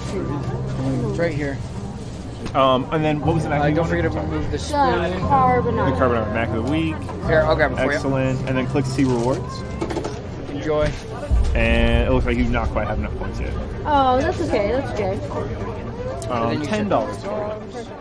It's right here. And then what was the mac? Don't forget to remove the spoon. The carbonara mac of the week. Here, I'll grab it for you. Excellent. And then click see rewards. Enjoy. And it looks like you do not quite have enough points yet. Oh, that's okay. That's okay. $10.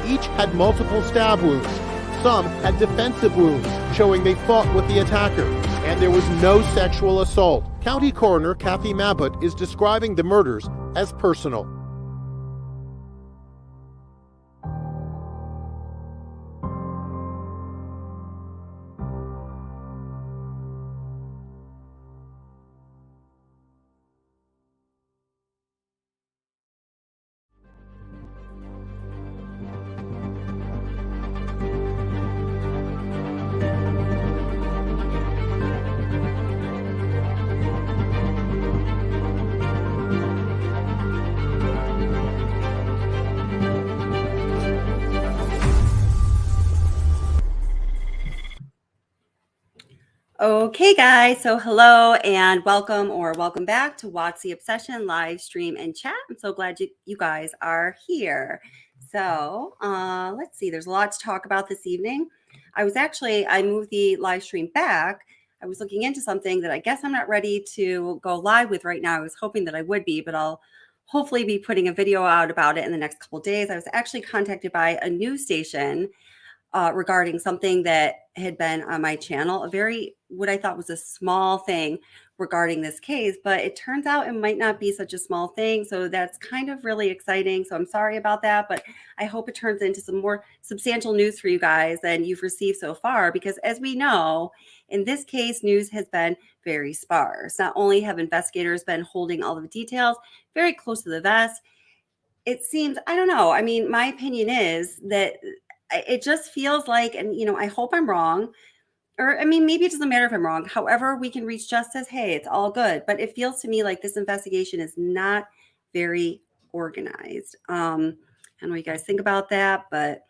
Each had multiple stab wounds. Some had defensive wounds, showing they fought with the attacker. And there was no sexual assault. County Coroner Kathy Mabbutt is describing the murders as personal. Okay, guys, so hello and welcome or welcome back to Watch the Obsession live stream and chat. I'm so glad you guys are here. So let's see, there's a lot to talk about this evening. I moved the live stream back. I was looking into something that I guess I'm not ready to go live with right now. I was hoping that I would be, but I'll hopefully be putting a video out about it in the next couple of days. I was actually contacted by a news station regarding something that had been on my channel, what I thought was a small thing regarding this case, but it turns out it might not be such a small thing. So that's kind of really exciting. So I'm sorry about that, but I hope it turns into some more substantial news for you guys than you've received so far, because as we know, in this case, news has been very sparse. Not only have investigators been holding all of the details very close to the vest, it seems, I don't know. I mean, my opinion is that it just feels like, and I hope I'm wrong, or I mean, maybe it doesn't matter if I'm wrong. However, we can reach justice. Hey, it's all good. But it feels to me like this investigation is not very organized. I don't know what you guys think about that, but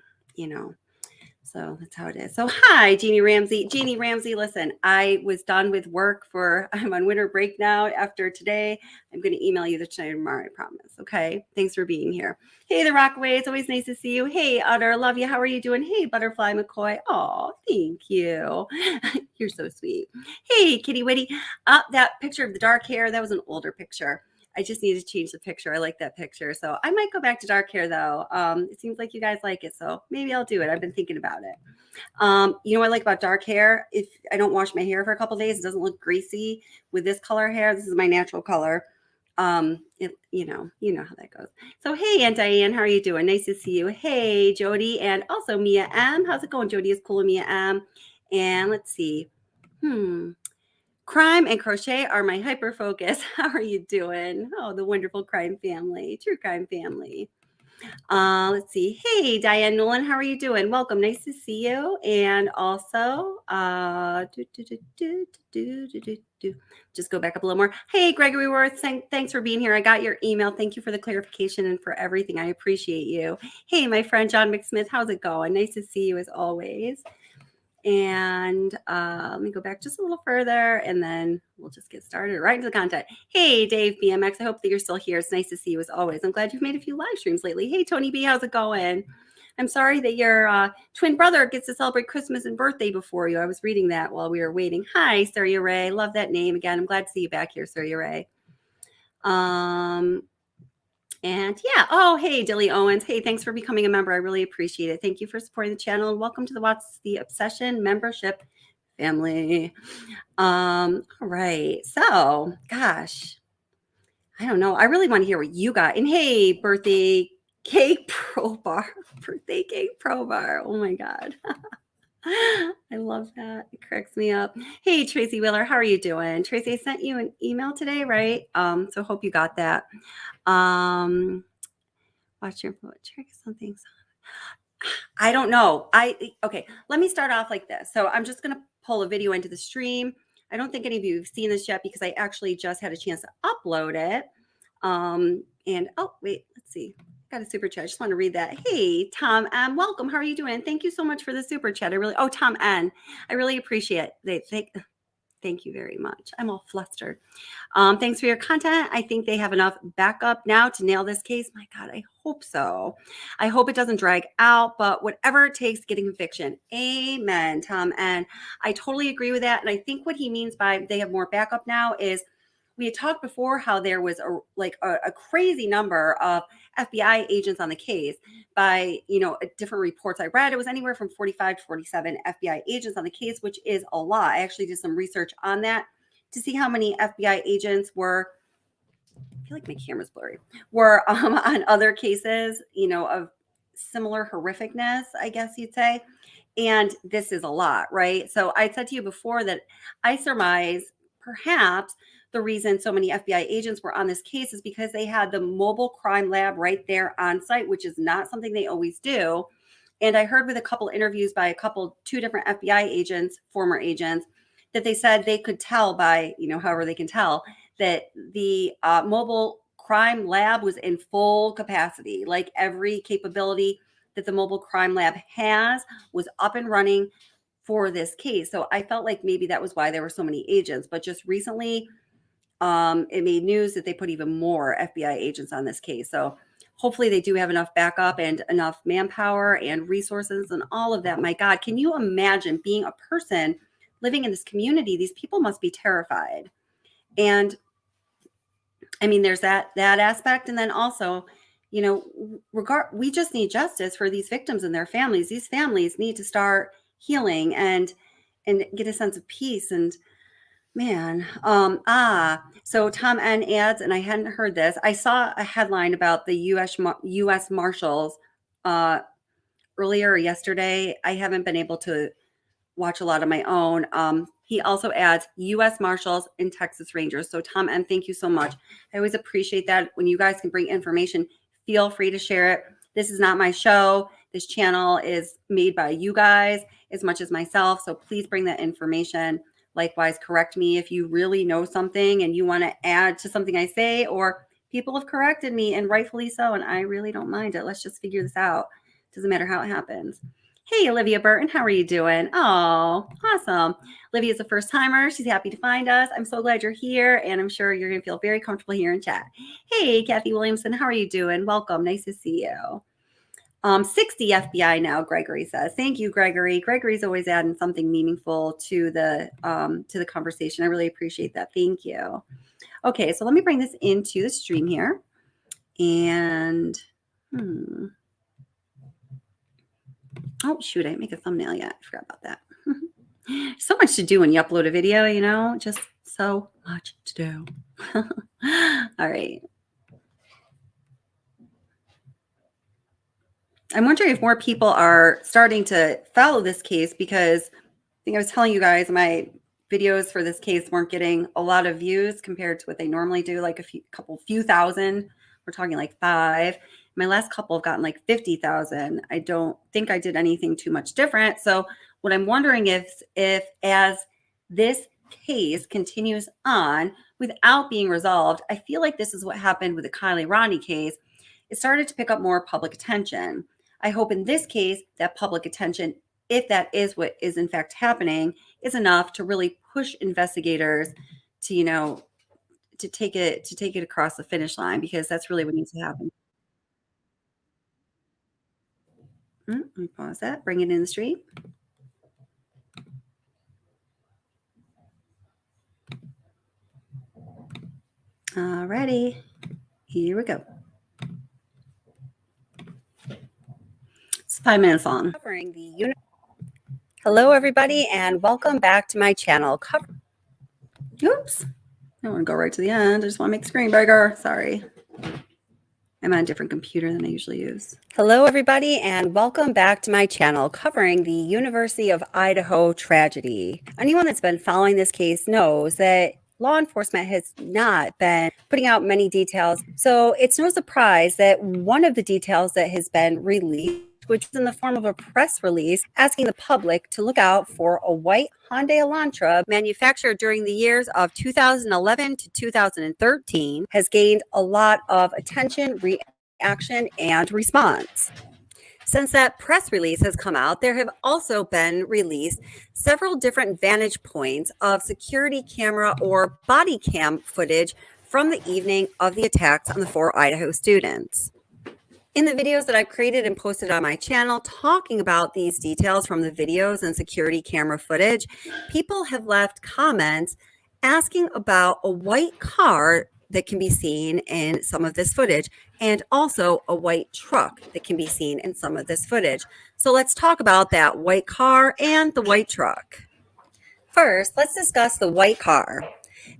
so that's how it is. So hi, Jeannie Ramsey. Jeannie Ramsey, listen, I was done with work I'm on winter break now. After today, I'm going to email you tonight or tomorrow, I promise. Okay. Thanks for being here. Hey, the Rockaway. It's always nice to see you. Hey, Utter. Love you. How are you doing? Hey, Butterfly McCoy. Oh, thank you. You're so sweet. Hey, Kitty Witty. That picture of the dark hair, that was an older picture. I just need to change the picture. I like that picture. So I might go back to dark hair though. It seems like you guys like it. So maybe I'll do it. I've been thinking about it. What I like about dark hair? If I don't wash my hair for a couple of days, it doesn't look greasy. With this color hair, this is my natural color. You know how that goes. So, hey, Aunt Diane, how are you doing? Nice to see you. Hey, Jody, and also Mia M. How's it going? Jody is cool, Mia M. And let's see. Crime and crochet are my hyper focus. How are you doing? Oh, the wonderful crime family, true crime family. Let's see. Hey, Diane Nolan, how are you doing? Welcome. Nice to see you. And also, just go back up a little more. Hey, Gregory Worth, thanks for being here. I got your email. Thank you for the clarification and for everything. I appreciate you. Hey, my friend John McSmith, how's it going? Nice to see you as always. And let me go back just a little further and then we'll just get started right into the content. Hey, Dave BMX, I hope that you're still here. It's nice to see you as always. I'm glad you've made a few live streams lately. Hey, Tony B, how's it going? I'm sorry that your twin brother gets to celebrate Christmas and birthday before you. I was reading that while we were waiting. Hi, Surya Ray. Love that name again. I'm glad to see you back here, Surya Ray. And yeah, oh, hey, Dilly Owens. Hey, thanks for becoming a member. I really appreciate it. Thank you for supporting the channel, and welcome to the What's the Obsession membership family. All right. So, gosh, I don't know. I really want to hear what you got. And hey, birthday cake pro bar. Birthday cake pro bar. Oh my God. I love that. It cracks me up. Hey, Tracy Wheeler, how are you doing? Tracy, I sent you an email today, right? So hope you got that. Watch your check something. I don't know. Okay, let me start off like this. So I'm just going to pull a video into the stream. I don't think any of you have seen this yet because I actually just had a chance to upload it. And oh, wait, let's see. Got a super chat. I just want to read that. Hey, Tom M. Welcome. How are you doing? Thank you so much for the super chat. Tom N. I really appreciate it. Thank you very much. I'm all flustered. Thanks for your content. I think they have enough backup now to nail this case. My God, I hope so. I hope it doesn't drag out, but whatever it takes, getting conviction. Amen, Tom. And I totally agree with that. And I think what he means by they have more backup now is we had talked before how there was a crazy number of FBI agents on the case. By different reports I read, it was anywhere from 45 to 47 FBI agents on the case, which is a lot. I actually did some research on that to see how many FBI agents were. I feel like my camera's blurry. Were on other cases, of similar horrificness, I guess you'd say. And this is a lot, right? So I said to you before that I surmise perhaps the reason so many FBI agents were on this case is because they had the mobile crime lab right there on site, which is not something they always do. And I heard with a couple interviews by two different FBI agents, former agents, that they said they could tell by, however they can tell, that the mobile crime lab was in full capacity. Like every capability that the mobile crime lab has was up and running for this case. So I felt like maybe that was why there were so many agents. But just recently, it made news that they put even more FBI agents on this case. So hopefully they do have enough backup and enough manpower and resources and all of that. My God, can you imagine being a person living in this community? These people must be terrified. And I mean, there's that aspect. And then also, we just need justice for these victims and their families. These families need to start healing and get a sense of peace. And man, so Tom N adds, and I hadn't heard this. I saw a headline about the U.S. Marshals earlier yesterday. I haven't been able to watch a lot of my own. He also adds U.S. Marshals and Texas Rangers. So Tom N, thank you so much. I always appreciate that. When you guys can bring information, feel free to share it. This is not my show. This channel is made by you guys as much as myself. So please bring that information. Likewise, correct me if you really know something and you want to add to something I say, or people have corrected me and rightfully so. And I really don't mind it. Let's just figure this out. Doesn't matter how it happens. Hey, Olivia Burton, how are you doing? Oh, awesome. Olivia's a first timer. She's happy to find us. I'm so glad you're here, and I'm sure you're going to feel very comfortable here in chat. Hey, Kathy Williamson, how are you doing? Welcome. Nice to see you. 60 FBI now, Gregory says. Thank you, Gregory. Gregory's always adding something meaningful to the conversation. I really appreciate that. Thank you. Okay, so let me bring this into the stream here. And oh, shoot, I didn't make a thumbnail yet. I forgot about that. So much to do when you upload a video, just so much to do. All right. I'm wondering if more people are starting to follow this case, because I think I was telling you guys my videos for this case weren't getting a lot of views compared to what they normally do, like a few thousand. We're talking like 5. My last couple have gotten like 50,000. I don't think I did anything too much different. So what I'm wondering if as this case continues on without being resolved, I feel like this is what happened with the Kylie Ronnie case. It started to pick up more public attention. I hope in this case that public attention, if that is what is in fact happening, is enough to really push investigators to, to take it across the finish line, because that's really what needs to happen. Let me pause that. Bring it in the street. Alrighty, here we go. It's 5 minutes long. Covering the Hello, everybody, and welcome back to my channel. Oops, I don't want to go right to the end. I just want to make the screen bigger. Sorry. I'm on a different computer than I usually use. Hello, everybody, and welcome back to my channel covering the University of Idaho tragedy. Anyone that's been following this case knows that law enforcement has not been putting out many details. So it's no surprise that one of the details that has been released, which is in the form of a press release asking the public to look out for a white Hyundai Elantra manufactured during the years of 2011 to 2013, has gained a lot of attention, reaction, and response. Since that press release has come out, there have also been released several different vantage points of security camera or body cam footage from the evening of the attacks on the 4 Idaho students. In the videos that I've created and posted on my channel talking about these details from the videos and security camera footage, people have left comments asking about a white car that can be seen in some of this footage, and also a white truck that can be seen in some of this footage. So let's talk about that white car and the white truck. First, let's discuss the white car.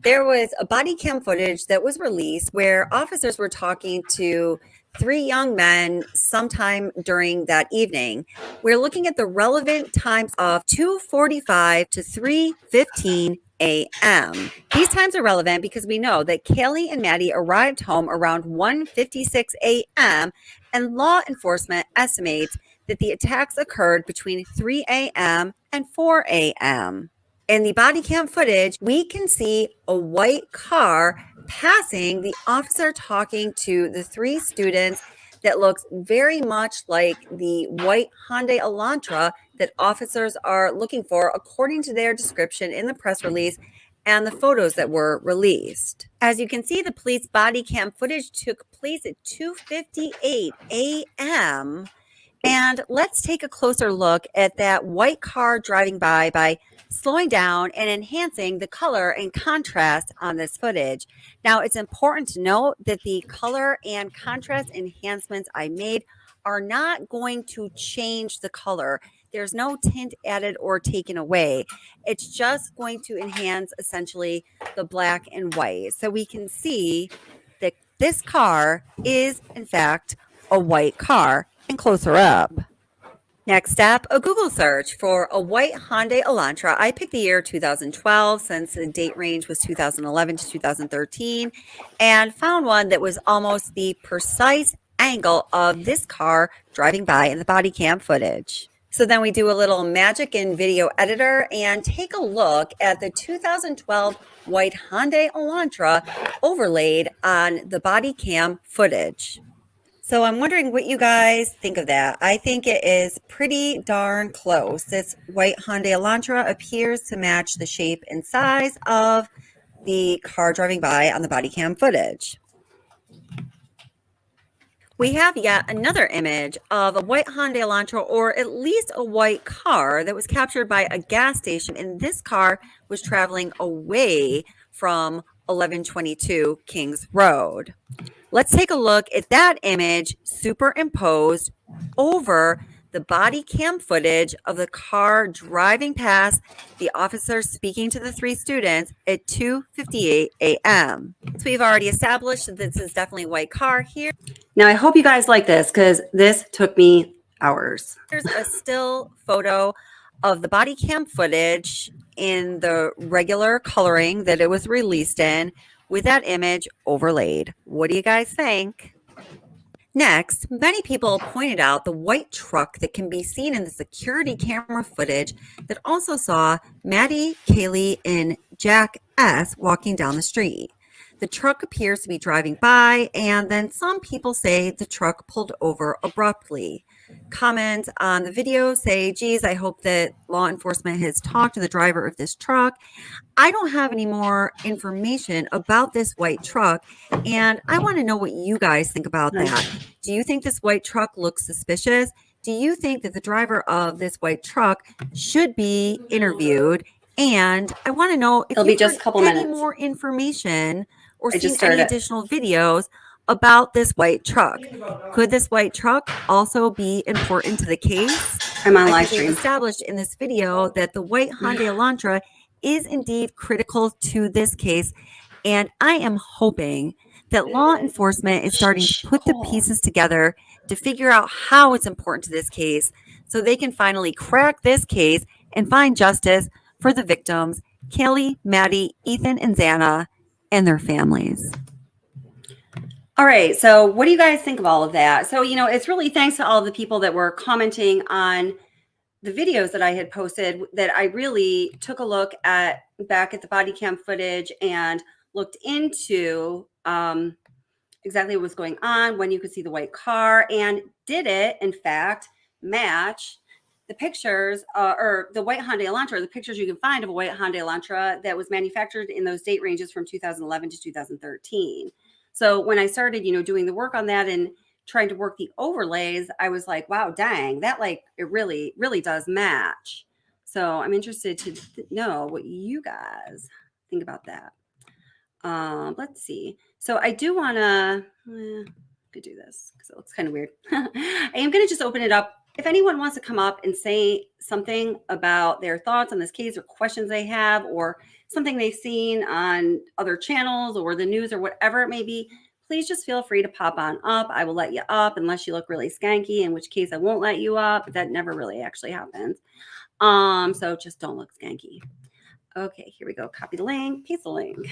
There was a body cam footage that was released where officers were talking to 3 young men sometime during that evening. We're looking at the relevant times of 2:45 to 3:15 a.m. These times are relevant because we know that Kaylee and Maddie arrived home around 1:56 a.m. and law enforcement estimates that the attacks occurred between 3 a.m. and 4 a.m. In the body cam footage, we can see a white car passing the officer talking to the 3 students that looks very much like the white Hyundai Elantra that officers are looking for according to their description in the press release and the photos that were released. As you can see, the police body cam footage took place at 2:58 a.m. And let's take a closer look at that white car driving by slowing down and enhancing the color and contrast on this footage. Now, it's important to note that the color and contrast enhancements I made are not going to change the color. There's no tint added or taken away. It's just going to enhance essentially the black and white. So we can see that this car is, in fact, a white car. And closer up. Next step, a Google search for a white Hyundai Elantra. I picked the year 2012 since the date range was 2011 to 2013 and found one that was almost the precise angle of this car driving by in the body cam footage. So then we do a little magic in video editor and take a look at the 2012 white Hyundai Elantra overlaid on the body cam footage. So I'm wondering what you guys think of that. I think it is pretty darn close. This white Hyundai Elantra appears to match the shape and size of the car driving by on the body cam footage. We have yet another image of a white Hyundai Elantra, or at least a white car that was captured by a gas station, and this car was traveling away from 1122 Kings Road. Let's take a look at that image superimposed over the body cam footage of the car driving past the officer speaking to the 3 students at 2:58 a.m. So we've already established that this is definitely a white car here. Now, I hope you guys like this because this took me hours. Here's a still photo of the body cam footage in the regular coloring that it was released in, with that image overlaid. What do you guys think? Next, many people pointed out the white truck that can be seen in the security camera footage that also saw Maddie, Kaylee, and Jack S. walking down the street. The truck appears to be driving by, and then some people say the truck pulled over abruptly. Comments on the video say, geez, I hope that law enforcement has talked to the driver of this truck. I don't have any more information about this white truck, and I want to know what you guys think about that. Do you think this white truck looks suspicious? do you think that the driver of this white truck should be interviewed? And I want to know if It'll be you've just heard a couple any minutes. more information or I just seen any started. additional videos about this white truck. Could this white truck also be important to the case? I'm on I live think we've stream. established in this video that the white Hyundai Elantra is indeed critical to this case. And I am hoping that law enforcement is starting to put the pieces together to figure out how it's important to this case so they can finally crack this case and find justice for the victims, Kelly, Maddie, Ethan, and Xana, and their families. All right. So what do you guys think of all of that? So, you know, it's really thanks to all the people that were commenting on the videos that I had posted that I really took a look at back at the body cam footage and looked into exactly what was going on, when you could see the white car, and did it, in fact, match the pictures or the white Hyundai Elantra, the pictures you can find of a white Hyundai Elantra that was manufactured in those date ranges from 2011 to 2013. So when I started, you know, doing the work on that and trying to work the overlays, I was like, wow, dang, that like, it really, really does match. So I'm interested to know what you guys think about that. Let's see. So I do want to, could do this because it looks kind of weird. I am going to just open it up. If anyone wants to come up and say something about their thoughts on this case or questions they have or something they've seen on other channels or the news or whatever it may be, please just feel free to pop on up. I will let you up unless you look really skanky, in which case I won't let you up. That never really actually happens. So just don't look skanky. Okay, here we go. Copy the link, paste the link.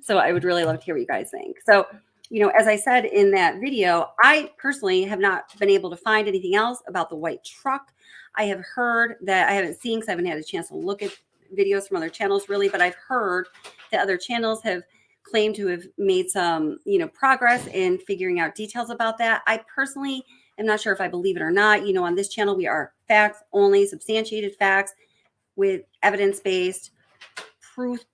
So I would really love to hear what you guys think. So, you know, as I said in that video, I personally have not been able to find anything else about the white truck. I have heard that I haven't seen because I haven't had a chance to look at videos from other channels really, but I've heard that other channels have claimed to have made some, you know, progress in figuring out details about that. I personally am not sure if I believe it or not. You know, on this channel, we are facts only, substantiated facts with evidence-based, proof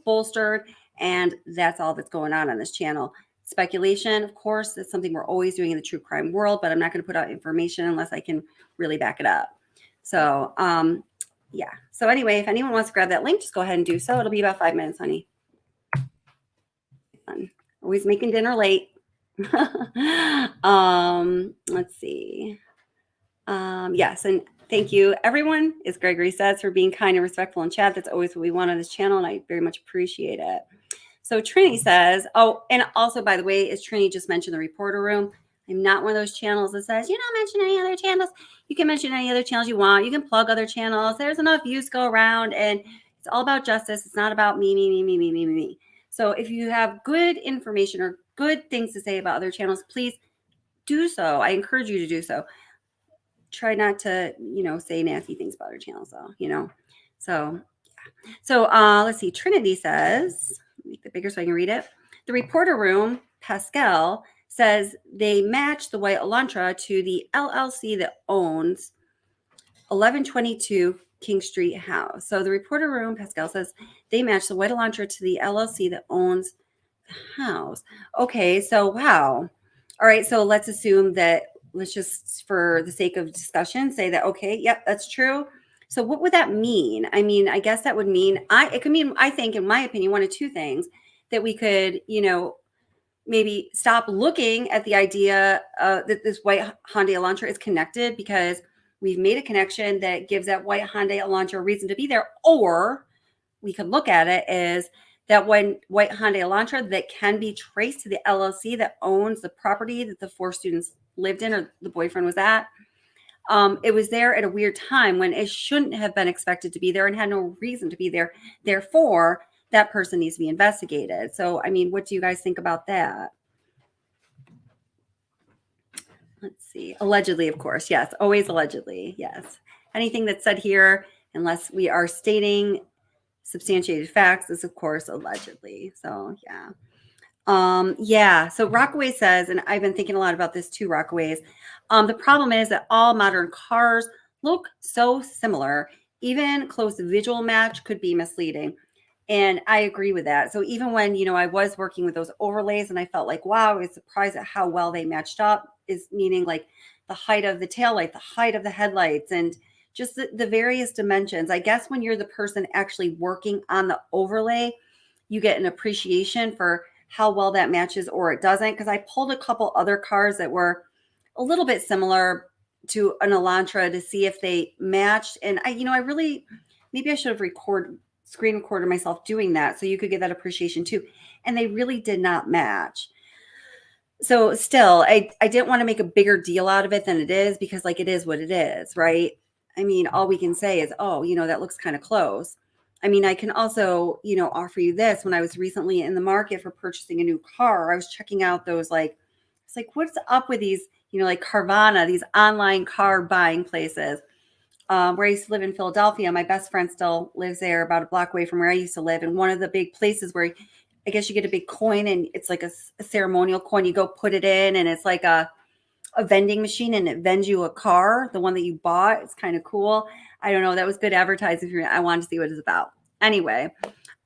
bolstered, and that's all that's going on this channel. Speculation, of course, is something we're always doing in the true crime world, but I'm not going to put out information unless I can really back it up. So, yeah. So anyway, if anyone wants to grab that link, just go ahead and do so. It'll be about 5 minutes, honey. Always making dinner late. Let's see. Yes, and thank you, everyone, as Gregory says, for being kind and respectful in chat. That's always what we want on this channel, and I very much appreciate it. So Trini says, oh, and also, by the way, as Trini just mentioned, the reporter room, I'm not one of those channels that says, you don't mention any other channels. You can mention any other channels you want. You can plug other channels. There's enough views to go around, and it's all about justice. It's not about me. So if you have good information or good things to say about other channels, please do so. I encourage you to do so. Try not to, you know, say nasty things about our channels, though, you know. So, yeah. So let's see. Trinity says, make it bigger so I can read it. The reporter room, Pascal, says they match the white Elantra to the LLC that owns 1122 King Street house. So the reporter room, Pascal, says they match the white Elantra to the LLC that owns the house. Okay, so wow. All right, so let's assume that, let's just, for the sake of discussion, say that, okay, yep, that's true. So what would that mean? I mean, I guess that would mean, it could mean, I think, in my opinion, one of two things, that we could, you know, maybe stop looking at the idea that this white Hyundai Elantra is connected because we've made a connection that gives that white Hyundai Elantra a reason to be there. Or we could look at it as that one white Hyundai Elantra that can be traced to the LLC that owns the property that the 4 students lived in or the boyfriend was at. It was there at a weird time when it shouldn't have been expected to be there and had no reason to be there. Therefore, that person needs to be investigated. So, I mean, what do you guys think about that? Let's see. Allegedly, of course. Yes, always allegedly. Yes. Anything that's said here, unless we are stating substantiated facts, is, of course, allegedly. So, yeah. Yeah. So Rockaway says, and I've been thinking a lot about this too, Rockaways. The problem is that all modern cars look so similar. Even close visual match could be misleading. And I agree with that. So even when, you know, I was working with those overlays and I felt like, wow, I was surprised at how well they matched up, is meaning like the height of the taillight, the height of the headlights, and just the various dimensions. I guess when you're the person actually working on the overlay, you get an appreciation for how well that matches or it doesn't. Because I pulled a couple other cars that were a little bit similar to an Elantra to see if they matched. And I really, maybe I should have screen recorded myself doing that so you could get that appreciation too. And they really did not match. So still, I didn't want to make a bigger deal out of it than it is, because like it is what it is, right? I mean, all we can say is, oh, that looks kind of close. I mean, I can also, offer you this. When I was recently in the market for purchasing a new car, I was checking out those it's like, what's up with these, like Carvana, these online car buying places. Where I used to live in Philadelphia, my best friend still lives there about a block away from where I used to live. And one of the big places where I guess you get a big coin, and it's like a ceremonial coin. You go put it in, and it's like a vending machine, and it vends you a car, the one that you bought. It's kind of cool. I don't know. That was good advertising for me. I wanted to see what it's about. Anyway,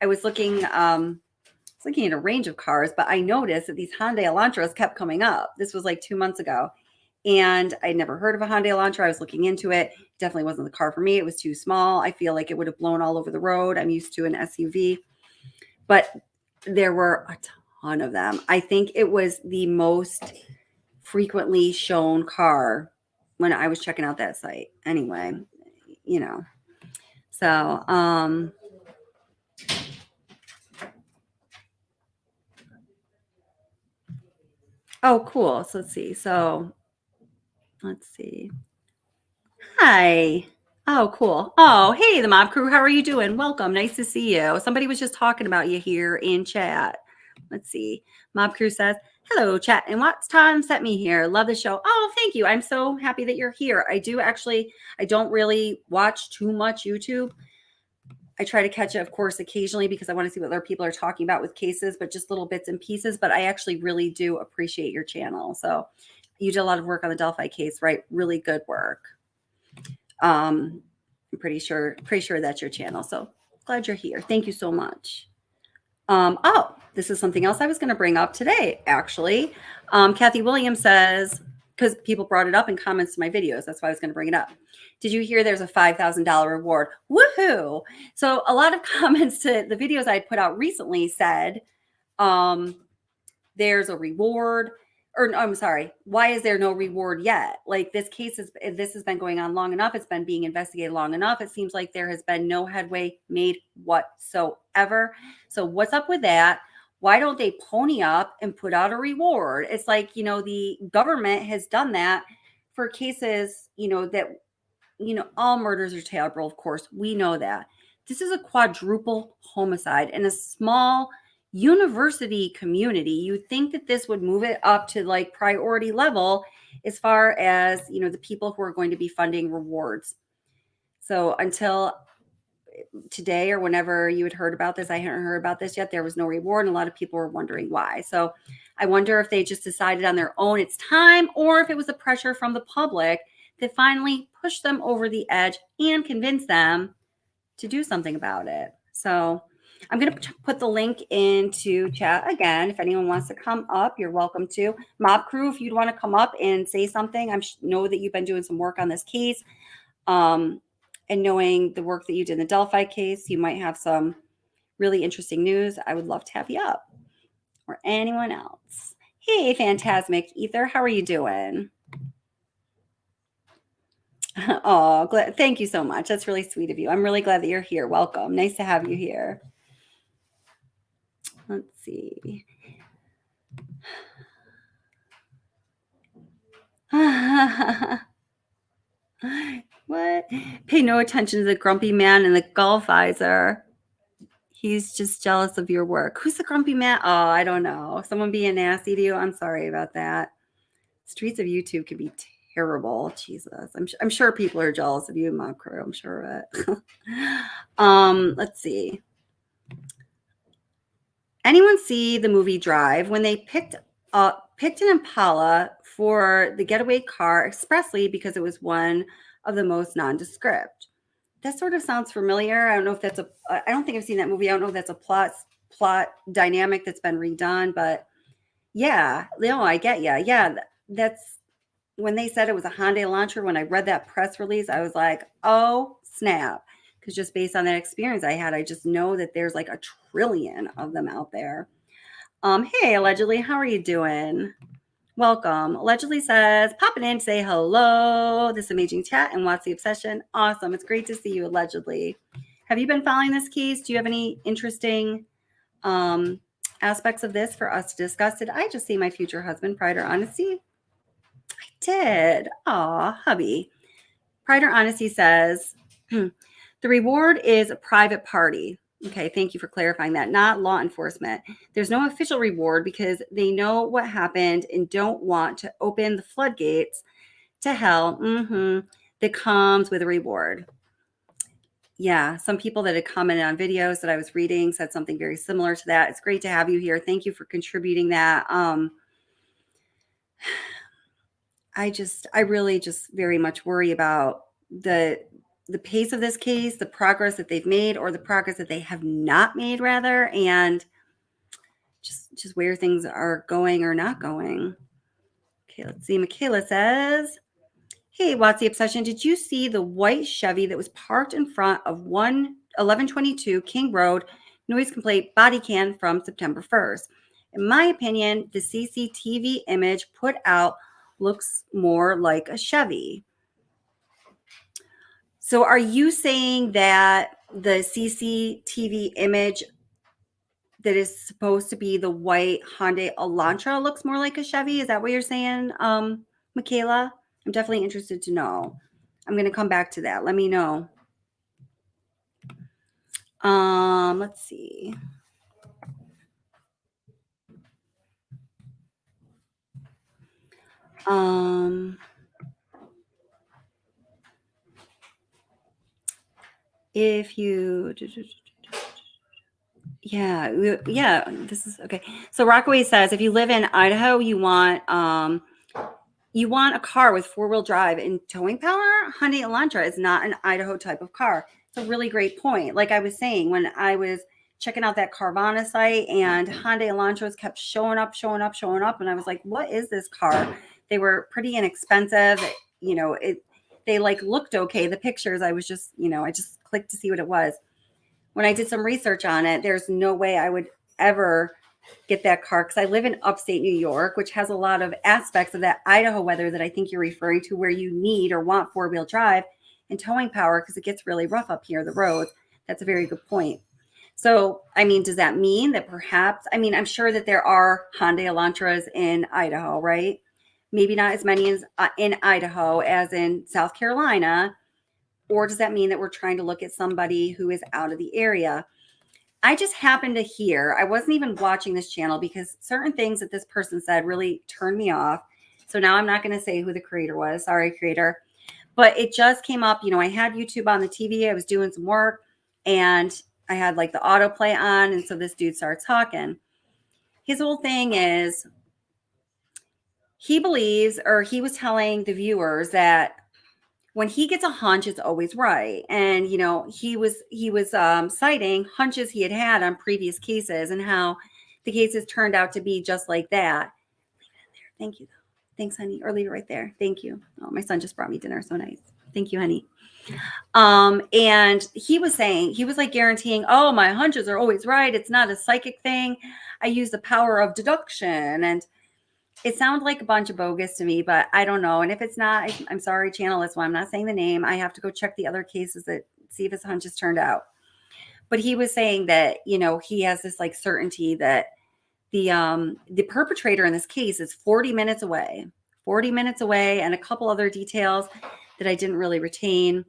I was looking at a range of cars, but I noticed that these Hyundai Elantras kept coming up. This was like 2 months ago. And I'd never heard of a Hyundai Elantra. I was looking into it. Definitely wasn't the car for me. It was too small. I feel like it would have blown all over the road. I'm used to an SUV. But there were a ton of them. I think it was the most frequently shown car when I was checking out that site. Anyway, So, oh, cool. So let's see. Hi. Oh, cool. Oh, hey, the mob crew. How are you doing? Welcome. Nice to see you. Somebody was just talking about you here in chat. Let's see. Mob crew says, hello, chat. And what's time sent me here? Love the show. Oh, thank you. I'm so happy that you're here. I don't really watch too much YouTube. I try to catch it, of course, occasionally because I want to see what other people are talking about with cases, but just little bits and pieces. But I actually really do appreciate your channel. So you did a lot of work on the Delphi case, right? Really good work. I'm pretty sure that's your channel. So glad you're here. Thank you so much. Oh, this is something else I was going to bring up today, actually. Kathy Williams says, because people brought it up in comments to my videos, that's why I was going to bring it up. Did you hear there's a $5,000 reward? Woohoo! So a lot of comments to the videos I had put out recently said, there's a reward. Or no, I'm sorry, why is there no reward yet? Like this has been going on long enough. It's been being investigated long enough. It seems like there has been no headway made whatsoever. So what's up with that? Why don't they pony up and put out a reward? It's like, the government has done that for cases, that, all murders are terrible. Of course, we know that. This is a quadruple homicide in a small university community. You'd think that this would move it up to like priority level as far as, the people who are going to be funding rewards. So until today or whenever you had heard about this, I hadn't heard about this yet. There was no reward, and a lot of people were wondering why. So I wonder if they just decided on their own it's time, or if it was the pressure from the public that finally pushed them over the edge and convinced them to do something about it. So I'm going to put the link into chat again. If anyone wants to come up, you're welcome to. Mob crew, if you'd want to come up and say something, I know that you've been doing some work on this case. And knowing the work that you did in the Delphi case, you might have some really interesting news. I would love to have you up, or anyone else. Hey, Phantasmic Ether, how are you doing? Oh, thank you so much. That's really sweet of you. I'm really glad that you're here. Welcome. Nice to have you here. Let's see. What? Pay no attention to the grumpy man in the golf visor. He's just jealous of your work. Who's the grumpy man? Oh, I don't know. Someone being nasty to you? I'm sorry about that. Streets of YouTube can be terrible. Jesus. I'm sure people are jealous of you, Mob Crew. I'm sure of it. Let's see. Anyone see the movie Drive when they picked an Impala for the getaway car expressly because it was one of the most nondescript? That sort of sounds familiar. I don't know if that's I don't think I've seen that movie. I don't know if that's a plot dynamic that's been redone, but yeah, I get you. Yeah, that's when they said it was a Hyundai Elantra, when I read that press release, I was like, oh, snap. Because just based on that experience I had, I just know that there's like a trillion of them out there. Hey, Allegedly, how are you doing? Welcome. Allegedly says, popping in to say hello. This amazing chat and what's the obsession? Awesome. It's great to see you, Allegedly. Have you been following this case? Do you have any interesting aspects of this for us to discuss? Did I just see my future husband, Pride or Honesty? I did. Aw, hubby. Pride or Honesty says, the reward is a private party. Okay, thank you for clarifying that. Not law enforcement. There's no official reward because they know what happened and don't want to open the floodgates to hell that comes with a reward. Yeah, some people that had commented on videos that I was reading said something very similar to that. It's great to have you here. Thank you for contributing that. I really just very much worry about the pace of this case, the progress that they've made or the progress that they have not made rather, and just where things are going or not going. Okay, let's see. Michaela says, hey, what's the obsession? Did you see the white Chevy that was parked in front of 1122 King Road, noise complaint body cam from September 1st? In my opinion, the CCTV image put out looks more like a Chevy. So are you saying that the CCTV image that is supposed to be the white Hyundai Elantra looks more like a Chevy? Is that what you're saying, Michaela? I'm definitely interested to know. I'm going to come back to that. Let me know. Let's see. If you, yeah, this is okay. So Rockaway says, if you live in Idaho, you want a car with 4-wheel drive and towing power. Hyundai Elantra is not an Idaho type of car. It's a really great point. Like I was saying, when I was checking out that Carvana site and Hyundai Elantras kept showing up. And I was like, what is this car? They were pretty inexpensive. You know, they like looked okay. The pictures, I was just, I just clicked to see what it was. When I did some research on it, there's no way I would ever get that car because I live in upstate New York, which has a lot of aspects of that Idaho weather that I think you're referring to, where you need or want 4-wheel drive and towing power because it gets really rough up here, the roads. That's a very good point. So, I mean, does that mean that perhaps, I'm sure that there are Hyundai Elantras in Idaho, right? Maybe not as many as in Idaho as in South Carolina. Or does that mean that we're trying to look at somebody who is out of the area? I just happened to hear, I wasn't even watching this channel because certain things that this person said really turned me off. So now I'm not going to say who the creator was. Sorry, creator. But it just came up. I had YouTube on the TV. I was doing some work and I had like the autoplay on. And so this dude starts talking. His whole thing is he believes, or he was telling the viewers that when he gets a hunch, it's always right. And, he was citing hunches he had on previous cases and how the cases turned out to be just like that. Leave it in there. Thank you. Thanks, honey. Or leave it right there. Thank you. Oh, my son just brought me dinner. So nice. Thank you, honey. And he was saying, he was like guaranteeing, oh, my hunches are always right. It's not a psychic thing. I use the power of deduction. And it sounds like a bunch of bogus to me, but I don't know. And if it's not, I'm sorry, channel this one. I'm not saying the name. I have to go check the other cases that see if his hunches turned out. But he was saying that, he has this like certainty that the perpetrator in this case is 40 minutes away, and a couple other details that I didn't really retain.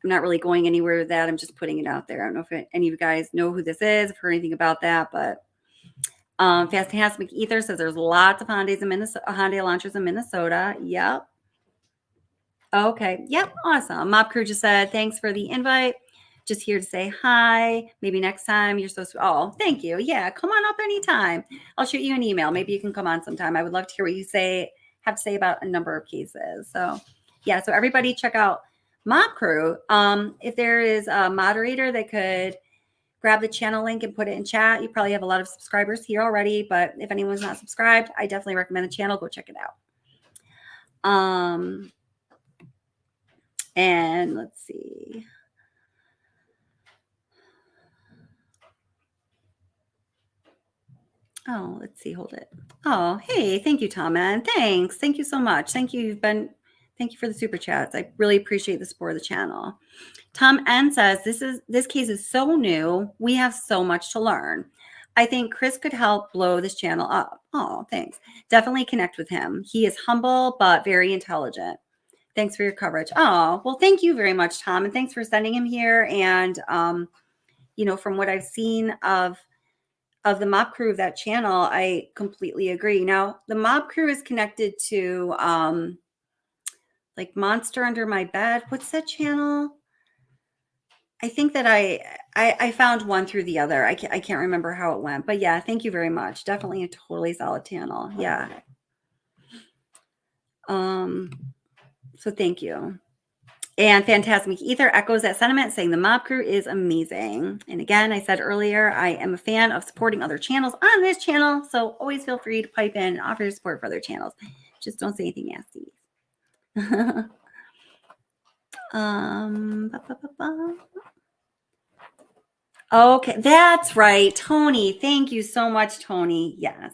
I'm not really going anywhere with that. I'm just putting it out there. I don't know if any of you guys know who this is, if heard anything about that, but Fantastic Ether says there's lots of Hyundai Elantras in Minnesota. Yep. Okay. Yep. Awesome. Mob Crew just said, thanks for the invite. Just here to say hi. Maybe next time you're so sweet. Oh, thank you. Yeah. Come on up anytime. I'll shoot you an email. Maybe you can come on sometime. I would love to hear what you have to say about a number of cases. So yeah. So everybody check out Mob Crew. If there is a moderator that could grab the channel link and put it in chat. You probably have a lot of subscribers here already, but if anyone's not subscribed, I definitely recommend the channel. Go check it out. And let's see. Oh, let's see. Hold it. Oh, hey, thank you, Tom. And thanks. Thank you so much. Thank you. Thank you for the super chats. I really appreciate the support of the channel. Tom N says, this case is so new. We have so much to learn. I think Chris could help blow this channel up. Oh, thanks. Definitely connect with him. He is humble, but very intelligent. Thanks for your coverage. Oh, well, thank you very much, Tom. And thanks for sending him here. And, from what I've seen of the mob crew of that channel, I completely agree. Now, the mob crew is connected to like Monster Under My Bed. What's that channel? I think that I found one through the other. I can't remember how it went, but yeah, thank you very much. Definitely a totally solid channel. Yeah. So thank you. And Phantasmic Ether echoes that sentiment, saying the mob crew is amazing. And again, I said earlier, I am a fan of supporting other channels on this channel. So always feel free to pipe in and offer your support for other channels. Just don't say anything nasty. Okay, that's right. Tony, thank you so much, Tony. Yes.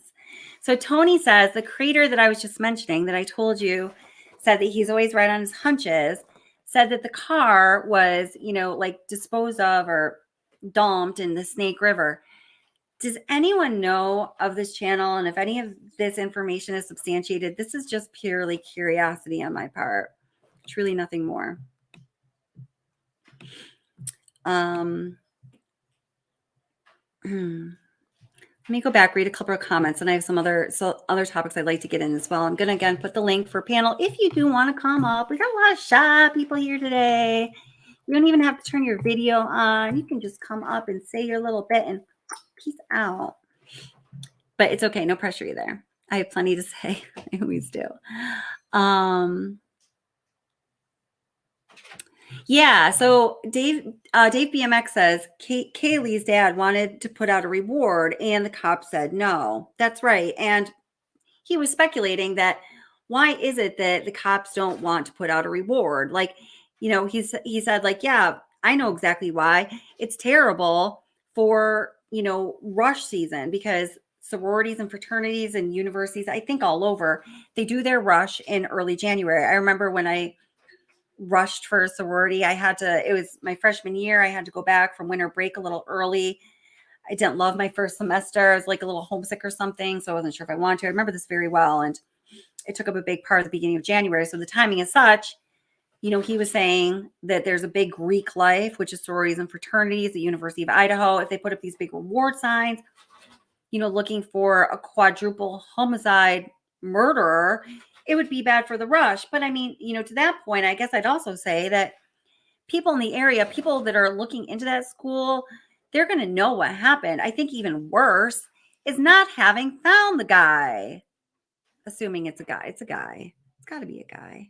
So Tony says the creator that I was just mentioning that I told you said that he's always right on his hunches, said that the car was, like disposed of or dumped in the Snake River. Does anyone know of this channel? And if any of this information is substantiated, this is just purely curiosity on my part. Truly nothing more. Let me go back, read a couple of comments, and I have some other topics I'd like to get in as well. I'm going to, again, put the link for panel if you do want to come up. We got a lot of shy people here today. You don't even have to turn your video on. You can just come up and say your little bit and peace out. But it's okay. No pressure either. I have plenty to say. I always do. Yeah, so Dave BMX says Kaylee's dad wanted to put out a reward and the cop said no. That's right. And he was speculating that why is it that the cops don't want to put out a reward? Like, he said like, yeah, I know exactly why. It's terrible for, rush season because sororities and fraternities and universities, I think all over, they do their rush in early January. I remember when I rushed for a sorority. It was my freshman year. I had to go back from winter break a little early. I didn't love my first semester. I was like a little homesick or something. So I wasn't sure if I wanted to. I remember this very well. And it took up a big part of the beginning of January. So the timing is such, he was saying that there's a big Greek life, which is sororities and fraternities at the University of Idaho. If they put up these big reward signs, looking for a quadruple homicide murderer, it would be bad for the rush. But I mean, to that point, I guess I'd also say that people in the area, people that are looking into that school, they're going to know what happened. I think even worse is not having found the guy. Assuming it's a guy. It's a guy. It's got to be a guy.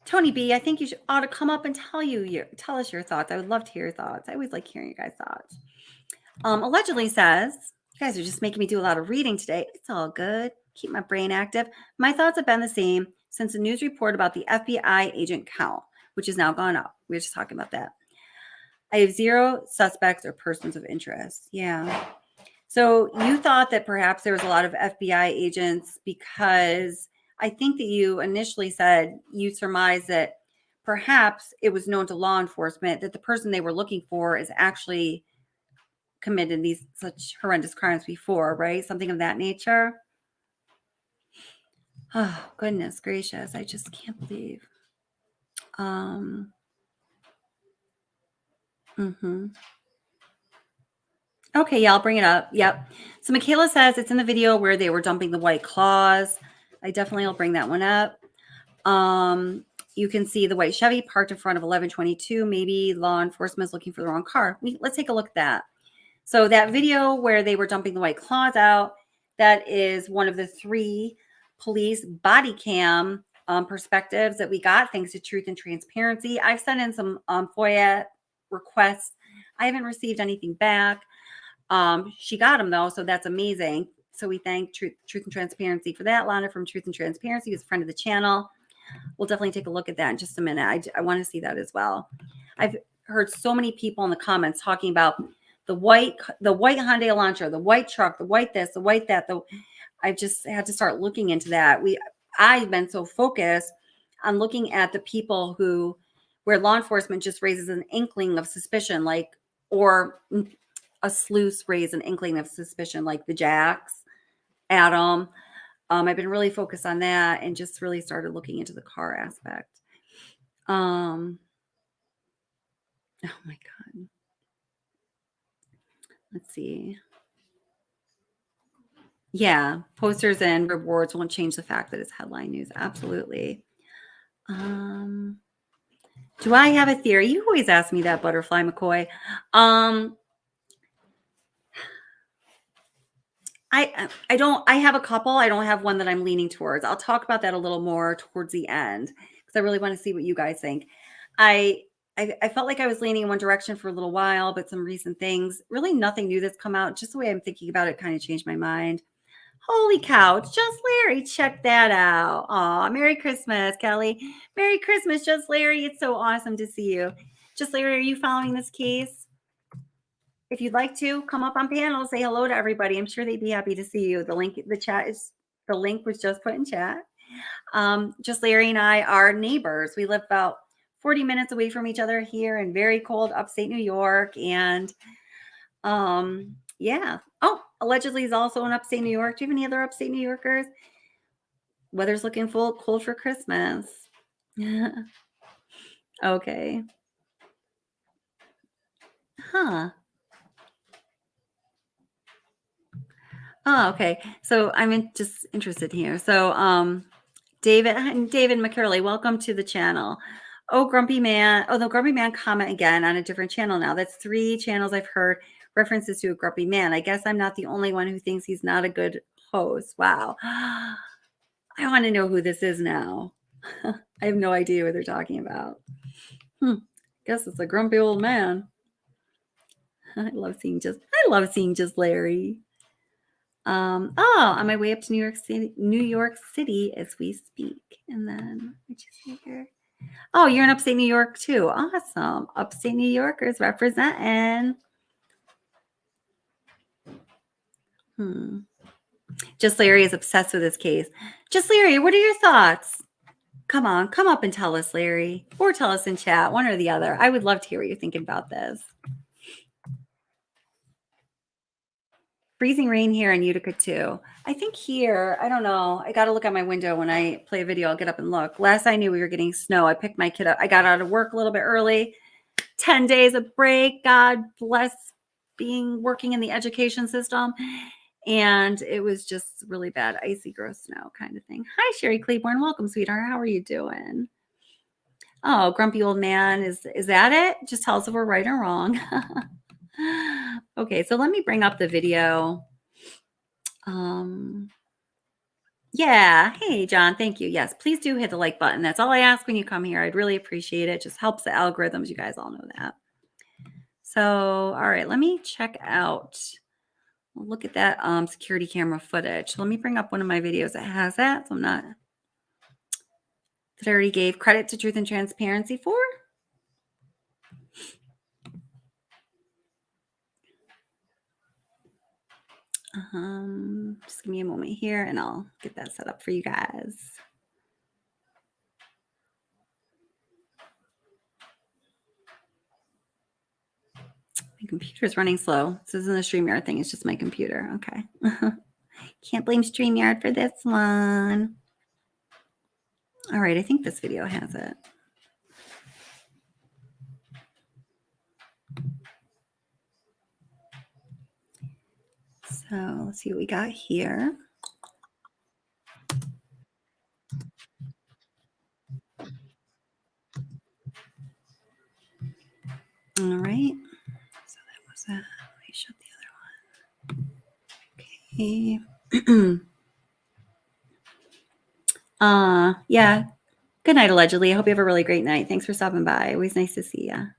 Tony B, I think you ought to come up and tell us your thoughts. I would love to hear your thoughts. I always like hearing your guys' thoughts. Allegedly says, you guys are just making me do a lot of reading today. It's all good. Keep my brain active. My thoughts have been the same since the news report about the FBI agent count, which has now gone up. We were just talking about that. I have 0 suspects or persons of interest. Yeah. So you thought that perhaps there was a lot of FBI agents because I think that you initially said you surmised that perhaps it was known to law enforcement that the person they were looking for is actually committed such horrendous crimes before, right? Something of that nature. Oh, goodness gracious. I just can't believe. Okay, yeah, I'll bring it up. Yep. So Michaela says it's in the video where they were dumping the white claws. I definitely will bring that one up. You can see the white Chevy parked in front of 1122. Maybe law enforcement is looking for the wrong car. Let's take a look at that. So that video where they were dumping the white claws out, that is one of the 3 police body cam perspectives that we got thanks to Truth and Transparency. I've sent in some FOIA requests. I haven't received anything back. She got him though, so that's amazing. So we thank Truth and Transparency for that. Lana from Truth and Transparency is a friend of the channel. We'll definitely take a look at that in just a minute. I want to see that as well. I've heard so many people in the comments talking about the white Hyundai Elantra, the white truck, the white this, the white that. I just had to start looking into that. I've been so focused on looking at the people where law enforcement just raises an inkling of suspicion, or a sleuth raise an inkling of suspicion, like the Jacks, Adam. I've been really focused on that and just really started looking into the car aspect. Oh my God. Let's see. Yeah, posters and rewards won't change the fact that it's headline news. Absolutely. Do I have a theory? You always ask me that, Butterfly McCoy. I don't. I have a couple. I don't have one that I'm leaning towards. I'll talk about that a little more towards the end because I really want to see what you guys think. I felt like I was leaning in one direction for a little while, but some recent things, really nothing new that's come out. Just the way I'm thinking about it kind of changed my mind. Holy cow, Just Larry, check that out. Aw, Merry Christmas, Kelly. Merry Christmas, Just Larry. It's so awesome to see you. Just Larry, are you following this case? If you'd like to, come up on panel, say hello to everybody. I'm sure they'd be happy to see you. The link was just put in chat. Just Larry and I are neighbors. We live about 40 minutes away from each other here in very cold upstate New York. And yeah. Oh, allegedly is also in upstate New York. Do you have any other upstate New Yorkers? Weather's looking cold for Christmas. Okay. Huh. Oh, okay. So I'm just interested here. So David McCurley, welcome to the channel. Oh, Grumpy Man. Oh, the Grumpy Man comment again on a different channel now. That's 3 channels I've heard references to a Grumpy Man. I guess I'm not the only one who thinks he's not a good host. Wow. I want to know who this is now. I have no idea what they're talking about. Guess it's a grumpy old man. I love seeing just Larry. On my way up to New York City as we speak. And then what you see here? Oh, you're in upstate New York too. Awesome. Upstate New Yorkers representing. Just Larry is obsessed with this case. Just Larry, what are your thoughts? Come on, come up and tell us, Larry, or tell us in chat, one or the other. I would love to hear what you're thinking about this. Freezing rain here in Utica too. I think here, I don't know. I got to look out my window when I play a video. I'll get up and look. Last I knew we were getting snow. I picked my kid up. I got out of work a little bit early. 10 days of break. God bless working in the education system. And it was just really bad, icy, gross snow kind of thing. Hi, Sherry Claiborne. Welcome, sweetheart. How are you doing? Oh, grumpy old man. Is that it? Just tell us if we're right or wrong. Okay, so let me bring up the video. Yeah. Hey, John. Thank you. Yes, please do hit the like button. That's all I ask when you come here. I'd really appreciate it. It just helps the algorithms. You guys all know that. So, all right, let me check out. Look at that security camera footage. Let me bring up one of my videos that has that. So I'm not. That I already gave credit to Truth and Transparency for. Just give me a moment here and I'll get that set up for you guys. My computer's running slow. This isn't a StreamYard thing. It's just my computer. Okay. Can't blame StreamYard for this one. All right. I think this video has it. So let's see what we got here. All right. So that was that. Let me shut the other one. Okay. Yeah. Good night, allegedly. I hope you have a really great night. Thanks for stopping by. Always nice to see you.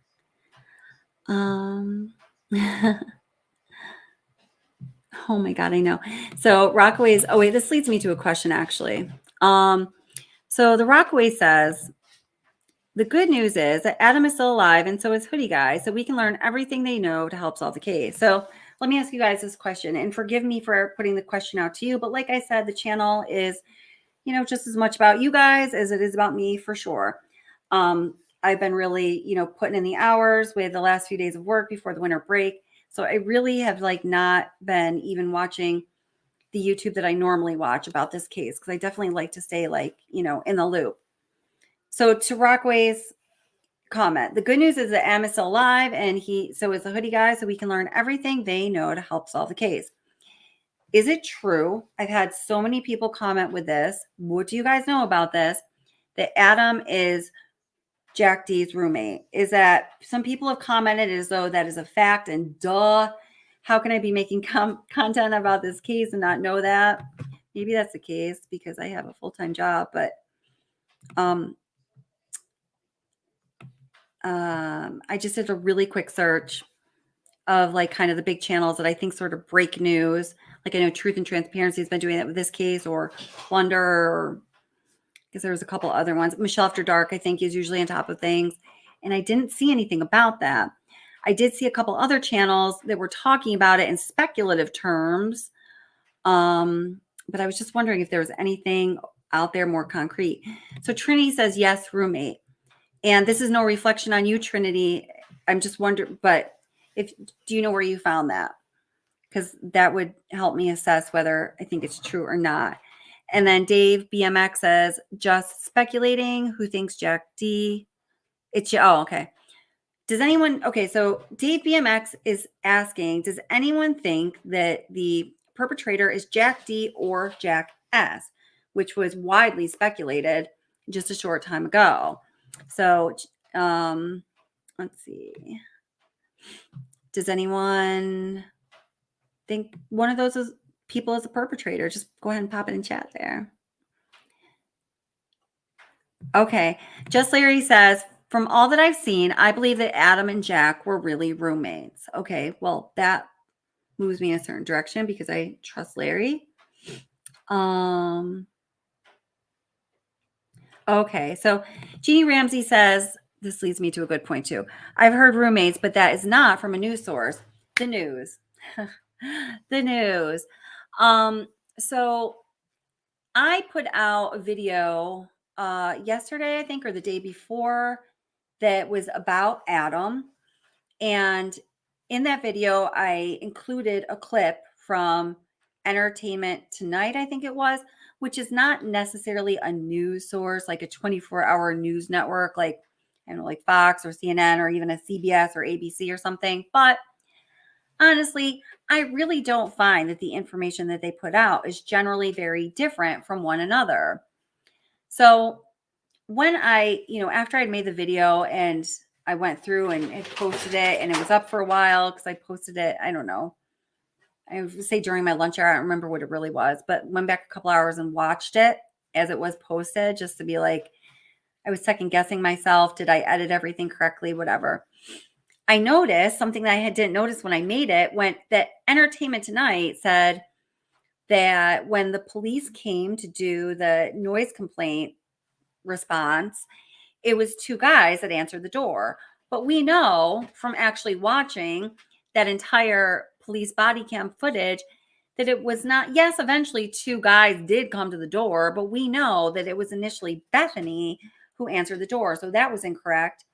Oh my God, I know. So Rockaway's, oh wait, this leads me to a question actually. So the Rockaway says, the good news is that Adam is still alive and so is Hoodie Guy, so we can learn everything they know to help solve the case. So let me ask you guys this question, and forgive me for putting the question out to you, but like I said, the channel is, you know, just as much about you guys as it is about me for sure. I've been really, you know, putting in the hours with the last few days of work before the winter break. So I really have like not been even watching the YouTube that I normally watch about this case, because I definitely like to stay like, you know, in the loop. So to Rockaway's comment, the good news is that Am is still alive and so is the Hoodie Guy, so we can learn everything they know to help solve the case. Is it true? I've had so many people comment with this. What do you guys know about this? That Adam is Jack D's roommate. Is that some people have commented as though that is a fact, and duh, how can I be making content about this case and not know that? Maybe that's the case because I have a full-time job, but I just did a really quick search of like kind of the big channels that I think sort of break news. Like I know Truth and Transparency has been doing that with this case, or Plunder, or because there was a couple other ones. Michelle After Dark, I think, is usually on top of things. And I didn't see anything about that. I did see a couple other channels that were talking about it in speculative terms. But I was just wondering if there was anything out there more concrete. So Trinity says, yes, roommate. And this is no reflection on you, Trinity. I'm just wondering, but do you know where you found that? Because that would help me assess whether I think it's true or not. And then Dave BMX says, just speculating. Who thinks Jack D? Oh, okay. Does anyone, okay, so Dave BMX is asking, does anyone think that the perpetrator is Jack D or Jack S, which was widely speculated just a short time ago? So let's see. Does anyone think one of those people is a perpetrator? Just go ahead and pop it in chat there. Okay. Just Larry says, from all that I've seen, I believe that Adam and Jack were really roommates. Okay. Well, that moves me in a certain direction because I trust Larry. Okay. So Jeannie Ramsey says, this leads me to a good point too. I've heard roommates, but that is not from a news source. The news. The news. So I put out a video yesterday, I think, or the day before, that was about Adam. And in that video, I included a clip from Entertainment Tonight, I think it was, which is not necessarily a news source, like a 24-hour news network, like, I don't know, like Fox or CNN or even a CBS or ABC or something. But honestly, I really don't find that the information that they put out is generally very different from one another. So when I, after I'd made the video and I went through and had posted it, and it was up for a while because I posted it, I don't know, I would say during my lunch hour, I don't remember what it really was, but went back a couple hours and watched it as it was posted just to be like, I was second guessing myself. Did I edit everything correctly? Whatever. I noticed something that I didn't notice when I made it, that Entertainment Tonight said that when the police came to do the noise complaint response, it was two guys that answered the door. But we know from actually watching that entire police body cam footage that it was not, yes, eventually two guys did come to the door, but we know that it was initially Bethany who answered the door. So that was incorrect.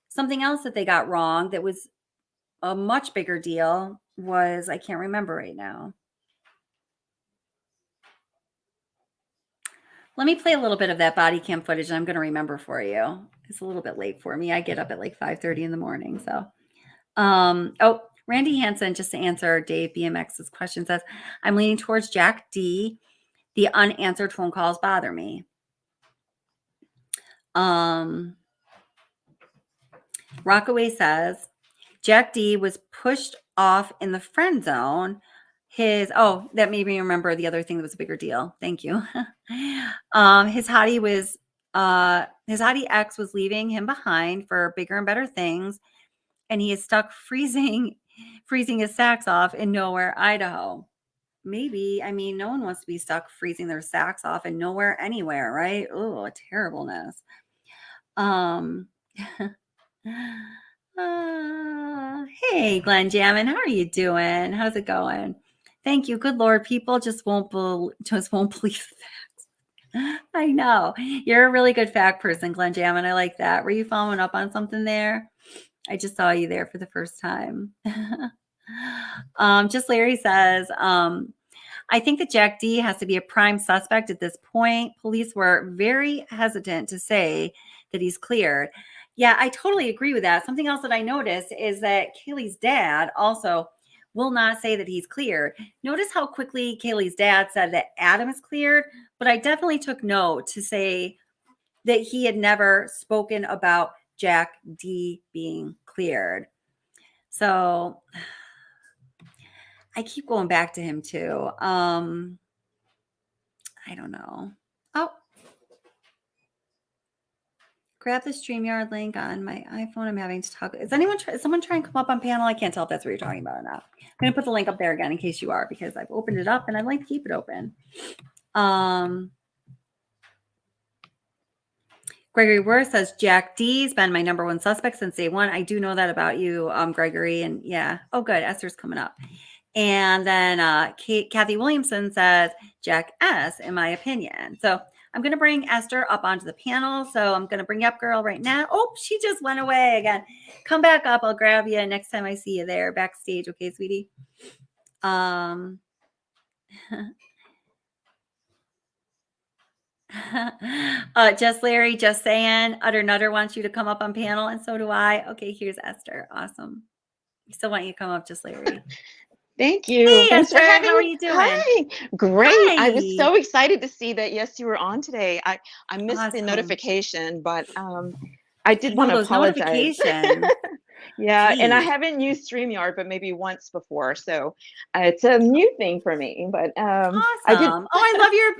Something else that they got wrong that was a much bigger deal was, I can't remember right now. Let me play a little bit of that body cam footage and I'm going to remember for you. It's a little bit late for me. I get up at like 5:30 in the morning. So, Randy Hansen, just to answer Dave BMX's question, says, I'm leaning towards Jack D. The unanswered phone calls bother me. Rockaway says, Jack D was pushed off in the friend zone. That made me remember the other thing that was a bigger deal. Thank you. His hottie ex was leaving him behind for bigger and better things, and he is stuck freezing his sacks off in nowhere, Idaho. maybe, I mean, no one wants to be stuck freezing their sacks off and nowhere anywhere, right? Oh, terribleness. Hey, Glenn Jammin, how are you doing? How's it going? Thank you. Good Lord, people just won't believe the facts. I know you're a really good fact person, Glenn Jammin. I like that. Were you following up on something there? I just saw you there for the first time. Just Larry says, I think that Jack D has to be a prime suspect at this point. Police were very hesitant to say that he's cleared. Yeah, I totally agree with that. Something else that I noticed is that Kaylee's dad also will not say that he's cleared. Notice how quickly Kaylee's dad said that Adam is cleared, but I definitely took note to say that he had never spoken about Jack D being cleared. So I keep going back to him too. I don't know. Oh, grab the StreamYard link on my iPhone. I'm having to talk. Is someone trying to come up on panel? I can't tell if that's what you're talking about or not. I'm going to put the link up there again in case you are, because I've opened it up and I'd like to keep it open. Gregory Worth says, Jack D's been my number one suspect since day one. I do know that about you, Gregory. And yeah. Oh, good. Esther's coming up. And then Kathy Williamson says, Jack S, in my opinion. So I'm going to bring Esther up onto the panel. So I'm going to bring you up, girl, right now. Oh, she just went away again. Come back up. I'll grab you next time I see you there backstage. Okay, sweetie. Just Larry, just saying, Utter Nutter wants you to come up on panel, and so do I. Okay, here's Esther. Awesome. We still want you to come up, Just Larry. Thank you. Hey, Thanks Esther, for having how are me. you doing? Hi. Great. Hi. I was so excited to see that, yes, you were on today. I missed the Awesome. notification, but I did I want know to those apologize. notifications. Yeah, and I Geez. haven't used StreamYard, but maybe once before, so it's a new thing for me. But Awesome. I did. Oh,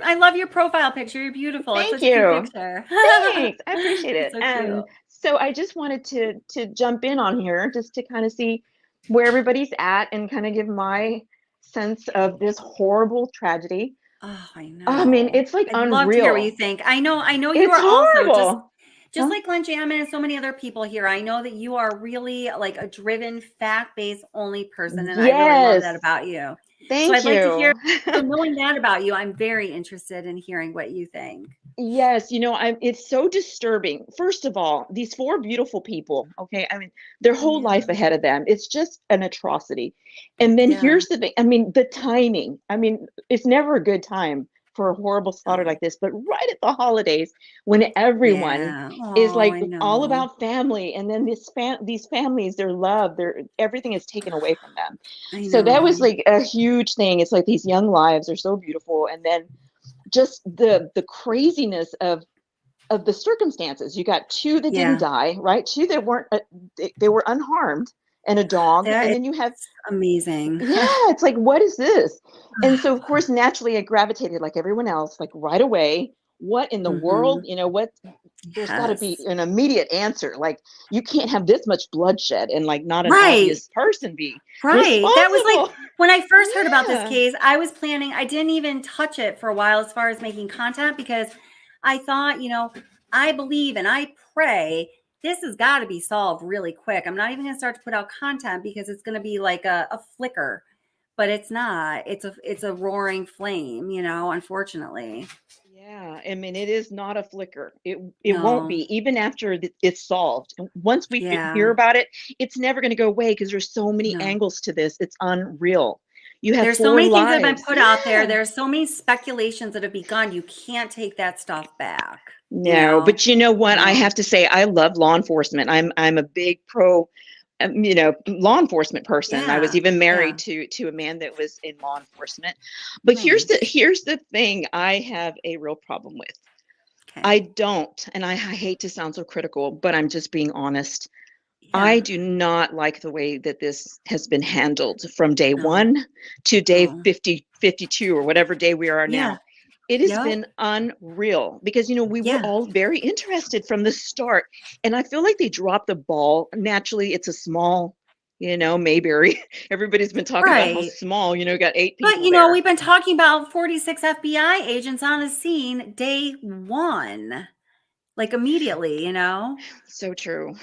I love your profile picture. You're beautiful. Thank It's such a you. cute picture. Thanks. I appreciate it. So cute. So I just wanted to jump in on here just to kind of see where everybody's at and kind of give my sense of this horrible tragedy. Oh, I know. I mean, it's like I'd unreal. love to hear what you think. I know you It's are also horrible. just like Glenn Jammin and so many other people here. I know that you are really like a driven, fact-based only person, and I really love that about you. Thank so I'd like to hear. you. So knowing that about you, I'm very interested in hearing what you think. Yes, it's so disturbing. First of all, these four beautiful people, okay, I mean, their whole life ahead of them. It's just an atrocity. And then here's the thing. I mean, the timing. I mean, it's never a good time for a horrible slaughter like this, but right at the holidays when everyone is like all about family, and then these families, their love, everything is taken away from them. So that was like a huge thing. It's like these young lives are so beautiful, and then just the craziness of the circumstances. You got two that didn't die, right? Two that weren't, they were unharmed, and a dog. And then you have amazing. Yeah, it's like, what is this? And so of course, naturally I gravitated like everyone else, like right away. What in the world? There's got to be an immediate answer. Like, you can't have this much bloodshed and like not an obvious person be responsible. That was like when I first heard about this case, I was planning, I didn't even touch it for a while as far as making content, because I thought, I believe and I pray this has got to be solved really quick. I'm not even going to start to put out content because it's going to be like a flicker, but it's not. It's a roaring flame, unfortunately. Yeah, I mean, it is not a flicker. It won't be, even after it's solved. And once we hear about it, it's never going to go away because there's so many angles to this. It's unreal. There's so many things that have been put out there. There's so many speculations that have begun. You can't take that stuff back. No, but you know what? I have to say, I love law enforcement. I'm a big pro law enforcement person. I was even married to a man that was in law enforcement. But here's the thing I have a real problem with. I don't, and I hate to sound so critical, but I'm just being honest. I do not like the way that this has been handled from day 1 to day 52 or whatever day we are now. It has been unreal because, we were all very interested from the start. And I feel like they dropped the ball. Naturally, it's a small, Mayberry. Everybody's been talking about how Right. small, got 8 people But, there. we've been talking about 46 FBI agents on the scene day one, like immediately, So true.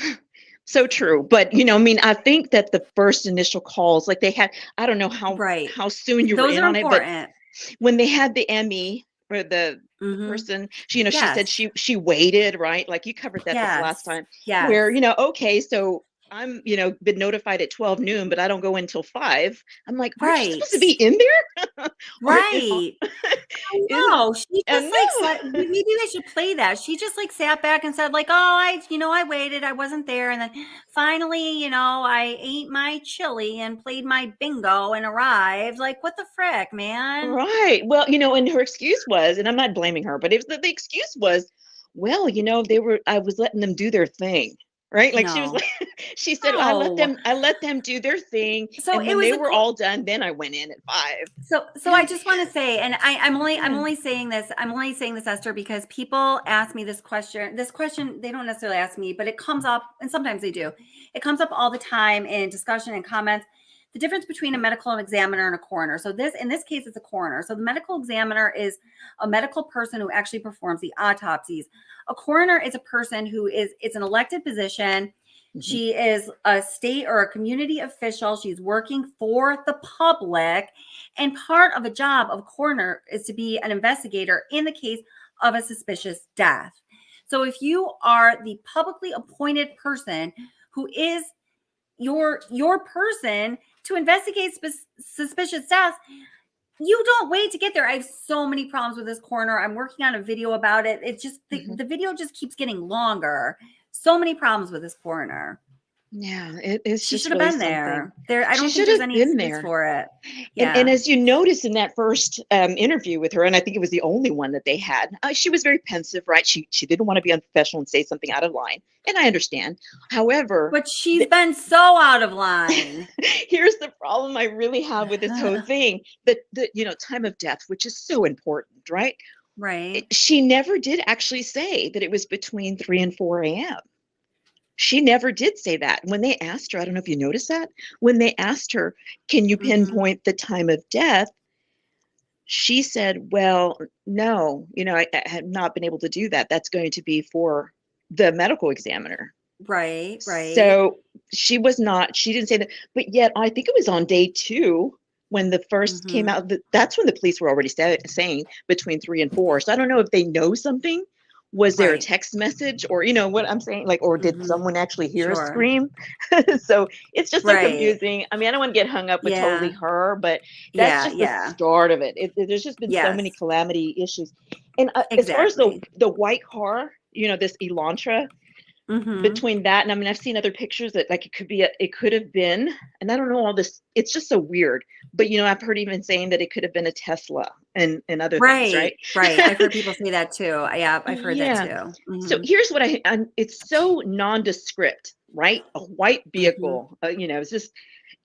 So true. But, I think that the first initial calls, like they had, I don't know Right. how soon you were Those in are on it, but important. when they had the Emmy or the person, she said Yes. she waited, right? Like you covered that this last Yes. time, Yes. where, okay, so I'm, been notified at 12 noon, but I don't go until 5. I'm like, aren't you supposed to be Right. in there? Or, Right. I know. She and just like no, said, maybe they should play that. She just like sat back and said, like, oh, I waited. I wasn't there. And then finally, I ate my chili and played my bingo and arrived. Like, what the frick, man? right. Well, and her excuse was, and I'm not blaming her, but the excuse was, well, I was letting them do their thing. Right. Like she was No. like, she said, I let them do their thing. So And it when was they a were all done, then I went in at 5. So I just want to say, and I'm only saying this, Esther, because people ask me this question. This question, they don't necessarily ask me, but it comes up, and sometimes they do. It comes up all the time in discussion and comments. The difference between a medical examiner and a coroner. So in this case, it's a coroner. So the medical examiner is a medical person who actually performs the autopsies. A coroner is a person it's an elected position. She is a state or a community official. She's working for the public. And part of a job of coroner is to be an investigator in the case of a suspicious death. So if you are the publicly appointed person who is your person to investigate suspicious deaths, you don't wait to get there. I have so many problems with this coroner. I'm working on a video about it. It's just the video just keeps getting longer. So many problems with this coroner. Yeah, it's She just should have really been something. there. I She don't think should there's have any been excuse there. for it. Yeah. And as you noticed in that first interview with her, and I think it was the only one that they had, she was very pensive, right? She didn't want to be unprofessional and say something out of line, and I understand. However, but she's been so out of line. Here's the problem I really have with this whole thing: the time of death, which is so important, right? Right. She never did actually say that it was between 3 and 4 a.m. She never did say that. When they asked her, I don't know if you noticed that, when they asked her, can you pinpoint the time of death? She said, well, no, I have not been able to do that. That's going to be for the medical examiner. Right. So she didn't say that. But yet I think it was on day 2 when the first came out, that's when the police were already saying between 3 and 4. So I don't know if they know something. Was there a text message or, what I'm saying? Like, or did someone actually hear a scream? So it's just so confusing. I mean, I don't want to get hung up with totally her, but that's just the start of it. There's just been so many calamity issues. And as far as the white car, this Elantra, between that and I've seen other pictures that like it could have been, and I don't know all this. It's just so weird. But I've heard even saying that it could have been a Tesla and other things, right? Right. I've heard people say that too. Yeah, I've heard that too. So here's what it's so nondescript, right? A white vehicle, it's just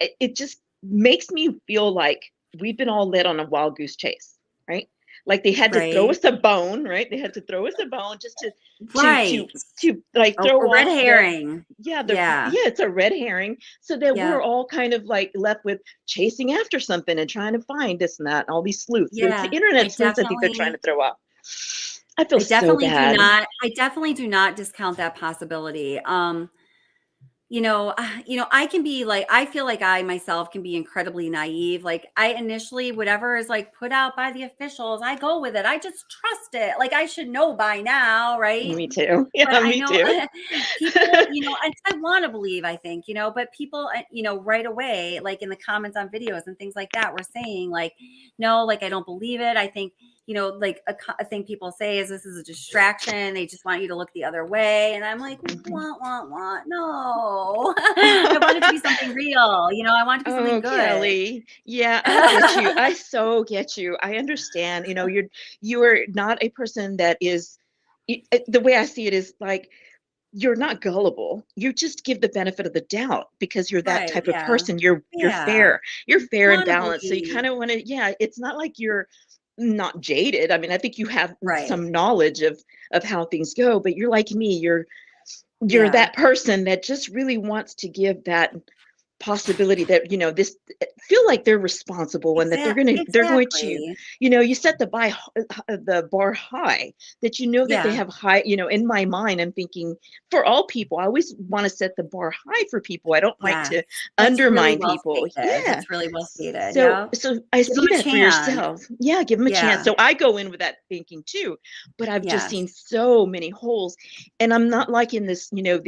it just makes me feel like we've been all led on a wild goose chase, right? Like they had to throw us a bone, right? They had to throw us a bone just to like throw a red herring. It's a red herring. So that we're all kind of like left with chasing after something and trying to find this and that and all these sleuths. Yeah, it's the internet sleuths I think they're trying to throw up. I feel so bad. I definitely do not discount that possibility. I can be like, I feel like I myself can be incredibly naive. Like I initially, whatever is like put out by the officials, I go with it. I just trust it. Like I should know by now, right? Me too. Yeah, me too. People, and I want to believe, I think, but people, right away, like in the comments on videos and things like that, we're saying like, no, like I don't believe it. I think, like a thing people say is this is a distraction. They just want you to look the other way. And I'm like, want. No, I want it to be something real. I want it to be something good. Kelly. Yeah, I get you. I so get you. I understand. You're not a person that is, the way I see it is like, you're not gullible. You just give the benefit of the doubt because you're that type of person. You're fair. You're fair and balanced. So you kind of want to, it's not like you're not jaded. I mean, I think you have some knowledge of how things go, but you're like me. You're that person that just really wants to give that possibility that, you know, this feel like they're responsible and that they're going to, you know, you set the bar high, that, you know, that they have high, you know, in my mind, I'm thinking for all people, I always want to set the bar high for people. I don't like to undermine people. That's really well stated. So I see that for yourself. Yeah. Give them a chance. So I go in with that thinking too, but I've just seen so many holes, and I'm not liking this, you know,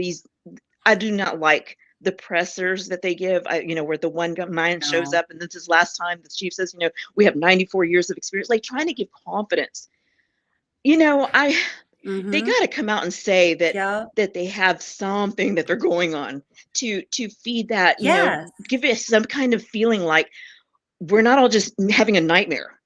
I do not like the pressers that they give, you know, where the one man shows up and this is last time the chief says, you know, we have 94 years of experience, like trying to give confidence. You know, they got to come out and say that that they have something that they're going on to feed that, you know, give it some kind of feeling like we're not all just having a nightmare.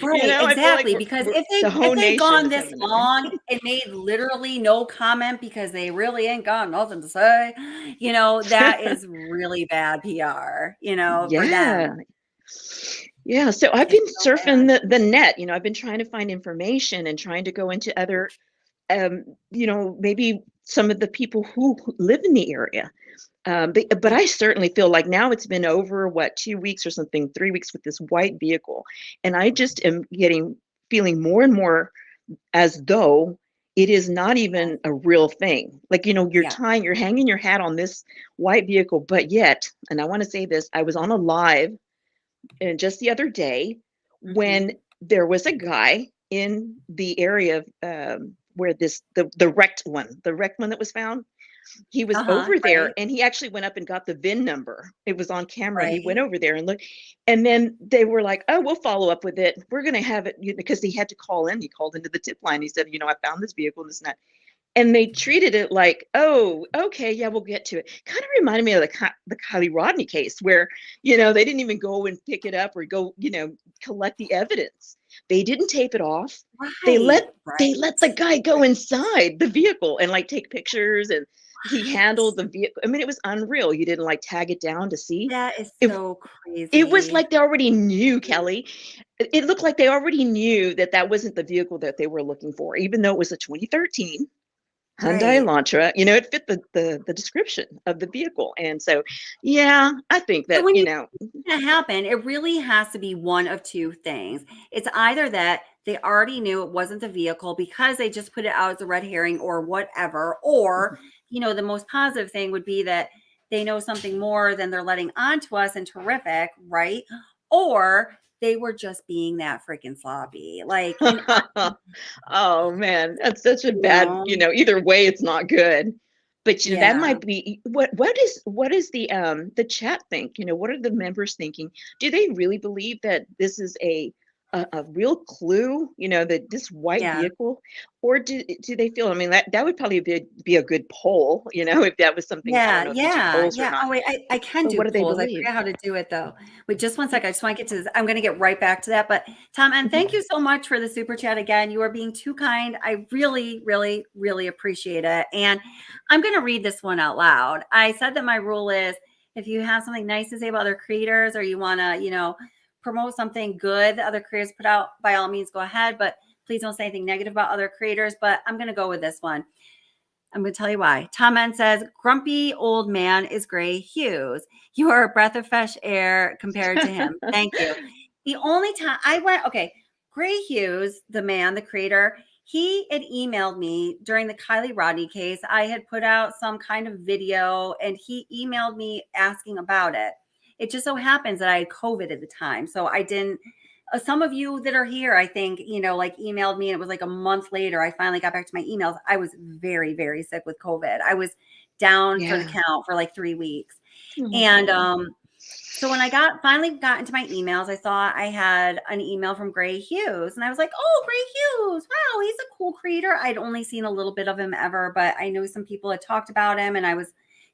Right, you know, exactly. like because if they've gone this long and made literally no comment because they really ain't got nothing to say, you know, that is really bad PR, you know, for them. Yeah. So I've been surfing the net, you know, I've been trying to find information and trying to go into other, you know, maybe some of the people who live in the area. But I certainly feel like now it's been over 2 weeks or something, 3 weeks with this white vehicle, and I just am feeling more and more as though it is not even a real thing. Like, you know, you're hanging your hat on this white vehicle, but yet, and I want to say this, I was on a live and just the other day when there was a guy in the area of where the wrecked one that was found. He was over there and he actually went up and got the VIN number. It was on camera. He went over there and looked, and then they were like, oh, we'll follow up with it. We're going to have it, because he had to call in. He called into the tip line. He said, you know, I found this vehicle and this and that. And they treated it like, oh, okay, yeah, we'll get to it. Kind of reminded me of the Kylie Rodney case where, you know, they didn't even go and pick it up or go, you know, collect the evidence. They didn't tape it off. They let the guy go inside the vehicle and like take pictures, and he handled the vehicle. I mean, it was unreal. You didn't like tag it down to see. That is so crazy. It was like they already knew, Kelly. It looked like they already knew that wasn't the vehicle that they were looking for, even though it was a 2013 Hyundai Elantra. You know, it fit the description of the vehicle. And so, yeah, I think that, you know, to happen, it really has to be one of two things. It's either that they already knew it wasn't the vehicle because they just put it out as a red herring or whatever, or, you know, the most positive thing would be that they know something more than they're letting on to us, and terrific, right? Or they were just being that freaking sloppy. Like, oh man, that's such a bad, you know, either way, it's not good. But you know, that might be what is the chat think? You know, what are the members thinking? Do they really believe that this is a real clue, you know, that this white vehicle, or do they feel, I mean, that would probably be a good poll, you know, if that was something. Oh wait, I can do polls. I forget how to do it though. Wait, just one second. I just want to get to this. I'm going to get right back to that. But Tom, and thank you so much for the super chat again. You are being too kind. I really, really, really appreciate it. And I'm going to read this one out loud. I said that my rule is if you have something nice to say about other creators, or you want to, you know, promote something good that other creators put out, by all means, go ahead. But please don't say anything negative about other creators. But I'm going to go with this one. I'm going to tell you why. Tom N says, grumpy old man is Gray Hughes. You are a breath of fresh air compared to him. Thank you. The only time I went, Gray Hughes, the man, the creator, he had emailed me during the Kylie Rodney case. I had put out some kind of video and he emailed me asking about it. It just so happens that I had COVID at the time. So I didn't, some of you that are here, I think, you know, like emailed me, and it was like a month later, I finally got back to my emails. I was very, very sick with COVID. I was down for the count for like 3 weeks. And so when I finally got into my emails, I saw I had an email from Gray Hughes, and I was like, oh, Gray Hughes. Wow, he's a cool creator. I'd only seen a little bit of him ever, but I know some people had talked about him, and I was,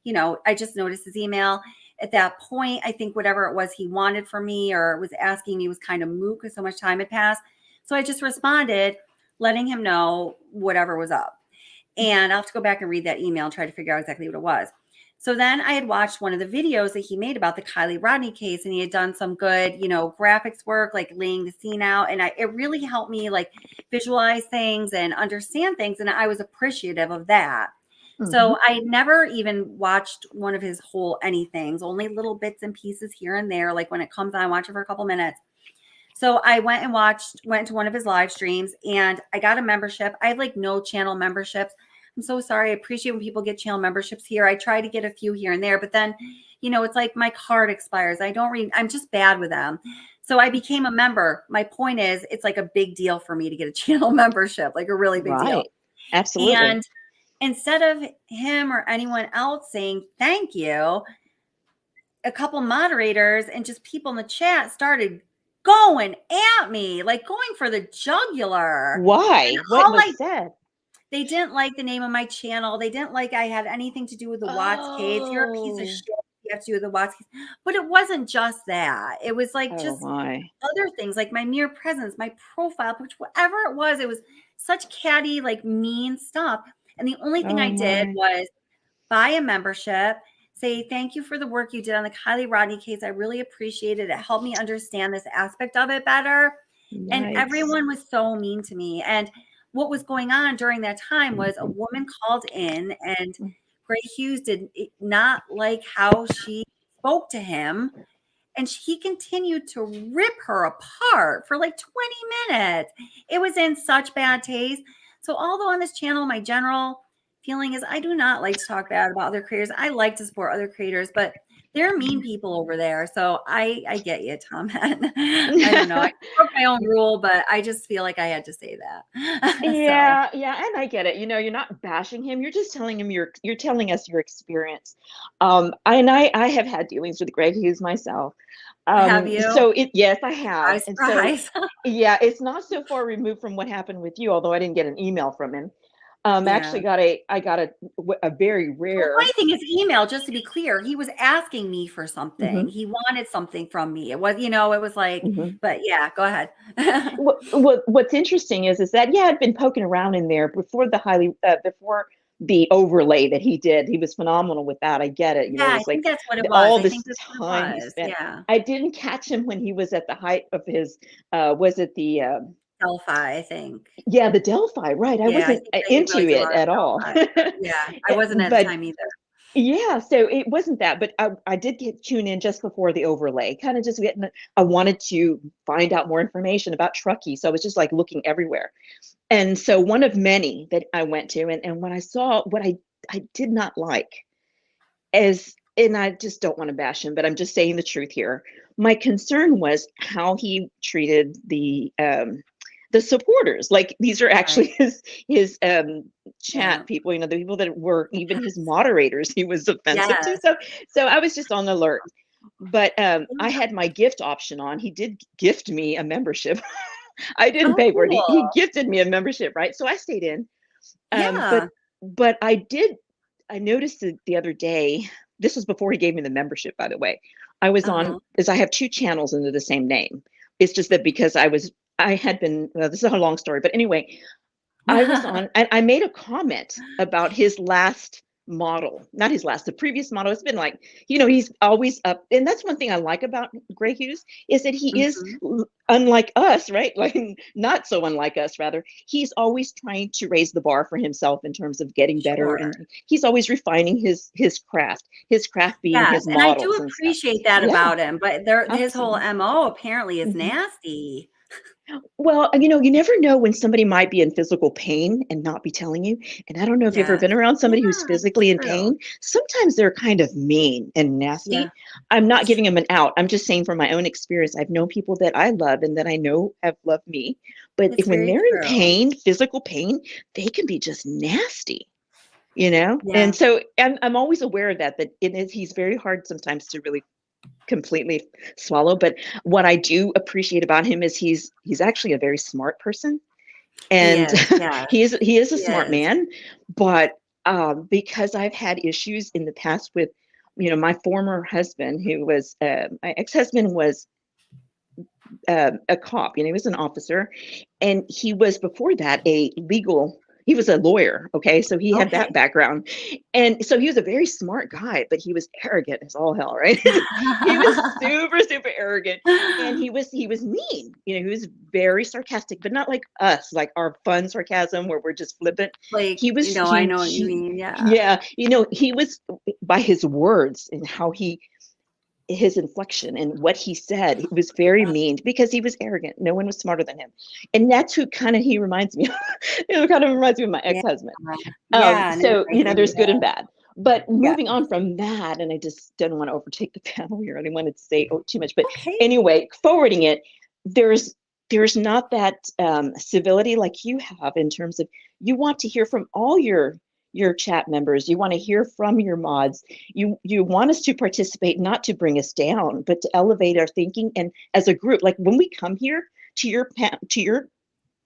you know, I just noticed his email. At that point, I think whatever it was he wanted from me or was asking me was kind of moot because so much time had passed. So I just responded, letting him know whatever was up. And I'll have to go back and read that email and try to figure out exactly what it was. So then I had watched one of the videos that he made about the Kylie Rodney case, and he had done some good, you know, graphics work, like laying the scene out. And it really helped me like visualize things and understand things. And I was appreciative of that. So I never even watched one of his whole anythings, only little bits and pieces here and there. Like when it comes on, I watch it for a couple minutes. So I went to one of his live streams and I got a membership. I have like no channel memberships. I'm so sorry. I appreciate when people get channel memberships here. I try to get a few here and there, but then, it's like my card expires. I'm just bad with them. So I became a member. My point is, it's like a big deal for me to get a channel membership, like a really big deal. Absolutely. And instead of him or anyone else saying thank you, a couple moderators and just people in the chat started going at me, like going for the jugular. Why? What was said? They didn't like the name of my channel. They didn't like I had anything to do with the Watts case. You're a piece of shit. You have to do with the Watts case. But it wasn't just that. It was like just other things, like my mere presence, my profile, which whatever it was such catty, like mean stuff. And the only thing I did was buy a membership, say thank you for the work you did on the Kylie Rodney case. I really appreciate it. It helped me understand this aspect of it better. And everyone was so mean to me. And what was going on during that time was a woman called in and Gray Hughes did not like how she spoke to him. And he continued to rip her apart for like 20 minutes. It was in such bad taste. So although on this channel, my general feeling is I do not like to talk bad about other creators. I like to support other creators, but they're mean people over there. So I get you, Tom. I don't know. I broke my own rule, but I just feel like I had to say that. Yeah, and I get it. You're not bashing him. You're just telling him you're telling us your experience. I have had dealings with Greg Hughes myself. Have you? So yes, I have. Surprise. And so, yeah, it's not so far removed from what happened with you, although I didn't get an email from him. Actually I got a very rare. The funny thing is email, just to be clear, he was asking me for something. He wanted something from me. It was, it was like, but yeah, go ahead. What's interesting is that, I'd been poking around in there before before the overlay that he did. He was phenomenal with that. I get it. I think that's what it was. All this time he spent. I didn't catch him when he was at the height of his, was it the, Delphi, I think. Yeah, the Delphi, right. I wasn't into it at all. I wasn't at the time either. Yeah, so it wasn't that, but I did tune in just before the overlay, kind of just I wanted to find out more information about Truckee. So I was just like looking everywhere. And so one of many that I went to, and when I saw what I did not like and I just don't want to bash him, but I'm just saying the truth here. My concern was how he treated the supporters. Like these are actually his chat people, the people that were even his moderators he was offensive to. So I was just on alert. But I had my gift option on. He did gift me a membership. I didn't pay for it. He gifted me a membership, right? So I stayed in. But I noticed the other day, this was before he gave me the membership, by the way. I was on, because I have two channels under the same name. It's just that because I had been, this is a long story, but anyway, I was on, and I made a comment about his last model, not his last, the previous model. It's been like, he's always up. And that's one thing I like about Gray Hughes is that he is unlike us, right? Like not so unlike us, rather. He's always trying to raise the bar for himself in terms of getting better. And he's always refining his craft being his models. And I do appreciate that about him, but his whole MO apparently is nasty. Well, you never know when somebody might be in physical pain and not be telling you. And I don't know if you've ever been around somebody who's physically in pain. Sometimes they're kind of mean and nasty. Yeah. I'm not giving them an out. I'm just saying from my own experience, I've known people that I love and that I know have loved me. But when they're in pain, physical pain, they can be just nasty, And so I'm always aware of that he's very hard sometimes to really completely swallow. But what I do appreciate about him is he's actually a very smart person, and he is a smart man. But because I've had issues in the past with my former husband, who was my ex-husband was a cop, he was an officer, and he was before that a legal he was a lawyer. Okay. So he had Okay. that background. And so he was a very smart guy, but he was arrogant as all hell, right? He was super, super arrogant. And he was mean. You know, he was very sarcastic, but not like us, like our fun sarcasm where we're just flippant. Like, He was, I know what you mean. Yeah. yeah. You know, he was, by his words and how his inflection and what he said, he was very mean because he was arrogant. No one was smarter than him. And that's who he reminds me of. It kind of reminds me of my ex-husband. Yeah. So, you know, there's good and bad. But Yeah. moving on from that, and I just didn't want to overtake the panel here. I didn't want to say too much. But anyway, forwarding it, there's not that civility like you have in terms of you want to hear from all your chat members. You want to hear from your mods. You want us to participate, not to bring us down, but to elevate our thinking. And as a group, like when we come here to your,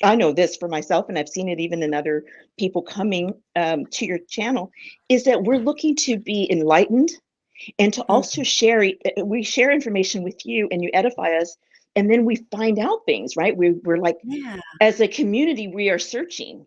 I know this for myself, and I've seen it even in other people coming to your channel, is that we're looking to be enlightened and to also share. We share information with you, and you edify us, and then we find out things, right? We're like, as a community, we are searching.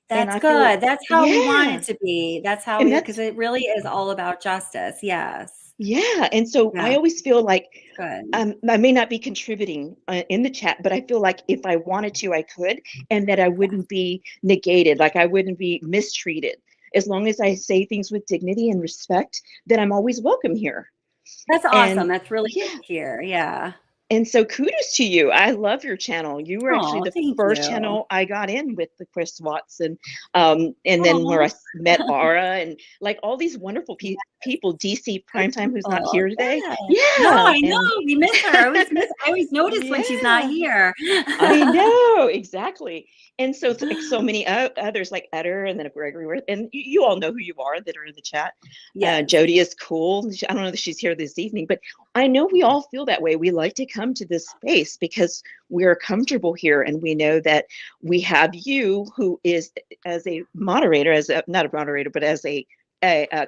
That's good. That's how we want it to be. That's how because it really is all about justice. Yes. Yeah. And so I always feel like good. I may not be contributing in the chat, but I feel like if I wanted to, I could, and that I wouldn't be negated, like I wouldn't be mistreated. As long as I say things with dignity and respect, then I'm always welcome here. That's awesome. That's really good to hear. Yeah. And so kudos to you. I love your channel. You were actually the first channel I got in with the Chris Watson. And then where I met Ara and like all these wonderful people, DC Primetime, who's not here today. Yeah. No, I know. We miss her. I always notice when she's not here. I know. Exactly. And so so many others like Eder and then Gregory, and you all know who you are that are in the chat. Yeah. Jody is cool. I don't know that she's here this evening, but I know we all feel that way. We like to come to this space because we're comfortable here, and we know that we have you who is as a moderator, not a moderator, but as a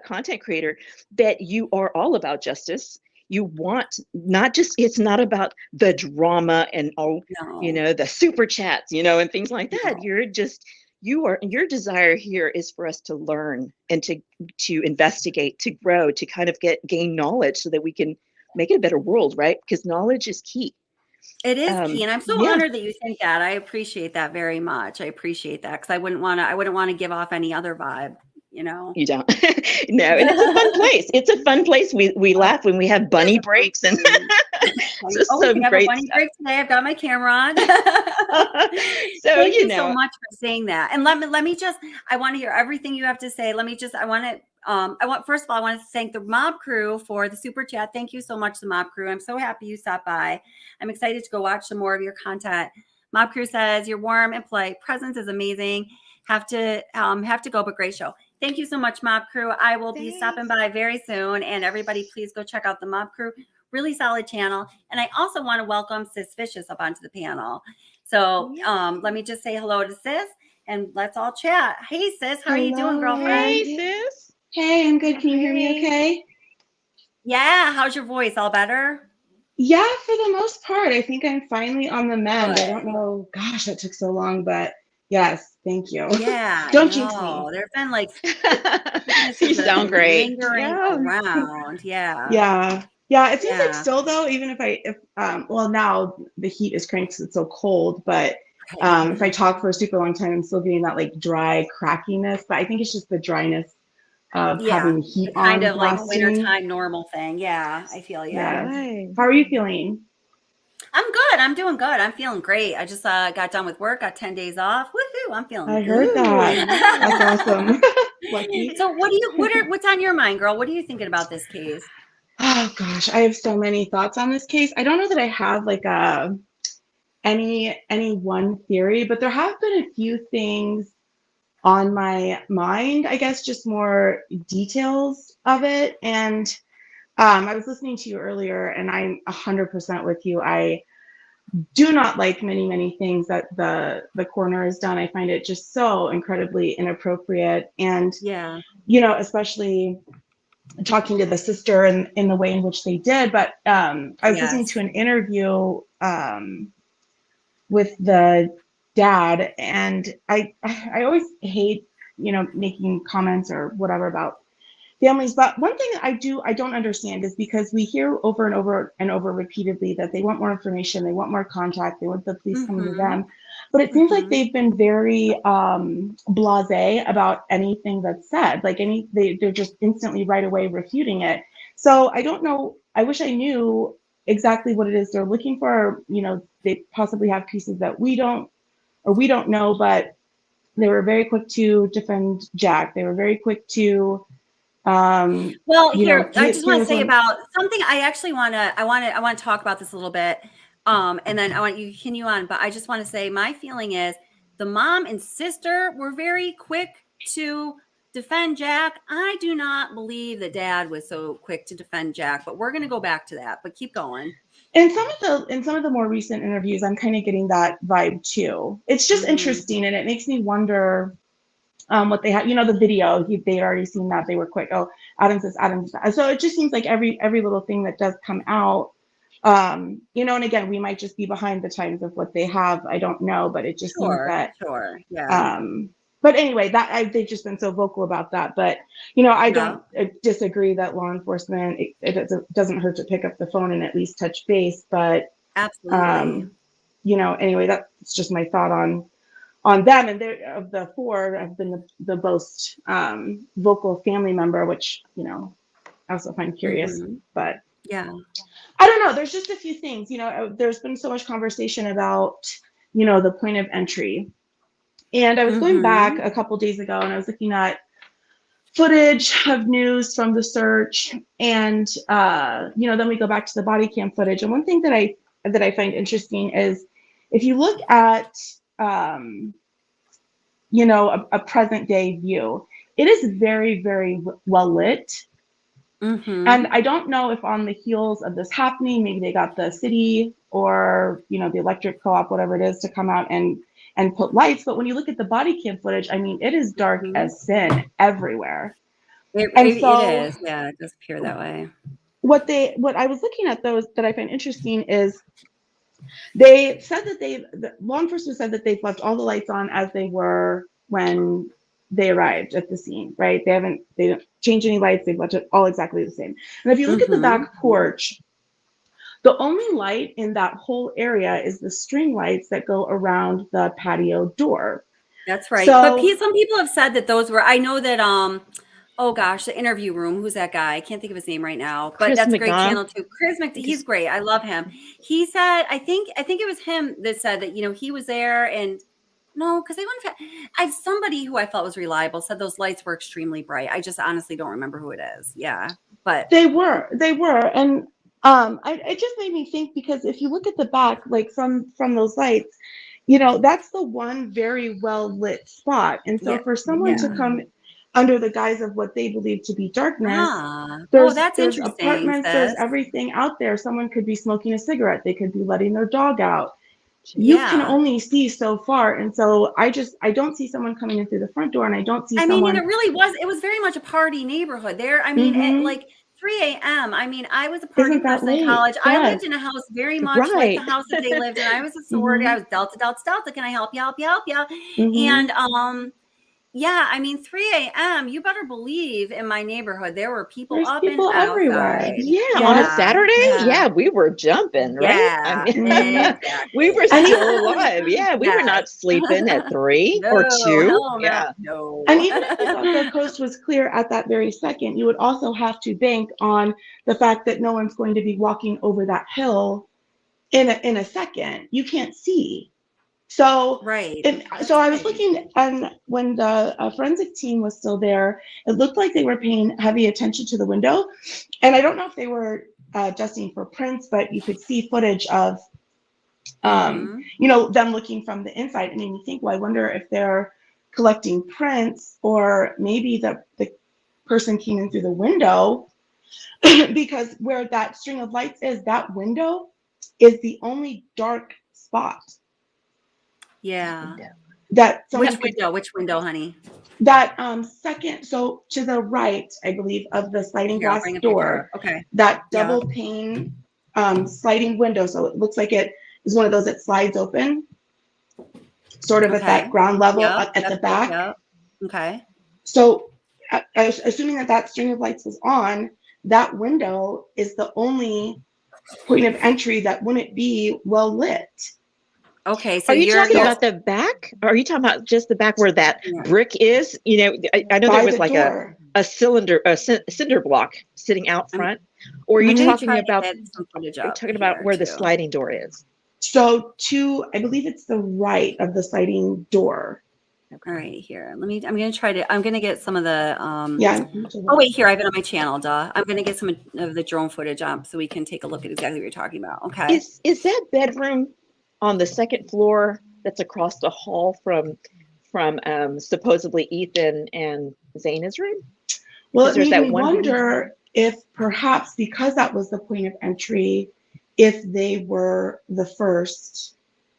content creator, that you are all about justice. You want it's not about the drama and you know, the super chats, you know, and things like that. Your desire here is for us to learn and to investigate, to grow, to kind of gain knowledge so that we can make it a better world, right? Because knowledge is key. It is key, and I'm so honored that you think that. I appreciate that very much. I appreciate that because I wouldn't want to give off any other vibe. You know, you don't. No, and it's a fun place. It's a fun place. We laugh when we have bunny breaks and just some great bunny stuff. break today. I've got my camera on. So Thank you so much for saying that. And let me just. I want to hear everything you have to say. First of all, I want to thank the mob crew for the super chat. Thank you so much, the mob crew. I'm so happy you stopped by. I'm excited to go watch some more of your content. Mob crew says your warm and polite presence is amazing. Have to go, but great show. Thank you so much, Mob Crew. I will be stopping by very soon. And everybody, please go check out the Mob Crew. Really solid channel. And I also want to welcome Sis Vicious up onto the panel. So let me just say hello to Sis and let's all chat. Hey, Sis, how are you doing, girlfriend? Hey, Sis. Hey, I'm good. Can you hear me okay? Yeah. How's your voice? All better? Yeah, for the most part. I think I'm finally on the mend. I don't know. Gosh, that took so long, but yes, thank you. Yeah. Don't jinx me. There's been like you sound great. Around. Yeah. Yeah. Yeah. It seems like still though, even if now the heat is cranked because it's so cold, but if I talk for a super long time, I'm still getting that like dry crackiness. But I think it's just the dryness of having the heat on. Kind of like wintertime normal thing. Yeah. I feel How are you feeling? I'm good. I'm doing good. I'm feeling great. I just got done with work, got 10 days off. Woohoo! I'm feeling I heard that. That's awesome. Lucky. So what's on your mind, girl? What are you thinking about this case? Oh gosh, I have so many thoughts on this case. I don't know that I have like any one theory, but there have been a few things on my mind, I guess just more details of it. And I was listening to you earlier and I'm 100% with you. I do not like many things that the coroner has done. I find it just so incredibly inappropriate. And, you know, especially talking to the sister in the way in which they did. But I was listening to an interview with the dad. And I always hate, making comments or whatever about families. But one thing that I don't understand is because we hear over and over and over repeatedly that they want more information, they want more contact, they want the police coming to them. But it seems like they've been very blasé about anything that's said. Like they're just instantly right away refuting it. So I don't know. I wish I knew exactly what it is they're looking for. They possibly have pieces that we don't know, but they were very quick to defend Jack. They were very quick to well, here I just want to say about something. I want to talk about this a little bit, and then I want you to continue on. But I just want to say my feeling is the mom and sister were very quick to defend Jack. I do not believe that dad was so quick to defend Jack, but we're going to go back to that. But keep going. In some of the more recent interviews, I'm kind of getting that vibe too. It's just interesting, and it makes me wonder. What they had, the video, they'd already seen that. They were quick. Oh, Adam says. So it just seems like every little thing that does come out, and again, we might just be behind the times of what they have. I don't know, but it just seems that. Sure. Yeah. But anyway, they've just been so vocal about that. But, I don't disagree that law enforcement, it doesn't hurt to pick up the phone and at least touch base. But, absolutely. Anyway, that's just my thought on them. And of the four, I've been the most vocal family member, which, I also find curious. But yeah, I don't know. There's just a few things, there's been so much conversation about, the point of entry. And I was going back a couple days ago and I was looking at footage of news from the search. And, then we go back to the body cam footage. And one thing that I find interesting is if you look at, a present day view, it is very, very well lit. And I don't know if on the heels of this happening, maybe they got the city or, the electric co-op, whatever it is, to come out and put lights. But when you look at the body cam footage, I mean, it is dark as sin everywhere. It is. Yeah, it does appear that way. What I was looking at those that I find interesting is they said that law enforcement said that they've left all the lights on as they were when they arrived at the scene, right? They don't change any lights. They've left it all exactly the same. And if you look at the back porch, the only light in that whole area is the string lights that go around the patio door. That's right. So, but some people have said that those were, I know that, oh gosh, the interview room. Who's that guy? I can't think of his name right now, but that's a great channel too. Chris McDonald, he's great. I love him. He said, I think it was him that said that, he was there and no, because they wouldn't. Somebody who I felt was reliable said those lights were extremely bright. I just honestly don't remember who it is. Yeah, but they were. And it just made me think, because if you look at the back, like from those lights, that's the one very well lit spot. And so for someone to come under the guise of what they believe to be darkness, there's apartments, there's everything out there. Someone could be smoking a cigarette. They could be letting their dog out. You can only see so far. And so I don't see someone coming in through the front door, and I don't see someone. And it was very much a party neighborhood there. I mean, at like 3 a.m. I mean, I was a party person in college. Yes. I lived in a house very much like the house that they lived in. I was a sorority. I was Delta. Can I help you? And yeah, I mean, 3 a.m. You better believe in my neighborhood there were people up and everywhere. Yeah, on a Saturday, we were jumping, right? Yeah, I mean, we were still alive. Yeah, we were not sleeping at 3 or 2. No. And even if the coast was clear at that very second, you would also have to bank on the fact that no one's going to be walking over that hill in a second. You can't see. So so I was looking, and when the forensic team was still there, it looked like they were paying heavy attention to the window. And I don't know if they were adjusting for prints, but you could see footage of, them looking from the inside. And you think, well, I wonder if they're collecting prints, or maybe the person came in through the window, because where that string of lights is, that window is the only dark spot. Yeah. Which window, honey? That second, so to the right, I believe, of the sliding glass door. Okay. That double pane sliding window. So it looks like it is one of those that slides open. sort of at that ground level Yep, at the back. Yep. Okay. So assuming that string of lights was on, that window is the only point of entry that wouldn't be well lit. Okay, so are you talking you're about the back? Or are you talking about just the back where that brick is? You know, I know By there was the like door. a cinder block sitting out front. Or are you talking about some footage you're up talking about here, where the too. sliding door is? So I believe it's the right of the sliding door. All right, here. I'm gonna get some of the Yeah. Oh wait, here, I have it on my channel, duh. I'm gonna get some of the drone footage up so we can take a look at exactly what you're talking about. Okay. Is that bedroom on the second floor that's across the hall from supposedly Ethan and Zaina's room? Well, it There's made that me one wonder if perhaps because that was the point of entry, if they were the first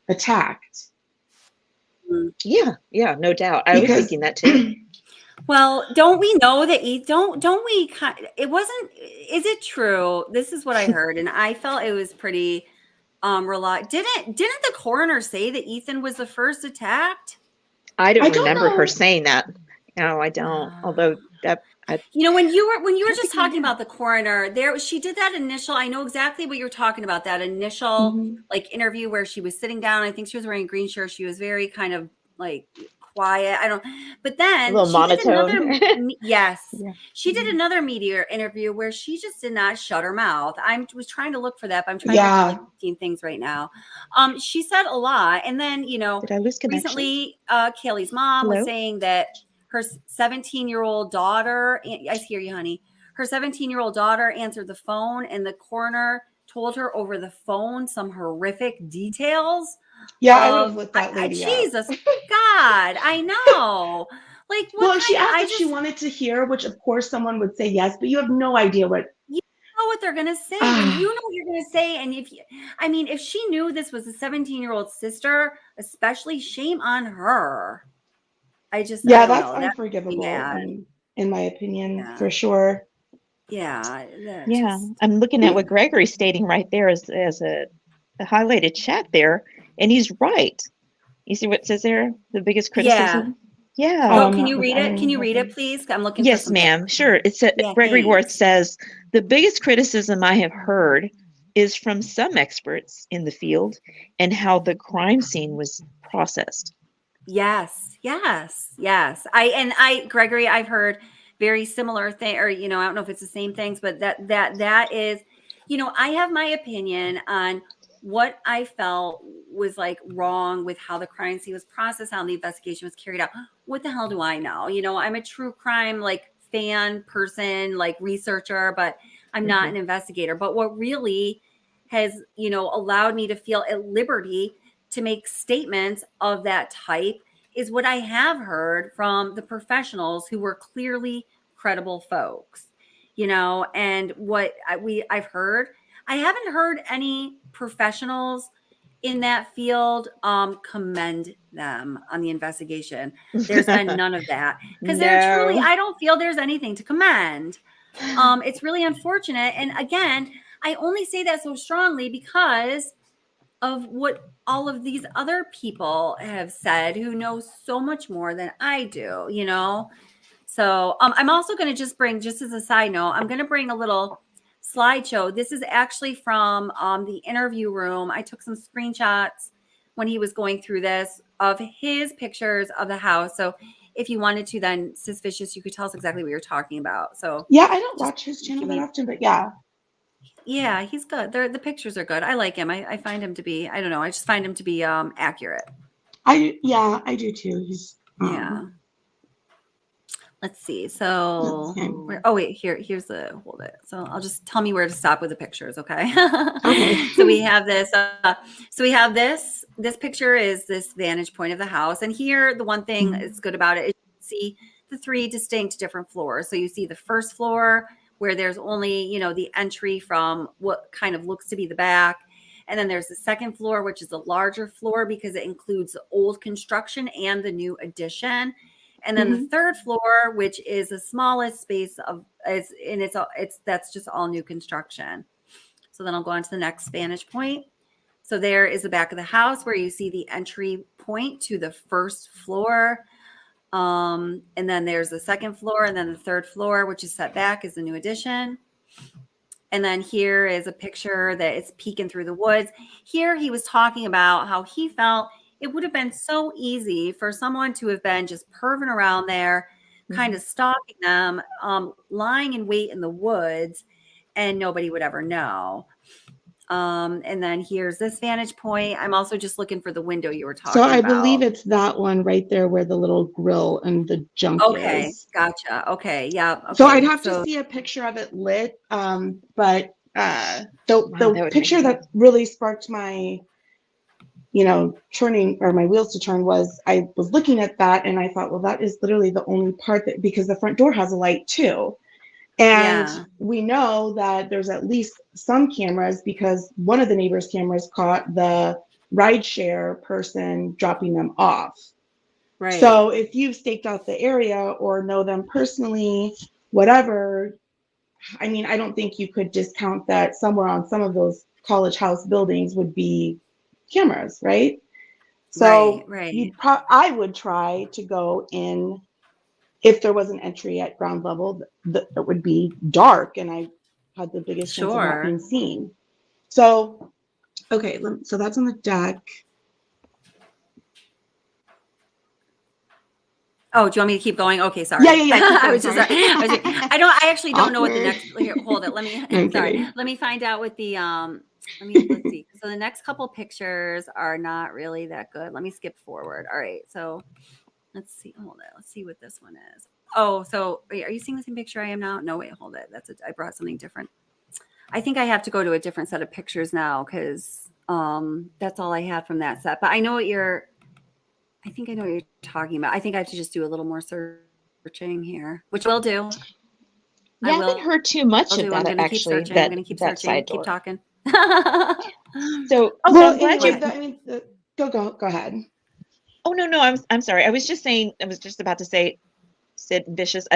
attacked. Yeah, no doubt. I was thinking that too. Well, don't we know that don't we it wasn't, is it true? This is what I heard, and I felt it was pretty didn't the coroner say that Ethan was the first attacked? I don't don't remember her know. saying that. No, I don't. Although that You know, when you were just talking about the coroner, she did that initial, I know exactly what you're talking about, that initial like interview where she was sitting down. I think she was wearing a green shirt. She was very kind of like quiet. But then a little monotone. She did another media interview where she just did not shut her mouth. I was trying to look for that, but I'm trying to look at like 15 things right now. She said a lot. And then, you know, Did I lose connection? Recently, Kaylee's mom was saying that her 17-year-old daughter, I hear you, honey. Her 17-year-old daughter answered the phone, and the coroner told her over the phone some horrific details. Yeah, I would have looked that lady Jesus God, I know. Like, what she asked if she wanted to hear, which of course someone would say yes, but you have no idea what. You know what they're gonna say. When you know what you're gonna say, and if she knew this was a 17-year-old sister, especially, shame on her. That's unforgivable in my opinion, for sure. Yeah. I'm looking at what Gregory's stating right there as a highlighted chat there, and he's right. You see what it says there? The biggest criticism. Oh, can you read it? Can you read it, please? I'm looking. Yes, ma'am. Sure. It's Gregory Worth says the biggest criticism I have heard is from some experts in the field and how the crime scene was processed. Yes. Gregory, I've heard very similar thing, or, you know, I don't know if it's the same things, but that is, you know, I have my opinion on what I felt was like wrong with how the crime scene was processed, how the investigation was carried out. What the hell do I know? You know, I'm a true crime like fan person, like researcher, but I'm not an investigator. But what really has, you know, allowed me to feel at liberty to make statements of that type is what I have heard from the professionals who were clearly credible folks, you know, and what I've heard. I haven't heard any professionals in that field commend them on the investigation. There's been none of that, because I don't feel there's anything to commend. It's really unfortunate. And again, I only say that so strongly because of what all of these other people have said who know so much more than I do, you know? So I'm also going to just bring, just as a side note, I'm going to bring a little slideshow. This is actually from the interview room. I took some screenshots when he was going through this of his pictures of the house. So if you wanted to, then Suspicious, you could tell us exactly what you're talking about. So yeah, I don't watch his channel that often, but yeah, he's good. The pictures are good. I like him. I find him to be, I don't know, I just find him to be accurate. I do too. He's let's see. So oh wait, here's the, hold it. So I'll just tell me where to stop with the pictures, okay? So we have this this picture is this vantage point of the house. And here the one thing that's good about it is you see the 3 distinct different floors. So you see the first floor where there's only, you know, the entry from what kind of looks to be the back. And then there's the second floor, which is a larger floor because it includes the old construction and the new addition. And then the third floor, which is the smallest space that's just all new construction. So then I'll go on to the next vantage point. So there is the back of the house where you see the entry point to the first floor. And then there's the second floor, and then the third floor, which is set back, is the new addition. And then here is a picture that is peeking through the woods. Here he was talking about how he felt it would have been so easy for someone to have been just perving around there, kind of stalking them, lying in wait in the woods, and nobody would ever know. And then here's this vantage point. I'm also just looking for the window you were talking about. So I believe it's that one right there where the little grill and the junk is. Gotcha. Okay, yeah. Okay. So I'd have to see a picture of it lit. But the picture that really sparked my, turning, or my wheels to turn, was I was looking at that and I thought, well, that is literally the only part that, because the front door has a light too. And we know that there's at least some cameras, because one of the neighbors' cameras caught the rideshare person dropping them off. Right. So if you've staked out the area or know them personally, whatever, I mean, I don't think you could discount that somewhere on some of those college house buildings would be cameras, right? So I would try to go in. If there was an entry at ground level, that would be dark, and I had the biggest chance of not being seen. So, okay, so that's on the deck. Oh, do you want me to keep going? Okay, sorry. Yeah. I was just, I actually don't know what the next, here, hold it. Let me find out what the, let's see. So the next couple pictures are not really that good. Let me skip forward. All right. So let's see. Hold it. Let's see what this one is. Oh, so wait, are you seeing the same picture I am now? No, wait, hold it. I brought something different. I think I have to go to a different set of pictures now, because that's all I had from that set. But I know what you're talking about. I think I have to just do a little more searching here, which we'll do. Yeah, I haven't heard too much of that, actually. I'm going to keep searching. Keep talking. So, go ahead. Oh, no, I'm sorry. I was just about to say, Sid Vicious,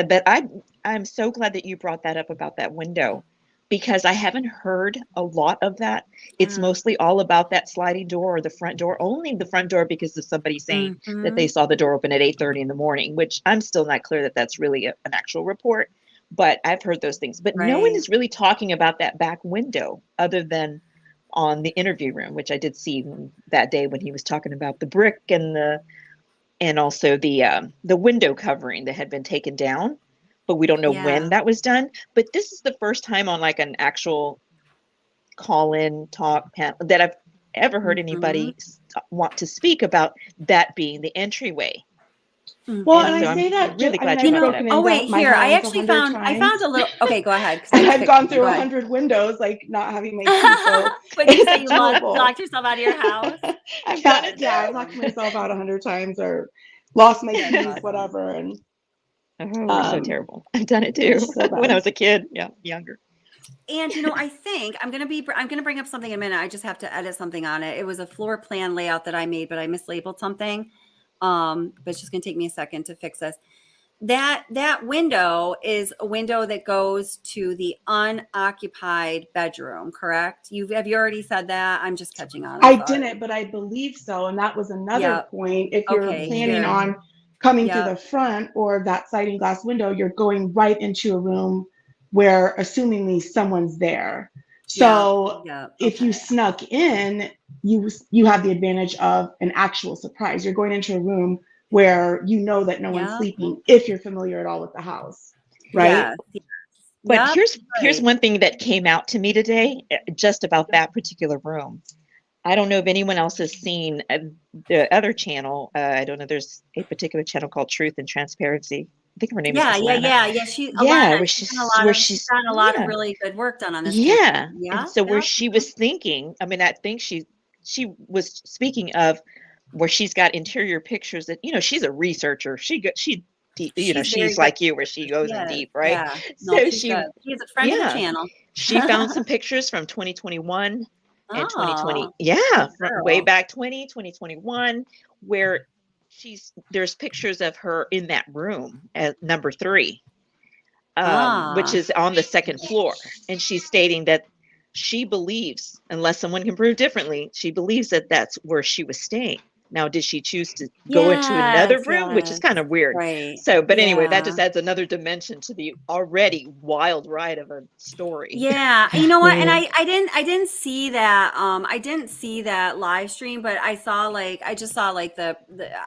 I'm so glad that you brought that up about that window, because I haven't heard a lot of that. It's mostly all about that sliding door or the front door, only the front door, because of somebody saying that they saw the door open at 8:30 in the morning, which I'm still not clear that that's really an actual report, but I've heard those things. But no one is really talking about that back window other than on the interview room, which I did see that day when he was talking about the brick and also the window covering that had been taken down, but we don't know when that was done. But this is the first time on like an actual call-in talk panel that I've ever heard anybody want to speak about that being the entryway. Well, and I say that really glad you know. Oh wait, here I actually found a little. Okay, go ahead. I've gone through 100 windows, like not having my keys. So but you say you locked yourself out of your house. I've done it. Yeah, I've locked myself out 100 times or lost my keys, whatever. And it's so terrible. I've done it too when I was a kid. Yeah, younger. And I think I'm gonna bring up something in a minute. I just have to edit something on it. It was a floor plan layout that I made, but I mislabeled something. But it's just gonna take me a second to fix this. That window is a window that goes to the unoccupied bedroom, correct? Have you already said that? I'm just catching on. I didn't, but I believe so. And that was another point. If you're planning on coming through the front or that sliding glass window, you're going right into a room where assumingly someone's there. So if you snuck in, you have the advantage of an actual surprise. You're going into a room where you know that no one's sleeping, if you're familiar at all with the house, right? But here's one thing that came out to me today, just about that particular room. I don't know if anyone else has seen the other channel. I don't know. There's a particular channel called Truth and Transparency. I think her name is Alana. She's done a lot of really good work done on this. And so where she was thinking, I mean, I think she was speaking of where she's got interior pictures that, she's a researcher. She's like you, where she goes in deep, right? Yeah. No, she's a friend of the channel. She found some pictures from 2021 and 2020. Way back 2021, where there's pictures of her in that room at number 3, which is on the second floor. And she's stating that she believes, unless someone can prove differently, she believes that that's where she was staying. Now, did she choose to go into another room, which is kind of weird. Right. So, but anyway, that Yeah. just adds another dimension to the already wild ride of a story. Yeah, you know what? And I didn't see that. I didn't see that live stream, but I just saw like the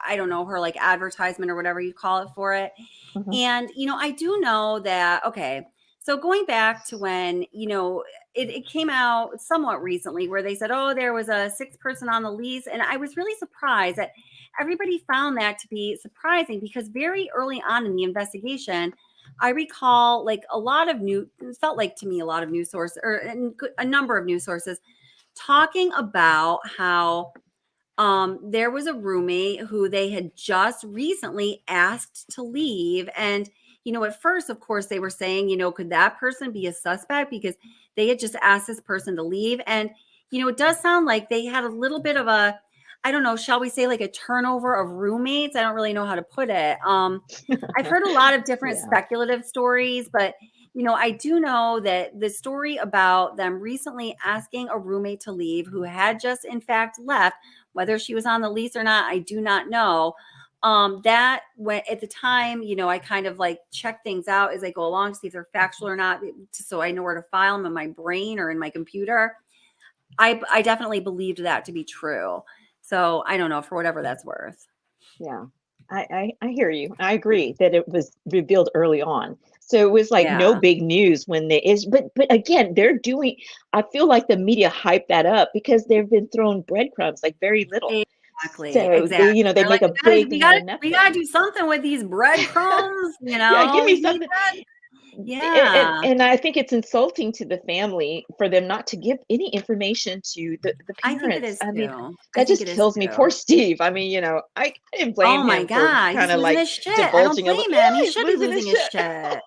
I don't know, her like advertisement or whatever you call it for it. Mhm. And I do know that. Okay, so going back to when it came out somewhat recently, where they said, oh, there was a 6th person on the lease, and I was really surprised that everybody found that to be surprising, because very early on in the investigation, I recall like it felt like to me a lot of news sources, or a number of news sources, talking about how there was a roommate who they had just recently asked to leave. And, at first, of course, they were saying, could that person be a suspect, because they had just asked this person to leave. And, it does sound like they had a little bit of a, I don't know, shall we say like a turnover of roommates? I don't really know how to put it. I've heard a lot of different speculative stories, but I do know that the story about them recently asking a roommate to leave who had just in fact left, whether she was on the lease or not, I do not know. That when at the time, I kind of like check things out as I go along to see if they're factual or not, so I know where to file them in my brain or in my computer. I definitely believed that to be true. So I don't know, for whatever that's worth. Yeah, I hear you. I agree that it was revealed early on. So it was like no big news when but again, I feel like the media hyped that up because they've been thrown breadcrumbs, like very little. Exactly. So exactly. they make a big thing out of nothing. We gotta do something with these breadcrumbs, Yeah, give me something. Yeah. And I think it's insulting to the family for them not to give any information to the parents. I think it is too. mean, that just kills me. Poor Steve. I mean, I didn't blame him for kind of like divulging. I don't blame him. He should be losing his shit.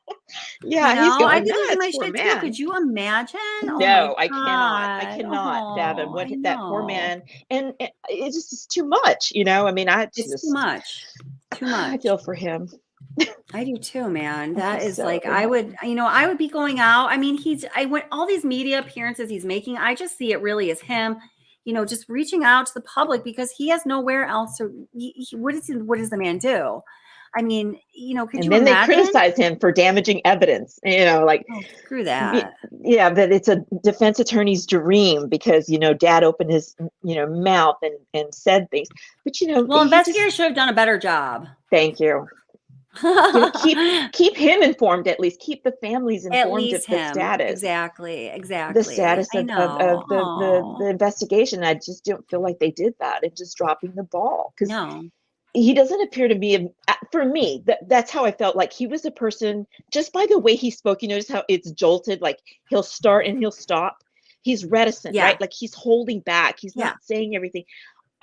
Yeah, he's going I'd be losing my nuts, poor shit man. too. Could you imagine? No, I cannot. I cannot, Davin. That poor man, and it's just too much. I mean, it's too much. Too much. I feel for him. I do too, man. That is so, like, I would be going out. I mean, all these media appearances he's making, I just see it really as him, just reaching out to the public, because he has nowhere else to, what does the man do? I mean, could you imagine? And then they criticize him for damaging evidence, like, screw that. Yeah, that it's a defense attorney's dream because, dad opened his, mouth and said things. But, well, investigators should have done a better job. Thank you. Keep him informed, at least keep the families informed of the status. Exactly. The status of the investigation. I just don't feel like they did that, and just dropping the ball, because he doesn't appear to be for me. That's how I felt. Like he was a person, just by the way he spoke. You notice how it's jolted, like he'll start and he'll stop. He's reticent, right? Like he's holding back. He's not saying everything.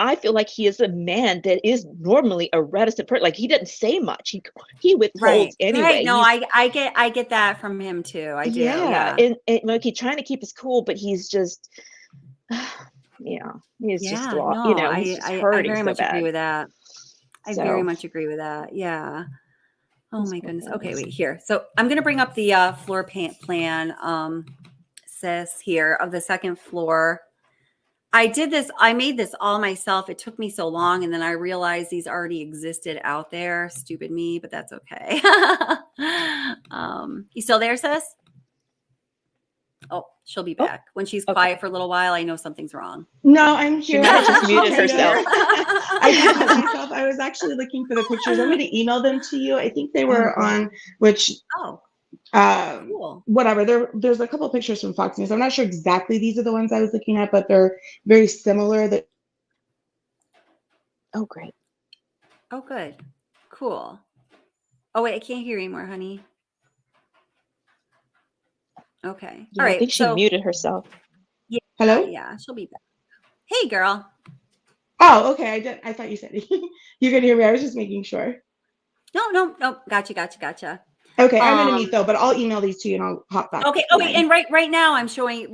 I feel like he is a man that is normally a reticent person. Like he doesn't say much. He withholds anyway. Right. No, I get that from him too. I do. Yeah. And like he's trying to keep his cool, but he's just, he's just, he's just hurting. I very much agree with that. I very much agree with that. Yeah. Oh my goodness. Okay, wait here. So I'm going to bring up the floor plan, sis, here of the second floor. I made this all myself. It took me so long, and then I realized these already existed out there. Stupid me, but that's okay. You still there, sis? Oh, she'll be back. When she's quiet for a little while, I know something's wrong. No, I'm here. She just muted herself. I muted myself. I was actually looking for the pictures. I'm going to email them to you. I think they were on which. Oh. Cool. Whatever. There's a couple of pictures from Fox News. I'm not sure exactly these are the ones I was looking at, but they're very similar. Oh, great. Oh, good. Cool. Oh, wait, I can't hear you anymore, honey. Okay. Yeah, all right. I think she muted herself. Yeah. Hello? Yeah, she'll be back. Hey, girl. Oh, okay. I thought you said you could hear me. I was just making sure. No. Gotcha. Okay, I'm gonna meet though, but I'll email these to you and I'll hop back. Okay. And right now I'm showing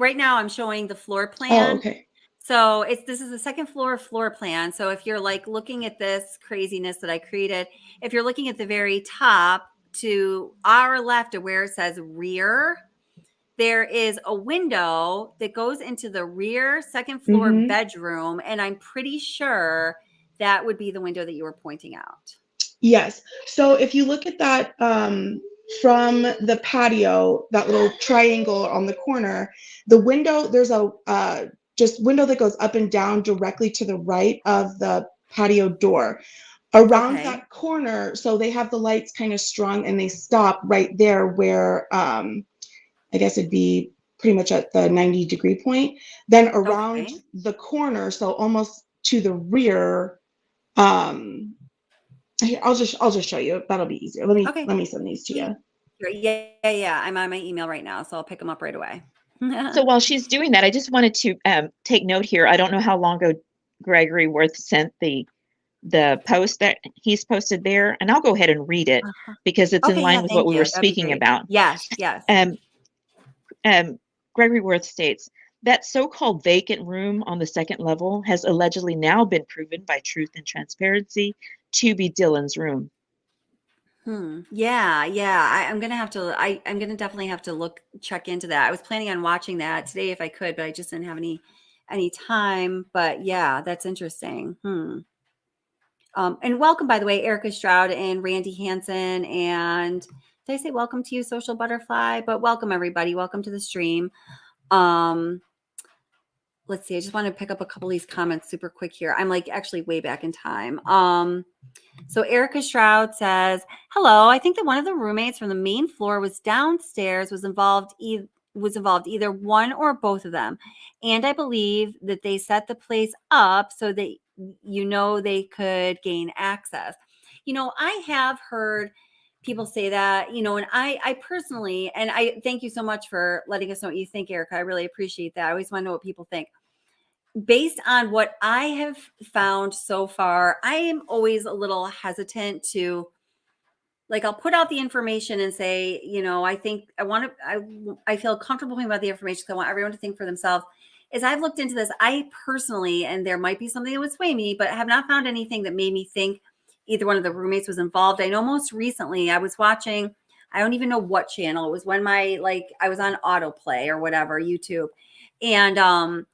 the floor plan. Oh, okay. So this is the second floor plan. So if you're like looking at this craziness that I created, if you're looking at the very top to our left of where it says rear, there is a window that goes into the rear second floor bedroom, and I'm pretty sure that would be the window that you were pointing out. Yes. So if you look at that from the patio, that little triangle on the corner, the window, there's a just window that goes up and down directly to the right of the patio door. Around that corner, so they have the lights kind of strung and they stop right there where I guess it'd be pretty much at the 90-degree point. Then around the corner, so almost to the rear, I'll just show you. That'll be easier. Let me send these to you. Yeah. I'm on my email right now, so I'll pick them up right away. So while she's doing that, I just wanted to take note here. I don't know how long ago Gregory Worth sent the post that he's posted there, and I'll go ahead and read it because it's in line with what we were speaking about. Yes. Gregory Worth states that so-called vacant room on the second level has allegedly now been proven by Truth and Transparency to be Dylan's room. Yeah. I'm gonna have to. I'm gonna definitely have to check into that. I was planning on watching that today if I could, but I just didn't have any time. But yeah, that's interesting. And welcome, by the way, Erica Stroud and Randy Hansen. And did I say welcome to you, Social Butterfly? But welcome, everybody. Welcome to the stream. Let's see. I just want to pick up a couple of these comments super quick here. I'm like actually way back in time. So Erica Stroud says, hello. I think that one of the roommates from the main floor was downstairs, was involved either one or both of them. And I believe that they set the place up so that, they could gain access. I have heard people say that, and I personally, and I thank you so much for letting us know what you think, Erica. I really appreciate that. I always want to know what people think. Based on what I have found so far, I am always a little hesitant to, I'll put out the information and say, I think I feel comfortable about the information because I want everyone to think for themselves. As I've looked into this, I personally, and there might be something that would sway me, but I have not found anything that made me think either one of the roommates was involved. I know most recently I was watching, I don't even know what channel. It was when I was on autoplay or whatever, YouTube. And,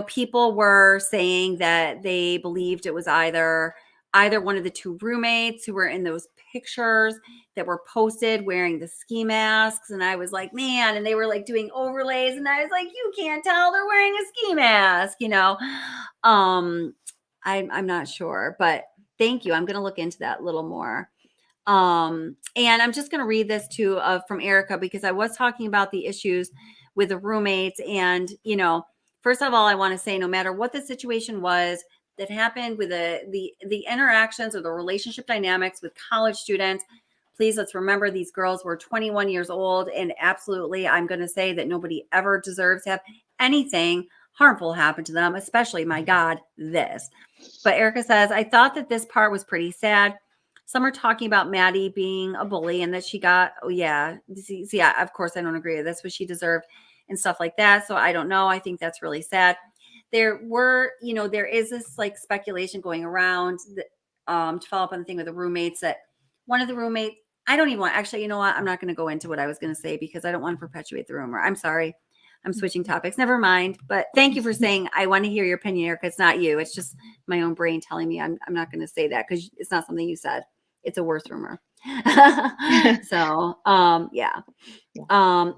people were saying that they believed it was either one of the two roommates who were in those pictures that were posted wearing the ski masks. And I was like, man, and they were doing overlays. And I was like, you can't tell they're wearing a ski mask, I'm not sure, but thank you. I'm going to look into that a little more. And I'm just going to read this too from Erica, because I was talking about the issues with the roommates. And, first of all, I want to say no matter what the situation was that happened with the interactions or the relationship dynamics with college students, please let's remember these girls were 21 years old. And absolutely, I'm going to say that nobody ever deserves to have anything harmful happen to them, especially, my God, this. But Erica says, I thought that this part was pretty sad. Some are talking about Maddie being a bully and that she got, of course, I don't agree with this, but she deserved and stuff like that. So I don't know. I think that's really sad. There is this speculation going around that, to follow up on the thing with the roommates, that one of the roommates, I don't even want, actually, you know what? I'm not going to go into what I was going to say because I don't want to perpetuate the rumor. I'm sorry. I'm switching topics. Never mind. But thank you for saying, I want to hear your opinion, Erica. It's not you. It's just my own brain telling me I'm not going to say that because it's not something you said. It's a worse rumor. So, yeah.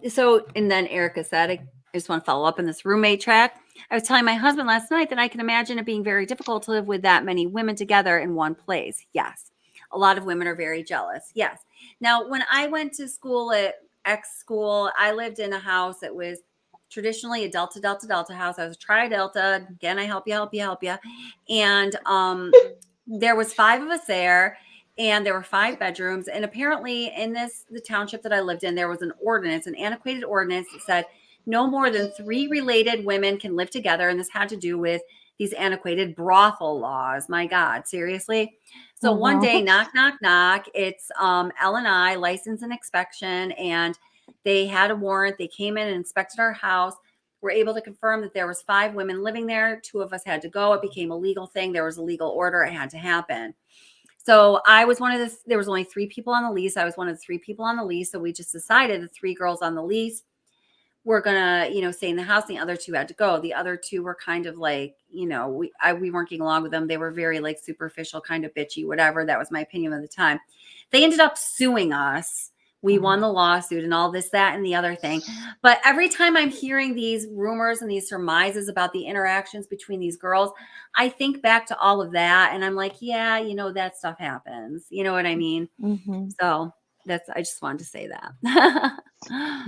So, and then Erica said, I just want to follow up on this roommate track. I was telling my husband last night that I can imagine it being very difficult to live with that many women together in one place. Yes. A lot of women are very jealous. Yes. Now, when I went to school at X school, I lived in a house that was traditionally a Delta house. I was a Tri-Delta. Again, I help you. And there was 5 of us there. And there were 5 bedrooms. And apparently in the township that I lived in, there was an antiquated ordinance that said no more than 3 related women can live together. And this had to do with these antiquated brothel laws. My God, seriously? So one day, knock, it's L&I, license and inspection. And they had a warrant. They came in and inspected our house. Were able to confirm that there was 5 women living there. 2 of us had to go. It became a legal thing. There was a legal order. It had to happen. So I was there was only 3 people on the lease. I was one of the 3 people on the lease. So we just decided, the 3 girls on the lease, were gonna, stay in the house. The other two had to go. The other two were kind of like, we weren't getting along with them. They were very like superficial, kind of bitchy, whatever. That was my opinion at the time. They ended up suing us. We won the lawsuit and all this, that, and the other thing. But every time I'm hearing these rumors and these surmises about the interactions between these girls, I think back to all of that. And I'm like, yeah, that stuff happens. You know what I mean? Mm-hmm. So I just wanted to say that.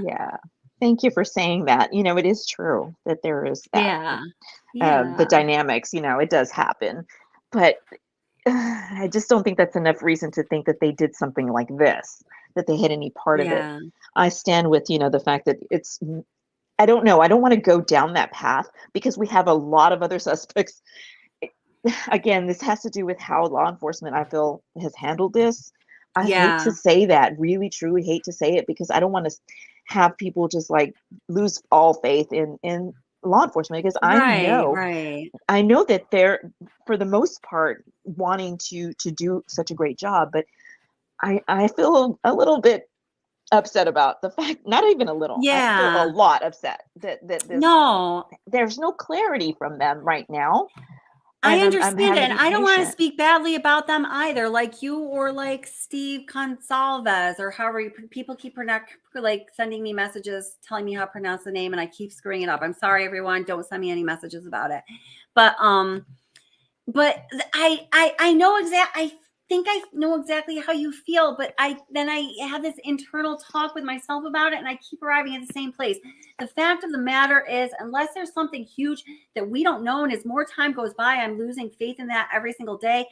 Yeah. Thank you for saying that. It is true that there is that. The dynamics, it does happen. But I just don't think that's enough reason to think that they did something like this, that they had any part of it. I stand with, the fact that I don't know. I don't want to go down that path because we have a lot of other suspects. Again, this has to do with how law enforcement, I feel, has handled this. I hate to say that, really, truly hate to say it, because I don't want to have people just like lose all faith in law enforcement, because I know that they're, for the most part, wanting to do such a great job, but I feel a little bit upset about the fact, not even a little, I feel a lot upset that there's no clarity from them right now. I understand it, and I don't want to speak badly about them either, like you or like Steve Consalves or however people keep sending me messages telling me how to pronounce the name, and I keep screwing it up. I'm sorry, everyone. Don't send me any messages about it. But I know I think I know exactly how you feel, but I have this internal talk with myself about it, and I keep arriving at the same place. The fact of the matter is, unless there's something huge that we don't know, and as more time goes by, I'm losing faith in that every single day.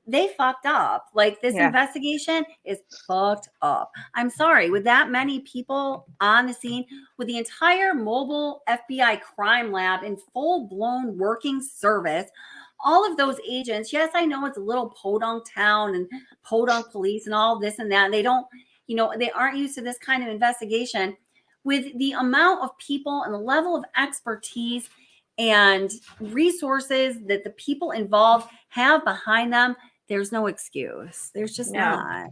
They fucked up. Like, this investigation is fucked up. I'm sorry, with that many people on the scene, with the entire mobile FBI crime lab in full-blown working service, all of those agents, yes, I know it's a little podunk town and podunk police and all this and that. And they don't, they aren't used to this kind of investigation. With the amount of people and the level of expertise and resources that the people involved have behind them, there's no excuse. There's just not.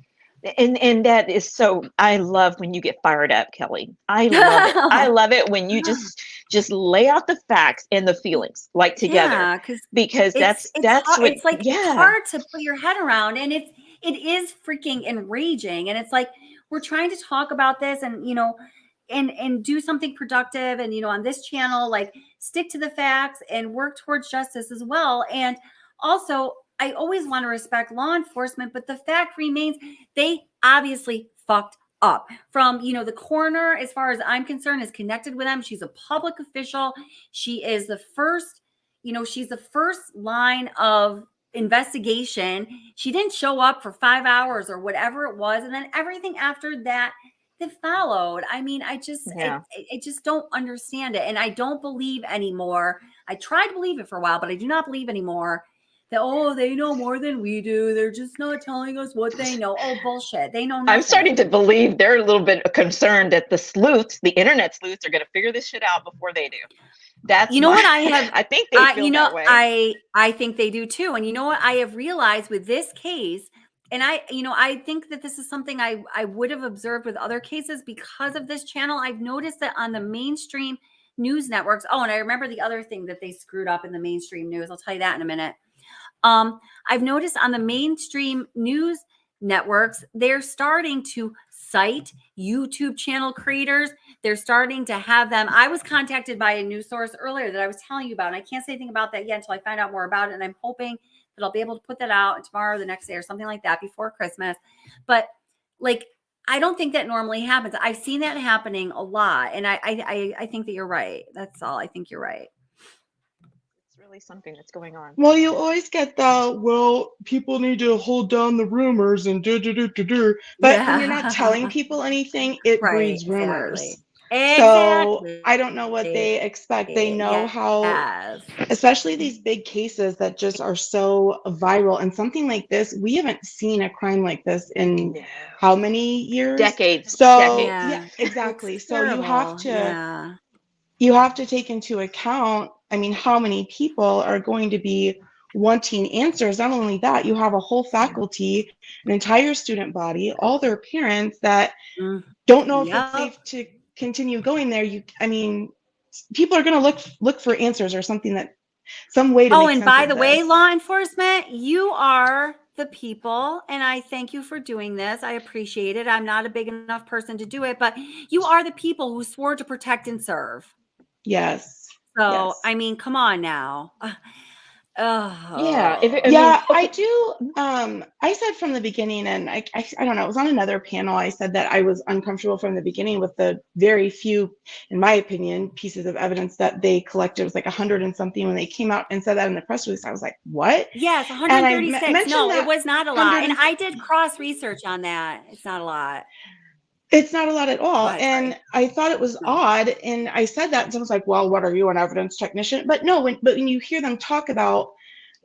And that is so, I love when you get fired up, Kelly. I love it. I love it when you just lay out the facts and the feelings like together, because that's hard, what, it's like hard to put your head around, and it is freaking enraging. And it's like, we're trying to talk about this and, and do something productive. And, on this channel, like, stick to the facts and work towards justice as well. And also, I always want to respect law enforcement, but the fact remains, they obviously fucked up. From, the coroner, as far as I'm concerned, is connected with them. She's a public official. She is the first, she's the first line of investigation. She didn't show up for 5 hours or whatever it was. And then everything after that followed. I mean, I just don't understand it. And I don't believe anymore. I tried to believe it for a while, but I do not believe anymore that, they know more than we do. They're just not telling us what they know. Oh, bullshit. They know nothing. I'm starting to believe they're a little bit concerned that the internet sleuths are going to figure this shit out before they do. That's what I have. I think they feel that way. I think they do too. And you know what I have realized with this case, and I think that this is something I would have observed with other cases because of this channel. I've noticed that on the mainstream news networks. Oh, and I remember the other thing that they screwed up in the mainstream news. I'll tell you that in a minute. I've noticed on the mainstream news networks, they're starting to cite YouTube channel creators. They're starting to have them. I was contacted by a news source earlier that I was telling you about, and I can't say anything about that yet until I find out more about it. And I'm hoping that I'll be able to put that out tomorrow or the next day or something like that before Christmas. But I don't think that normally happens. I've seen that happening a lot. And I think that you're right. That's all. I think you're right. Really something that's going on. Well, you always get people need to hold down the rumors and but when you're not telling people anything, it breeds rumors. Exactly. So I don't know what they expect. They know how, especially these big cases that just are so viral, and something like this, we haven't seen a crime like this in how many years? Decades. So exactly. It's so you have to take into account, how many people are going to be wanting answers. Not only that, you have a whole faculty, an entire student body, all their parents that don't know if it's safe to continue going there, people are going to look for answers or some way to Oh, make and sense by of the way, this. law enforcement, you are the people, and I thank you for doing this. I appreciate it. I'm not a big enough person to do it, but you are the people who swore to protect and serve. Yes. So, Yes. I mean, come on now. Yeah. I do. I said from the beginning, and I don't know, it was on another panel. I said that I was uncomfortable from the beginning with the very few, in my opinion, pieces of evidence that they collected. It was like 100 and something. When they came out and said that in the press release, I was like, what? Yes, And I 136. mentioned No, that it was not a lot. And 100 I did cross research on that. It's not a lot. It's not a lot at all. Go ahead, And sorry. I thought it was odd. And I said that, and someone's like, well, what are you, an evidence technician? But no, when you hear them talk about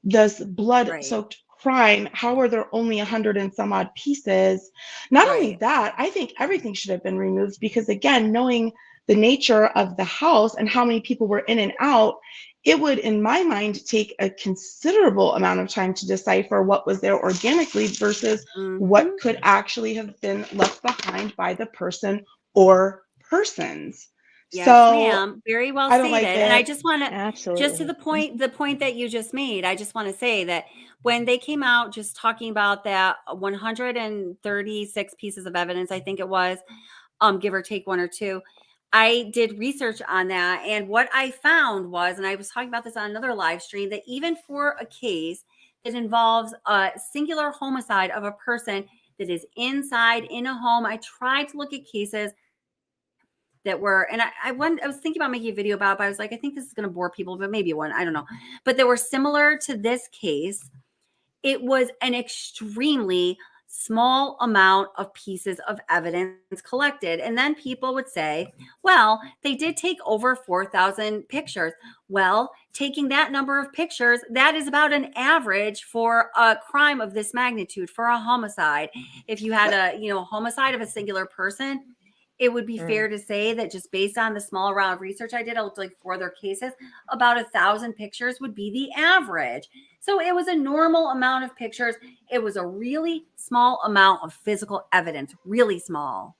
this blood-soaked crime, how are there only 100 and some odd pieces? Not only that, I think everything should have been removed because, again, knowing the nature of the house and how many people were in and out, it would, in my mind, take a considerable amount of time to decipher what was there organically versus what could actually have been left behind by the person or persons. Yes, so, ma'am. Very well I don't stated. like And I it. just want to, Absolutely. just to the point that you just made, I just want to say that when they came out just talking about that 136 pieces of evidence, I think it was, give or take one or two, I did research on that. And what I found was, and I was talking about this on another live stream, that even for a case that involves a singular homicide of a person that is inside in a home, I tried to look at cases that were, and I was thinking about making a video about it, but I was like, I think this is going to bore people, but maybe it won't. I don't know. But they were similar to this case. It was an extremely small amount of pieces of evidence collected. And then people would say, well, they did take over 4,000 pictures. Well, taking that number of pictures, that is about an average for a crime of this magnitude, for a homicide. If you had a homicide of a singular person, it would be fair to say that just based on the small round of research I did, I looked like for other cases, about 1,000 pictures would be the average. So it was a normal amount of pictures. It was a really small amount of physical evidence, really small.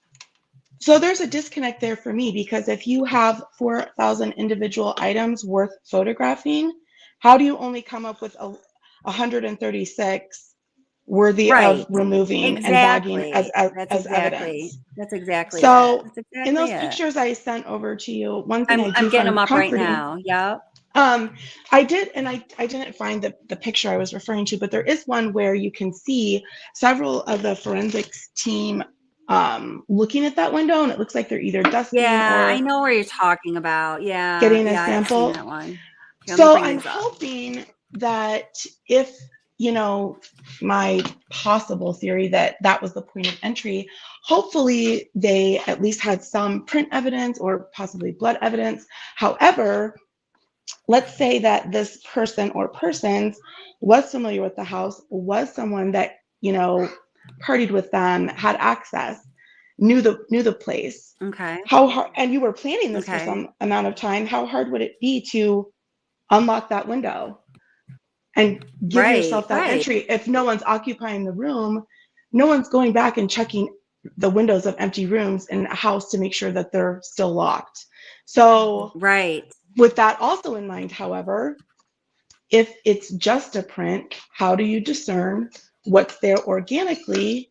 So there's a disconnect there for me, because if you have 4,000 individual items worth photographing, how do you only come up with 136 worthy of removing and bagging as evidence? That's exactly so it. That's exactly in those it. pictures I sent over to you, one thing I'm getting them up right now. Yeah. I did, and I didn't find the picture I was referring to, but there is one where you can see several of the forensics team looking at that window, and it looks like they're either dusting or I know where you're talking about. Yeah. getting a sample. I've seen that one. Here, so I'm hoping that if my possible theory that was the point of entry, hopefully they at least had some print evidence or possibly blood evidence. However, let's say that this person or persons was familiar with the house, was someone that partied with them, had access, knew the place. Okay. How hard, and you were planning this for some amount of time, how hard would it be to unlock that window and give yourself that entry? If no one's occupying the room, no one's going back and checking the windows of empty rooms in a house to make sure that they're still locked. So with that also in mind, however, if it's just a print, how do you discern what's there organically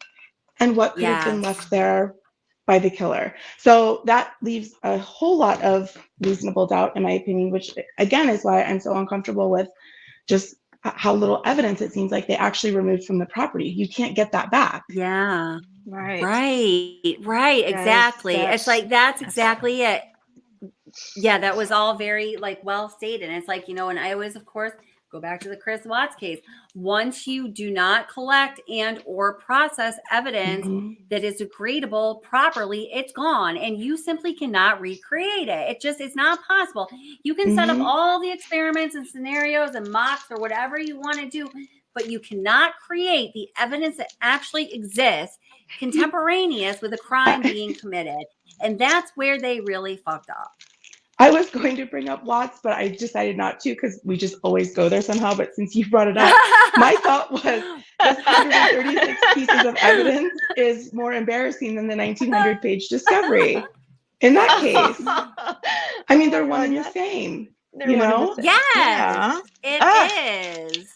and what could have been left there by the killer? So that leaves a whole lot of reasonable doubt, in my opinion, which again is why I'm so uncomfortable with just how little evidence it seems like they actually removed from the property. You can't get that back. Yeah. Right. Exactly. It's like, that's exactly it. Yeah, that was all very well stated. And it's like, and I always, of course, go back to the Chris Watts case. Once you do not collect and or process evidence that is degradable properly, it's gone, and you simply cannot recreate it. It's not possible. You can set up all the experiments and scenarios and mocks or whatever you want to do, but you cannot create the evidence that actually exists contemporaneous with a crime being committed. And that's where they really fucked up. I was going to bring up Watts, but I decided not to because we just always go there somehow. But since you brought it up, my thought was this 136 pieces of evidence is more embarrassing than the 1,900-page discovery. In that case, I mean, they're Oh, one and the God, same. they're You one and the know? same. Yes, Yeah. it is.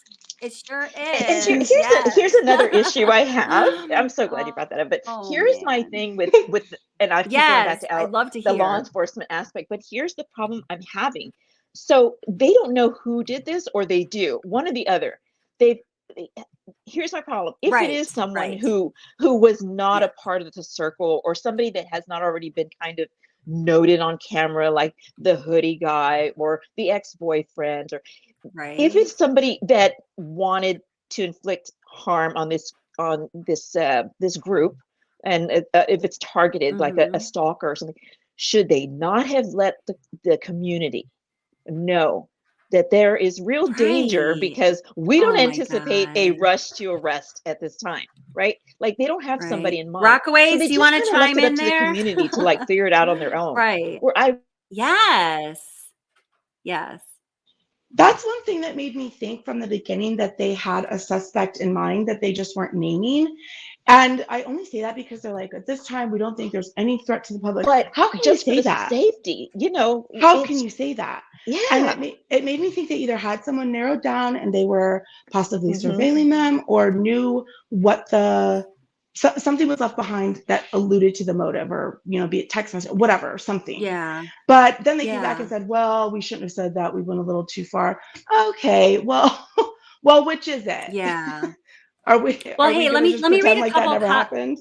It sure And is. here's Yes. another issue I have. I'm so glad you brought that up. But Oh, here's my man. thing with and I keep going back Yes, to I'd love to the law hear. enforcement aspect. But here's the problem I'm having. So they don't know who did this, or they do, one or the other. They Here's my problem. If it is someone Right. who was not Yeah. a part of the circle, or somebody that has not already been kind of noted on camera, like the hoodie guy or the ex-boyfriend, or if Right. it's somebody that wanted to inflict harm on this this group, and if it's targeted like a Mhm. stalker or something, should they not have let the community know that there is real danger, Right. because we don't Oh my anticipate a God. rush to arrest at this time, right? Like they don't have somebody Right. in mind, so Rockaways, they do you just want to kind of left chime it up in to the there? community to like figure it out on their own. Right. Where I Yes. Yes. That's one thing that made me think from the beginning that they had a suspect in mind that they just weren't naming. And I only say that because they're like, at this time, we don't think there's any threat to the public. but How can you just for say the that? safety, How can it's you say that? And yeah. it made me think they either had someone narrowed down and they were possibly Hmm. surveilling them, or knew what something was left behind that alluded to the motive, or, be it text message, whatever, something. Yeah. But then they came back Yeah. and said, well, we shouldn't have said that. We went a little too far. Okay, well, well, which is it? Yeah. Are we Well, are we hey, let gonna me just let me read pretend a like that couple never happened?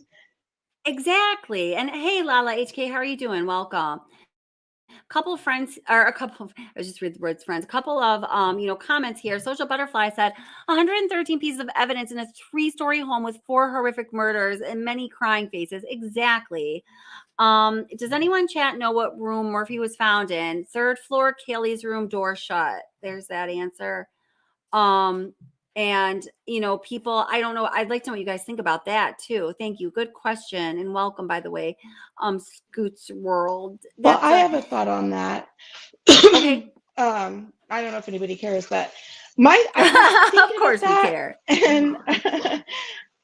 exactly. And hey, Lala HK, how are you doing? Welcome. Couple of friends, or a couple of, I just read the words friends, a couple of comments here. Social Butterfly said 113 pieces of evidence in a 3-story home with 4 horrific murders and many crying faces. Exactly. Does anyone chat know what room Murphy was found in? 3rd floor, Kaylee's room, door shut. There's that answer. And people, I don't know, I'd like to know what you guys think about that too. Thank you. Good question, and welcome, by the way. Scoots World. Well, That's I have a thought on that. okay. I don't know if anybody cares, but I was thinking Of course about we that, care. and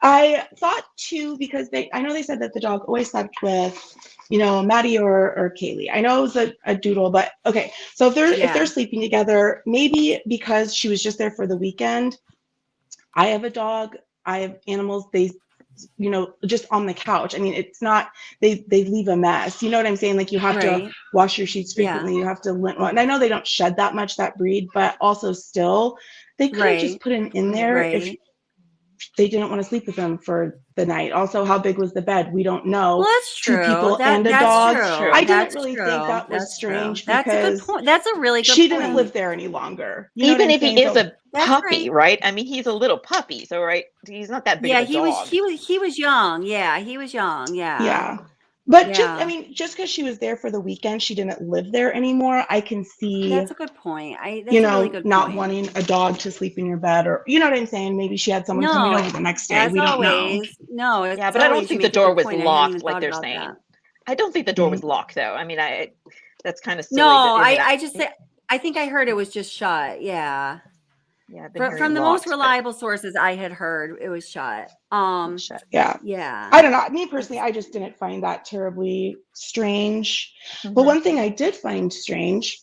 I thought too, because I know they said that the dog always slept with, Maddie or Kaylee. I know it was a doodle, but okay. So if they're sleeping together, maybe because she was just there for the weekend. I have a dog. I have animals. They, just on the couch. I mean, it's not, they leave a mess. You know what I'm saying? Like, you have to wash your sheets frequently. You have to lint one. And I know they don't shed that much, that breed, but also still, they could have just put him in there if they didn't want to sleep with him for the night. Also, how big was the bed? We don't know. Well, that's true. 2 people and a That's dog. true. I That's didn't really true. think that was That's strange, true. That's a good because point. That's a really good she point. didn't live there any longer. You know Even what I'm if saying? he is a That's puppy, right. right? I mean, he's a little puppy, so right, he's not that big Yeah, of a dog. he was young. Yeah, he was young. Yeah. Yeah. But Yeah. just because she was there for the weekend, she didn't live there anymore. I can see, That's a good point. That's a really good not point. wanting a dog to sleep in your bed, or, you know what I'm saying? Maybe she had someone coming over the next day. As We don't know. always. No, it's Yeah, but I don't always, you think the make a door good was point. I hadn't even locked like thought they're about saying. that. I don't think the door was locked, though. I mean, that's kind of silly. No, that I just said, I think I heard it was just shut. Yeah. Yeah, I've been hearing From the locked, most reliable sources I had heard, it was shut. shut. Yeah. Yeah. I don't know. Me personally, I just didn't find that terribly strange. But one thing I did find strange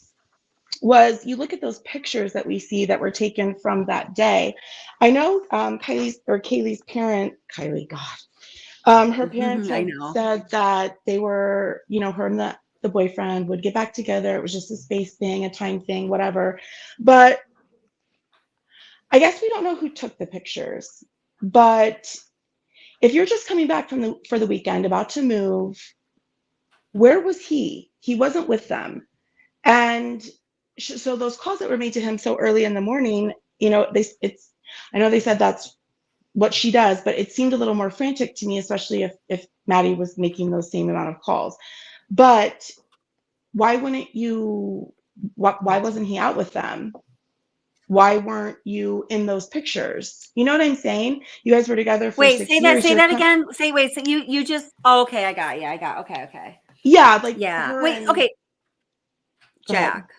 was, you look at those pictures that we see that were taken from that day. I know Kaylee's parent, her parents had said that they were, her and the boyfriend would get back together. It was just a space thing, a time thing, whatever. But I guess we don't know who took the pictures. But if you're just coming back for the weekend, about to move, where was he? He wasn't with them. And so those calls that were made to him so early in the morning, I know they said that's what she does, but it seemed a little more frantic to me, especially if Maddie was making those same amount of calls. But why wasn't he out with them? Why weren't you in those pictures? You know what I'm saying? You guys were together for 6 years. Say that again. So you just, okay. I got, okay. Yeah. Wait, okay. Jack.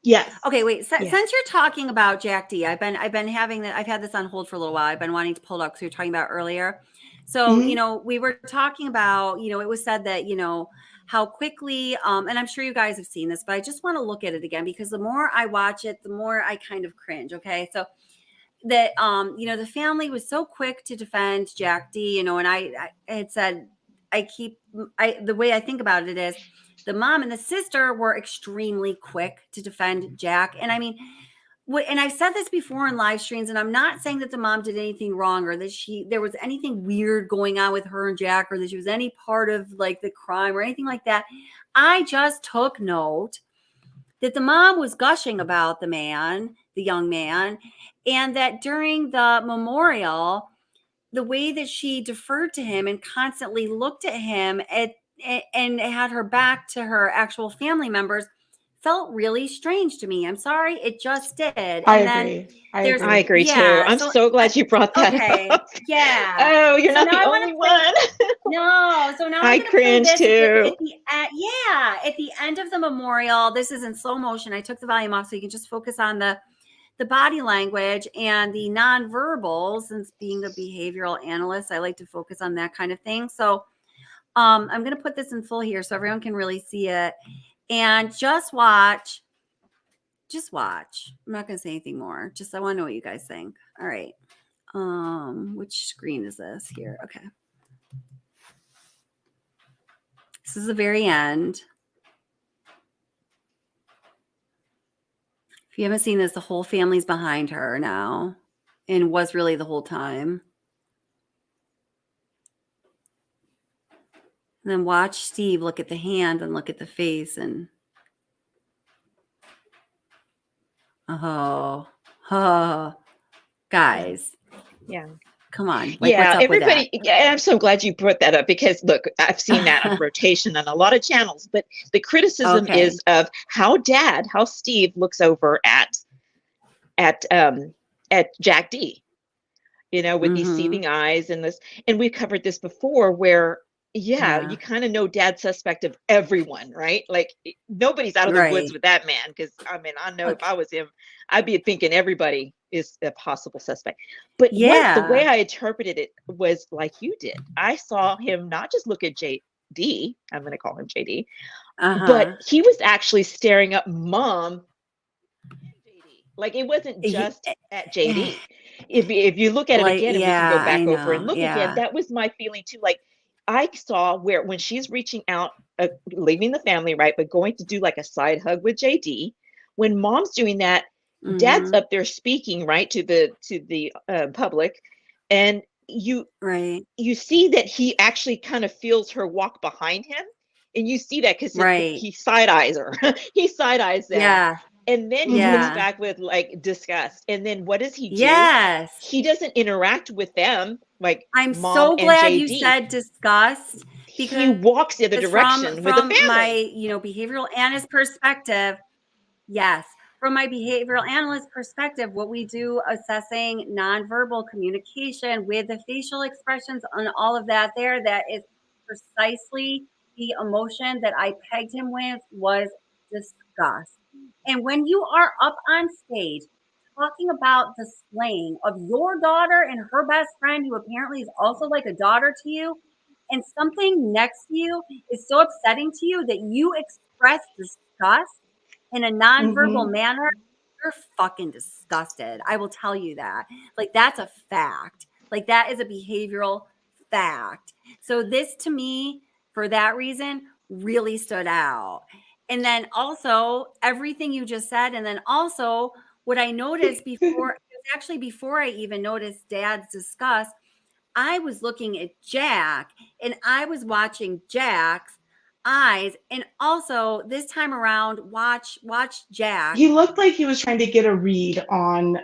Yes. Okay, wait. Since you're talking about Jack D, I've had this on hold for a little while. I've been wanting to pull it up because we were talking about earlier. So, you know, we were talking about, you know, it was said that, you know, how quickly, and I'm sure you guys have seen this, but I just want to look at it again because the more I watch it, the more I kind of cringe. Okay. So that, you know, the family was so quick to defend Jack D, you know, and I had said, the way I think about it is the mom and the sister were extremely quick to defend Jack. And I mean, and I've said this before in live streams, and I'm not saying that the mom did anything wrong or that there was anything weird going on with her and Jack or that she was any part of like the crime or anything like that. I just took note that the mom was gushing about the young man, and that during the memorial, the way that she deferred to him and constantly looked at him and had her back to her actual family members felt really strange to me. I'm sorry, it just did. I And agree. then I agree too. I'm so glad you brought that up. Yeah. Oh, you're So not the only one. No. So now I cringe too. At the end of the memorial, this is in slow motion. I took the volume off so you can just focus on the body language and the nonverbal. Since being a behavioral analyst, I like to focus on that kind of thing. So I'm going to put this in full here so everyone can really see it. And just watch. I'm not going to say anything more. Just, I want to know what you guys think. All right. Which screen is this here? Okay. This is the very end. If you haven't seen this, the whole family's behind her now and was really the whole time. And then watch Steve look at the hand and look at the face and guys. Yeah. Come on. Like, yeah, everybody. Yeah, I'm so glad you brought that up because look, I've seen that on rotation on a lot of channels, but the criticism is of how Steve looks over at Jack D, you know, with these seething eyes and this, and we've covered this before where, you kind of know Dad's suspect of everyone, right? Like nobody's out of the woods with that man. Cause I mean, I know if I was him, I'd be thinking everybody is a possible suspect. But the way I interpreted it was like you did. I saw him not just look at JD, I'm going to call him JD, but he was actually staring up Mom and JD. Like it wasn't just at JD. If you look at it again, and we can go back over and look again, that was my feeling too. Like I saw when she's reaching out, leaving the family, right, but going to do like a side hug with JD. When Mom's doing that, Dad's up there speaking, right, to the public, and you see that he actually kind of feels her walk behind him, and you see that because he side eyes her, he side eyes them, and then he looks back with like disgust, and then what does he do? Yes, he doesn't interact with them. Like I'm Mom so glad you said disgust because he walks the other direction with the family. My behavioral analyst perspective, from my behavioral analyst perspective, what we do assessing nonverbal communication with the facial expressions and all of that that is precisely the emotion that I pegged him with was disgust. And when you are up on stage talking about the slaying of your daughter and her best friend, who apparently is also like a daughter to you, and something next to you is so upsetting to you that you express disgust in a nonverbal manner, you're fucking disgusted. I will tell you that. Like, that's a fact. Like, that is a behavioral fact. So this, to me, for that reason, really stood out. And then also, everything you just said, and then also what I noticed before, actually before I even noticed Dad's disgust, I was looking at Jack, and I was watching Jack's eyes, and also this time around watch Jack. He looked like he was trying to get a read on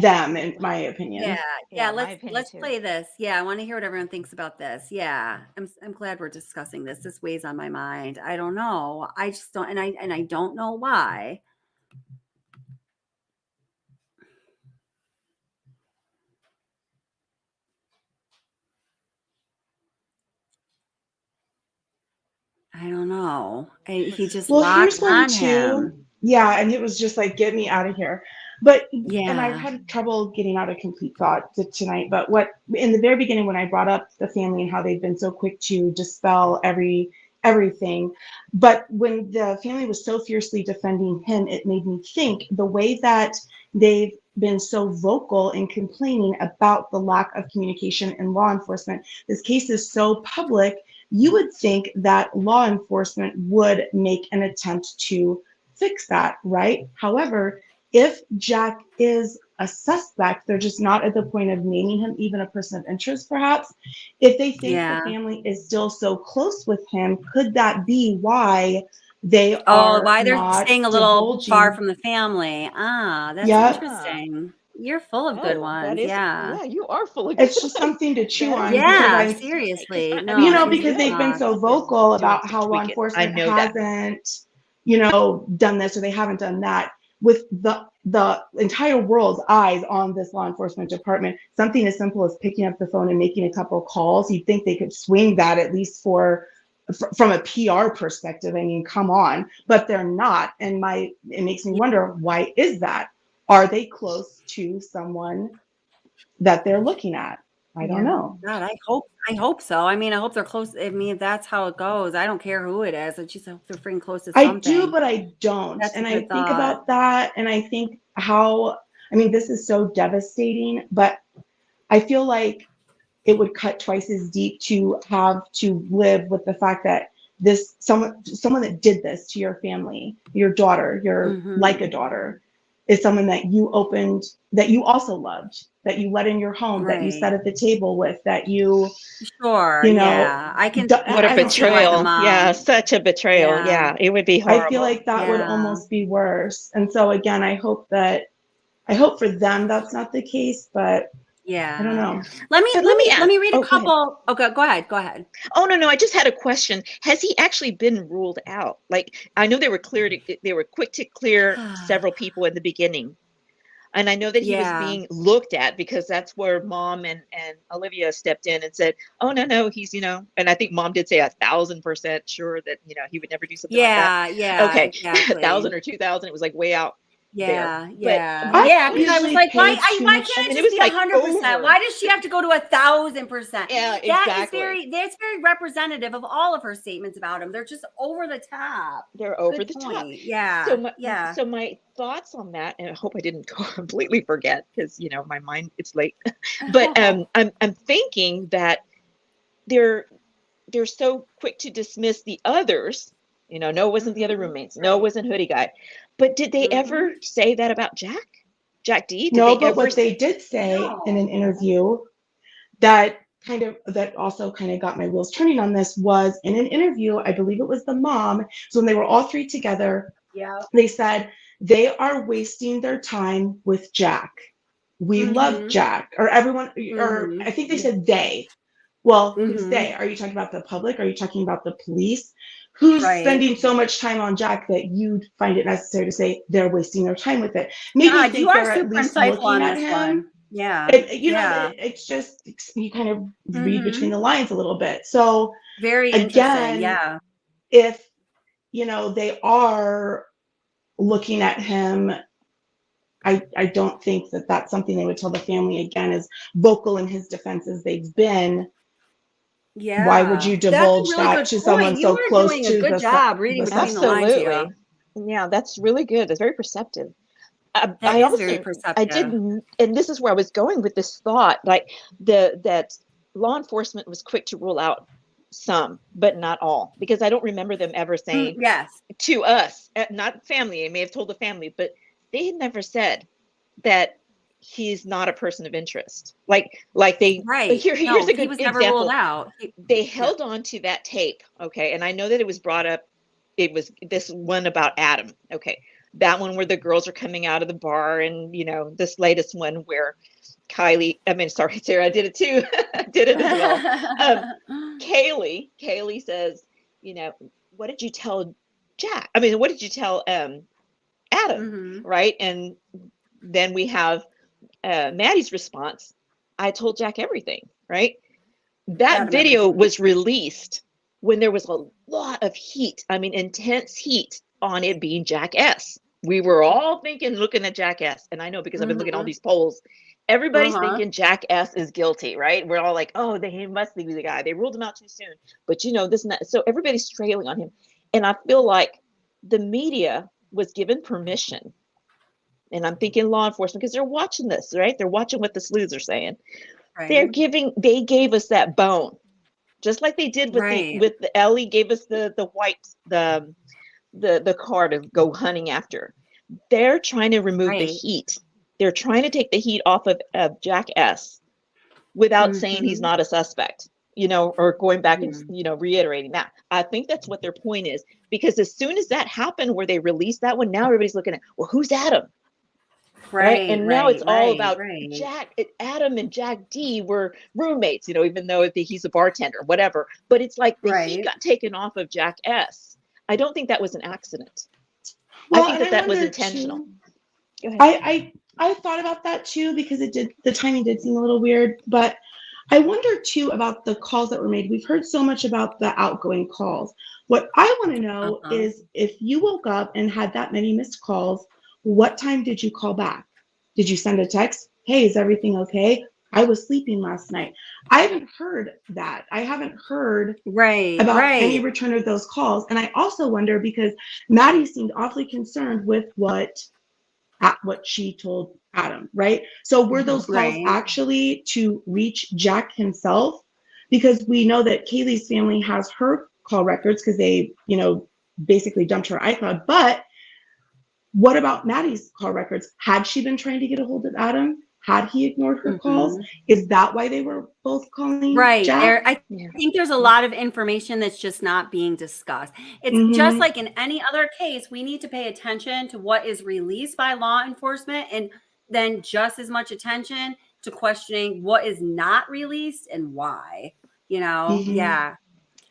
them, in my opinion. Let's play this. I want to hear what everyone thinks about this. I'm glad we're discussing this. This weighs on my mind. I don't know, I just don't, and I don't know why. I don't know. He just locked on him. Yeah, and it was just like, get me out of here. But Yeah. and I had trouble getting out a complete thought tonight. But what in the very beginning when I brought up the family and how they've been so quick to dispel everything, but when the family was so fiercely defending him, it made me think the way that they've been so vocal in complaining about the lack of communication in law enforcement. This case is so public, you would think that law enforcement would make an attempt to fix that, right? However, if Jack is a suspect, they're just not at the point of naming him even a person of interest, perhaps. If they think the family is still so close with him, could that be why they are why they're not staying a little divulging? far from the family? That's Yeah. interesting. You're full of good ones. Yeah. You are full of good It's just something to chew on. Yeah, because seriously. No, you know, she's because they've been not. so vocal about some how law tweaking. I enforcement know that. hasn't, done this or they haven't done that. With the entire world's eyes on this law enforcement department, something as simple as picking up the phone and making a couple calls, you'd think they could swing that at least from a PR perspective. I mean, come on, but they're not. And it makes me wonder, why is that? Are they close to someone that they're looking at? I don't know. God, I hope so. I mean, I hope they're close. I mean, if that's how it goes, I don't care who it is. I just hope they're freaking close to something. I do, but I don't. That's and a I good think thought. about that, and I think this is so devastating, but I feel like it would cut twice as deep to have to live with the fact that someone that did this to your family, your daughter, like a daughter, is someone that you opened, that you also loved, that you let in your home, that you sat at the table with, that you yeah, I can. What a betrayal. Yeah, such a betrayal. Yeah, it would be horrible. I feel like that would almost be worse. And so again, I hope for them that's not the case, but I don't know. Let me read a couple. Okay, go ahead. Oh no, I just had a question. Has he actually been ruled out? Like, I know they were quick to clear several people in the beginning. And I know that he was being looked at because that's where Mom and Olivia stepped in and said, "Oh no, he's and I think Mom did say 1,000% sure that he would never do something like that." Yeah. Okay, Exactly. 1,000 or 2,000, it was like way out. Yeah. Because I was like, why can't it just be 100%? Why does she have to go to 1,000%? Yeah, exactly. That's very representative of all of her statements about him. They're just over the top. They're over the top. Yeah. So my thoughts on that, and I hope I didn't completely forget because my mind, it's late. But I'm thinking that they're so quick to dismiss the others. No, it wasn't the other roommates. No, it wasn't Hoodie Guy. But did they ever say that about Jack D? What they did say in an interview that also kind of got my wheels turning on this was in an interview, I believe it was the mom. So when they were all three together, they said they are wasting their time with Jack. We love Jack, or everyone, or I think they said they. Well, who's they? Are you talking about the public? Are you talking about the police? Who's spending so much time on Jack that you'd find it necessary to say they're wasting their time with it? Maybe God, think you are they're super at least insightful on looking at this him. one. Yeah. It's just, you kind of read between the lines a little bit. So very interesting. Yeah. If, they are looking at him, I don't think that that's something they would tell the family, again, as vocal in his defense as they've been. Yeah. Why would you divulge that to someone so close to the... You were doing a good job reading between the lines here. Yeah, that's really good. That's very perceptive. Very perceptive. I didn't, and this is where I was going with this thought, like that law enforcement was quick to rule out some, but not all, because I don't remember them ever saying to us, not family. I may have told the family, but they had never said that he's not a person of interest. Like they here's a good he was never example. Ruled out. They held on to that tape, okay, and I know that it was brought up. It was this one about Adam, okay. That one where the girls are coming out of the bar, and this latest one where Sarah, I did it too. I did it as well. Kaylee says, what did you tell Jack? What did you tell Adam? Right? And then we have Maddie's response. I told Jack everything, right? That video was released when there was a lot of heat. Intense heat on it being Jack S. We were all thinking, looking at Jack S. And I know because I've been looking at all these polls. Everybody's thinking Jack S. is guilty, right? We're all like, oh, he must be the guy. They ruled him out too soon. But this and that. So everybody's trailing on him. And I feel like the media was given permission. And I'm thinking law enforcement, because they're watching this, right? They're watching what the sleuths are saying. Right. They gave us that bone. Just like they did with the Ellie gave us the car to go hunting after. They're trying to remove the heat. They're trying to take the heat off of Jack S. without saying he's not a suspect, or going back and, reiterating that. I think that's what their point is, because as soon as that happened where they released that one, now everybody's looking at, well, who's Adam? Right. And now it's all about Adam and Jack D were roommates, even though he's a bartender, whatever. But it's like the heat got taken off of Jack S. I don't think that was an accident. Well, I think that was intentional. Go ahead. I thought about that too, because the timing did seem a little weird, but I wonder too about the calls that were made. We've heard so much about the outgoing calls. What I want to know is, if you woke up and had that many missed calls, what time did you call back? Did you send a text? Hey, is everything okay? I was sleeping last night. I haven't heard that. I haven't heard about any return of those calls. And I also wonder, because Maddie seemed awfully concerned with what she told Adam, right? So were those calls actually to reach Jack himself? Because we know that Kaylee's family has her call records, because they, basically dumped her iCloud. But what about Maddie's call records? Had she been trying to get a hold of Adam? Had he ignored her calls? Is that why they were both calling Jack? I think there's a lot of information that's just not being discussed. It's just like in any other case, we need to pay attention to what is released by law enforcement, and then just as much attention to questioning what is not released and why. Yeah.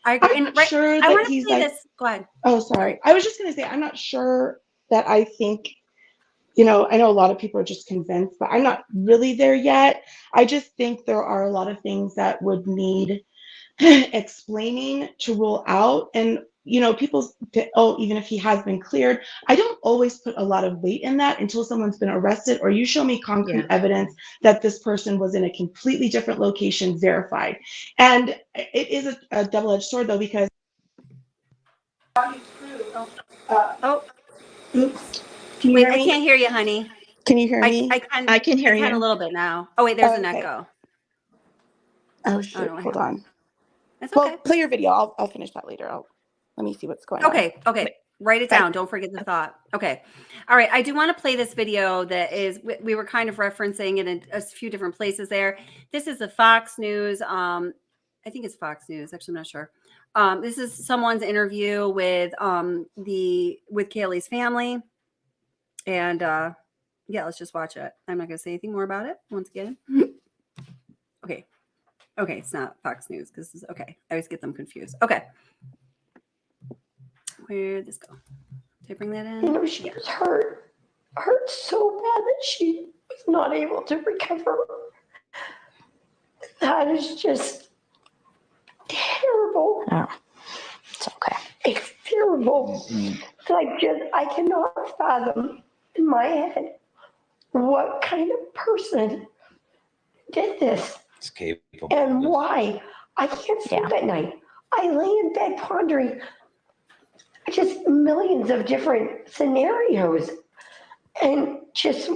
I want to say this. Go ahead. Oh, sorry. I was just going to say, I'm not sure that I think, I know a lot of people are just convinced, but I'm not really there yet. I just think there are a lot of things that would need explaining to rule out. And, people, even if he has been cleared, I don't always put a lot of weight in that until someone's been arrested, or you show me concrete evidence that this person was in a completely different location, verified. And it is a double-edged sword, though, because oops. Wait, I can't hear you, honey. Can you hear me? I can hear you. A little bit now. Oh, wait, there's an echo. Oh, shit. Hold on. That's okay. Well, play your video. I'll finish that later. Let me see what's going on. Okay. Write it down. Don't forget the thought. Okay. All right. I do want to play this video that is, we were kind of referencing it in a few different places there. This is the Fox News. I think it's Fox News. Actually, I'm not sure. This is someone's interview with Kaylee's family. And let's just watch it. I'm not going to say anything more about it once again. Okay, it's not Fox News, because this is okay. I always get them confused. Okay. Where'd this go? Did I bring that in? She was hurt so bad that she was not able to recover. That is just terrible. Oh, it's okay. It's terrible. I cannot fathom in my head what kind of person did this. It's capable. And why. I can't sleep at night. I lay in bed pondering just millions of different scenarios, and just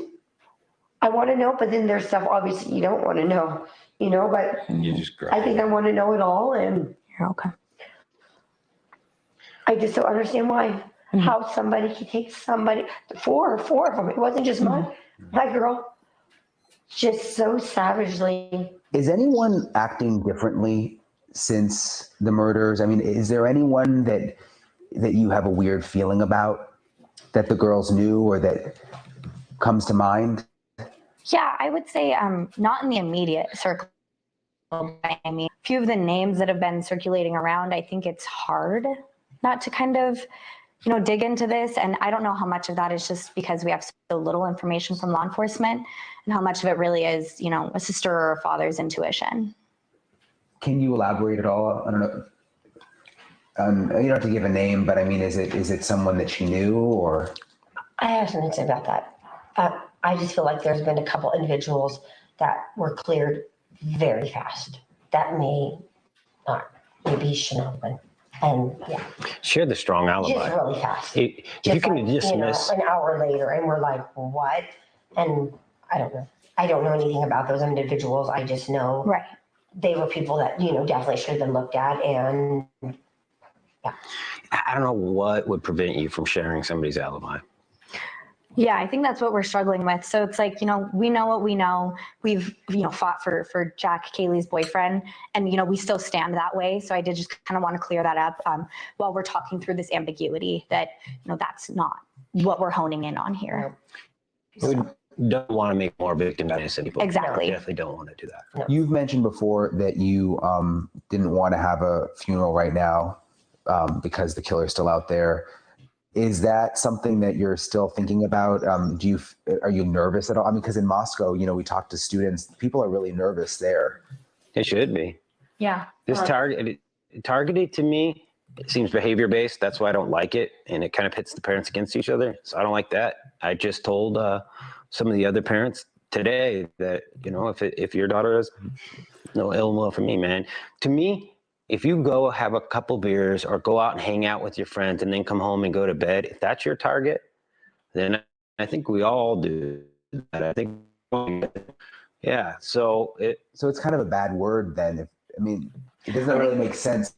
I want to know, but then there's stuff obviously you don't want to know, but you just cry. I think I want to know it all, and You're okay. I just don't understand why. How somebody can take somebody, four of them. It wasn't just my girl. Just so savagely. Is anyone acting differently since the murders? I mean, is there anyone that you have a weird feeling about that the girls knew or that comes to mind? Yeah, I would say not in the immediate circle. I mean, a few of the names that have been circulating around, I think it's hard not to kind of, dig into this. And I don't know how much of that is just because we have so little information from law enforcement, and how much of it really is, a sister or a father's intuition. Can you elaborate at all? I don't know. You don't have to give a name, but I mean, is it someone that she knew, or? I have something to say about that. I just feel like there's been a couple individuals that were cleared very fast. That may not, maybe he shouldn't have been. And yeah. She had the strong alibi. Just really fast. If you can dismiss. An hour later, and we're like, what? And I don't know. I don't know anything about those individuals. I just know they were people that, definitely should have been looked at. And yeah. I don't know what would prevent you from sharing somebody's alibi. Yeah, I think that's what we're struggling with. So it's like, we know what we know. We've, fought for Jack, Kaylee's boyfriend, and, we still stand that way. So I did just kind of want to clear that up while we're talking through this ambiguity that, that's not what we're honing in on here. We don't want to make more victims of people. Exactly. We definitely don't want to do that. You've mentioned before that you didn't want to have a funeral right now because the killer's still out there. Is that something that you're still thinking about? Are you nervous at all? I mean, because in Moscow, we talked to students. People are really nervous there. It should be. Yeah. This targeted to me, it seems behavior based. That's why I don't like it, and it kind of pits the parents against each other. So I don't like that. I just told some of the other parents today that if your daughter has no ill will for me, man. To me, if you go have a couple beers or go out and hang out with your friends and then come home and go to bed, if that's your target, then I think we all do that. I think, yeah. So it's kind of a bad word then. It doesn't really make sense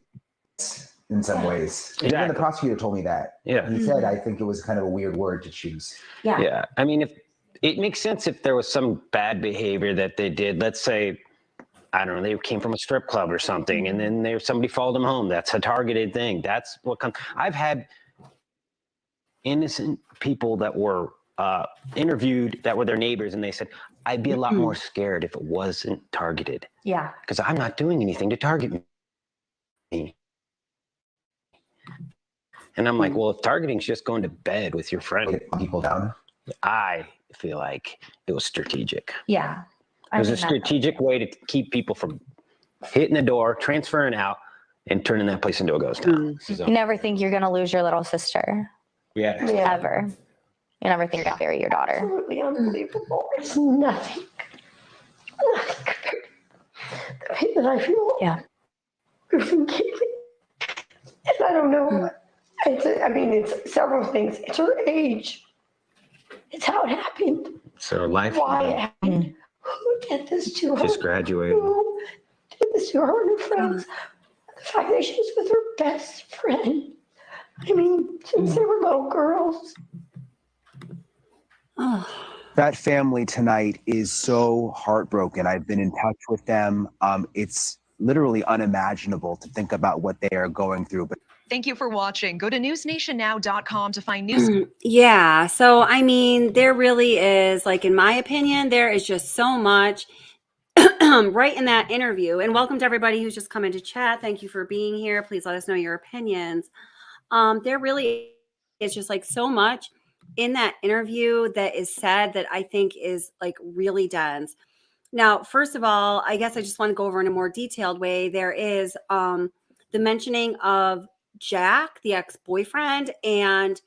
in some ways. Exactly. Even the prosecutor told me that. Yeah. He said, I think it was kind of a weird word to choose. Yeah. Yeah. I mean, if it makes sense if there was some bad behavior that they did, let's say, I don't know, they came from a strip club or something, and then somebody followed them home. That's a targeted thing. That's what comes. I've had innocent people that were interviewed that were their neighbors, and they said, I'd be a lot more scared if it wasn't targeted. Yeah. Because I'm not doing anything to target me. And I'm like, well, if targeting's just going to bed with your friend, Get people down. I feel like it was strategic. Yeah. It was a strategic way to keep people from hitting the door, transferring out, and turning that place into a ghost town. So, You never think you're going to lose your little sister. yeah. Ever. You never think you'll bury your daughter. Absolutely unbelievable. It's nothing compared to the pain that I feel. Yeah. Losing Kaylee. And I don't know. It's several things. It's her age. It's how it happened. So life. Why it happened. Who did this to her? Just graduated. Who did this to her and her friends? The fact that she was with her best friend. Since they were little girls. That family tonight is so heartbroken. I've been in touch with them. It's literally unimaginable to think about what they are going through. But thank you for watching. Go to newsnationnow.com to find news. Yeah. So, there really is, in my opinion, there is just so much right in that interview. And welcome to everybody who's just come into chat. Thank you for being here. Please let us know your opinions. There really is just so much in that interview that is said that I think is really dense. Now, first of all, I guess I just want to go over in a more detailed way. There is the mentioning of Jack, the ex-boyfriend, and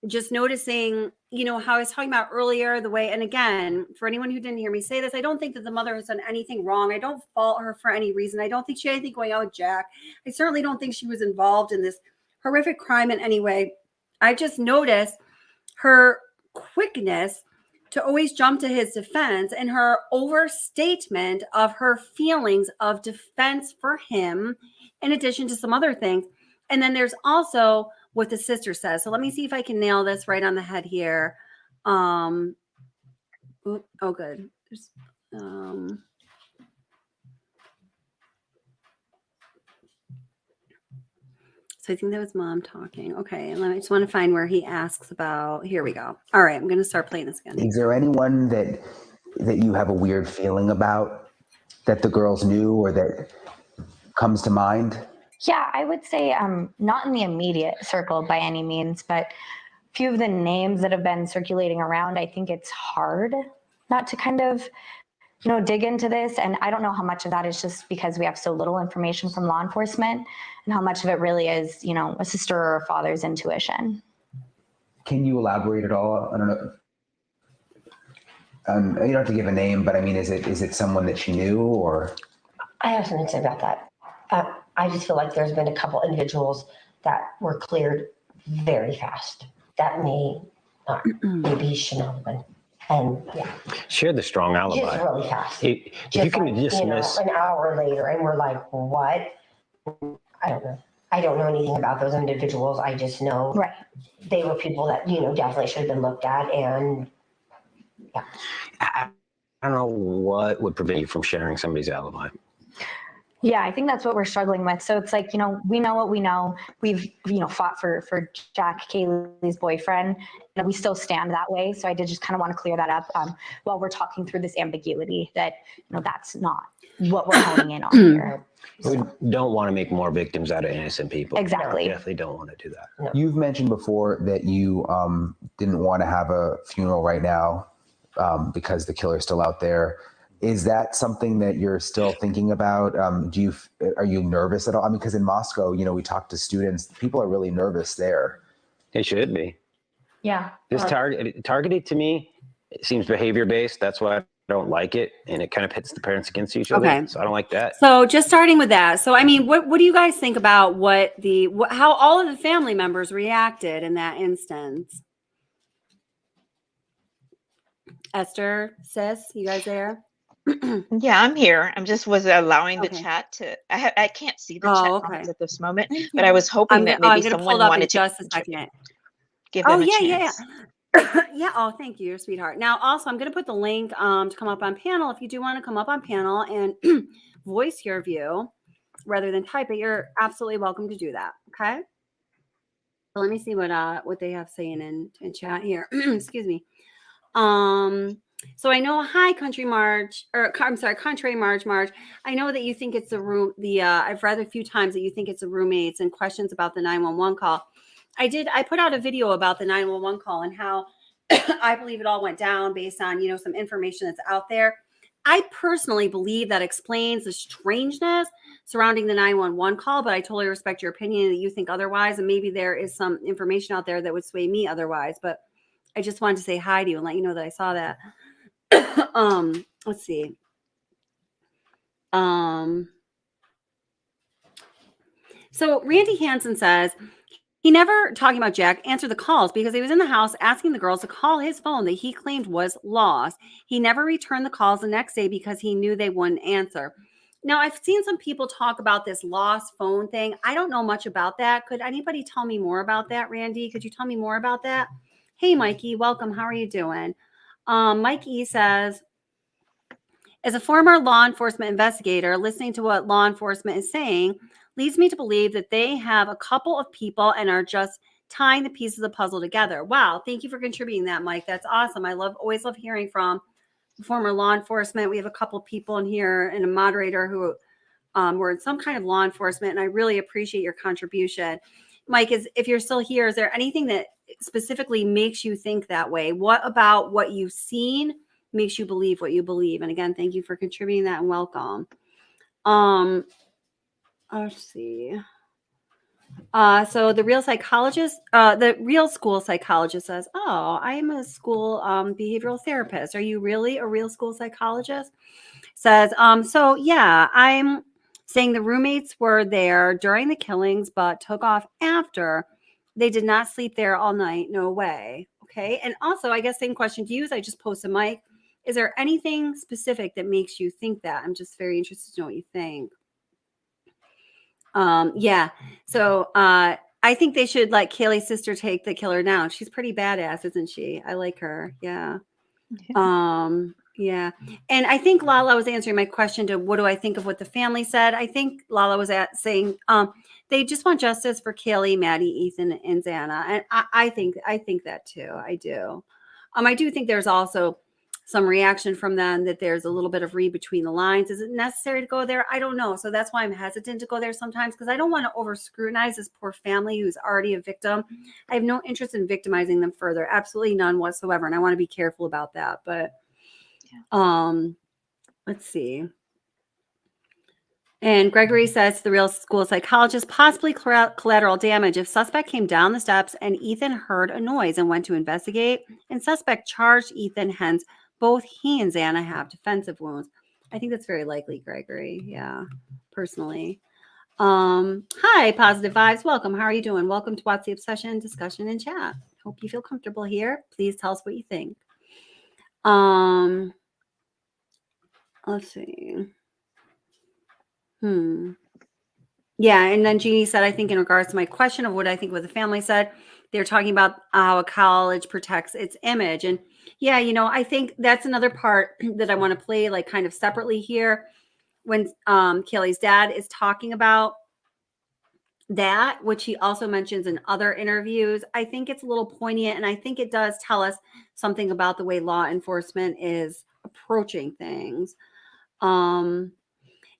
just noticing, how I was talking about earlier, the way, and again, for anyone who didn't hear me say this, I don't think that the mother has done anything wrong. I don't fault her for any reason. I don't think she had anything going on with Jack. I certainly don't think she was involved in this horrific crime in any way. I just noticed her quickness to always jump to his defense and her overstatement of her feelings of defense for him, in addition to some other things. And then there's also what the sister says. So let me see if I can nail this right on the head here. Oh, good. There's, so I think that was mom talking. Okay. And I just want to find where he asks about, here we go. All right. I'm going to start playing this again. Is there anyone that you have a weird feeling about that the girls knew or that comes to mind? Yeah, I would say not in the immediate circle by any means, but a few of the names that have been circulating around, I think it's hard not to kind of, dig into this. And I don't know how much of that is just because we have so little information from law enforcement and how much of it really is, a sister or a father's intuition. Can you elaborate at all? I don't know. You don't have to give a name, but I mean, is it someone that she knew, or? I have something to say about that. I just feel like there's been a couple individuals that were cleared very fast. That may not, maybe shouldn't have been. And yeah, She had the strong alibi. just really fast. If Just you can like, dismiss, an hour later, and we're like, what? I don't know. I don't know anything about those individuals. I just know they were people that, definitely should have been looked at. And yeah. I don't know what would prevent you from sharing somebody's alibi. Yeah, I think that's what we're struggling with. So it's like, we know what we know. We've, fought for Jack, Kaylee's boyfriend, and we still stand that way. So I did just kind of want to clear that up while we're talking through this ambiguity that, that's not what we're honing in on here. We don't want to make more victims out of innocent people. Exactly. We definitely don't want to do that. No. You've mentioned before that you didn't want to have a funeral right now because the killer's still out there. Is that something that you're still thinking about? Are you nervous at all? I mean, because in Moscow, we talked to students. People are really nervous there. They should be. Yeah. This targeted to me, it seems behavior based. That's why I don't like it, and it kind of pits the parents against each other. Okay. So I don't like that. So just starting with that. So I mean, what do you guys think about how all of the family members reacted in that instance? Esther, sis, you guys there? Yeah, I'm here. I'm just was allowing the Okay. chat to. I can't see the Oh, chat okay. comments at this moment, but I was hoping that I'm maybe gonna pull someone it up in wanted to just a second. give Oh them a yeah, chance. yeah. Yeah. Oh, thank you, sweetheart. Now, also, I'm going to put the link to come up on panel. If you do want to come up on panel and voice your view rather than type it, you're absolutely welcome to do that. Okay. So let me see what they have saying in chat here. Excuse me. So I know, hi, Contrary March. I know that you think it's I've read a few times that you think it's the roommates and questions about the 911 call. I put out a video about the 911 call and how I believe it all went down based on, some information that's out there. I personally believe that explains the strangeness surrounding the 911 call, but I totally respect your opinion that you think otherwise. And maybe there is some information out there that would sway me otherwise, but I just wanted to say hi to you and let you know that I saw that. Let's see. So Randy Hansen says he never, talking about Jack, answered the calls because he was in the house asking the girls to call his phone that he claimed was lost. He never returned the calls the next day because he knew they wouldn't answer. Now, I've seen some people talk about this lost phone thing. I don't know much about that. Could anybody tell me more about that, Randy? Could you tell me more about that? Hey, Mikey, welcome. How are you doing? Mikey says, as a former law enforcement investigator, listening to what law enforcement is saying leads me to believe that they have a couple of people and are just tying the pieces of the puzzle together. Wow. Thank you for contributing that, Mike. That's awesome. I always love hearing from former law enforcement. We have a couple of people in here and a moderator who were in some kind of law enforcement, and I really appreciate your contribution. Mike, if you're still here, is there anything that specifically makes you think that way? What about what you've seen makes you believe what you believe? And again, thank you for contributing that and welcome. Let's see. So the real school psychologist says, oh, I am a school behavioral therapist. Are you really a real school psychologist? Says, so yeah, I'm saying the roommates were there during the killings, but took off after. They did not sleep there all night. No way. Okay. And also, I guess same question to you as I just posted, Mike. Is there anything specific that makes you think that? I'm just very interested to know what you think. Yeah. So I think they should let Kaylee's sister take the killer down. She's pretty badass, isn't she? I like her. Yeah. Yeah. And I think Lala was answering my question to what do I think of what the family said. I think Lala was saying they just want justice for Kaylee, Maddie, Ethan, and Xana. And I think that too. I do. I do think there's also some reaction from them that there's a little bit of read between the lines. Is it necessary to go there? I don't know. So that's why I'm hesitant to go there sometimes, because I don't want to over scrutinize this poor family who's already a victim. I have no interest in victimizing them further. Absolutely none whatsoever. And I want to be careful about that. But let's see. And Gregory says the real school psychologist, possibly collateral damage. If suspect came down the steps and Ethan heard a noise and went to investigate, and suspect charged Ethan, hence both he and Xana have defensive wounds. I think that's very likely, Gregory. Yeah, personally. Hi, Positive Vibes. Welcome. How are you doing? Welcome to What's the Obsession discussion and chat. Hope you feel comfortable here. Please tell us what you think. Let's see. Yeah, and then Jeannie said, I think in regards to my question of what I think what the family said, they're talking about how a college protects its image. And yeah, you know, I think that's another part that I want to play like kind of separately here when Kaylee's dad is talking about that, which he also mentions in other interviews. I think it's a little poignant, and I think it does tell us something about the way law enforcement is approaching things.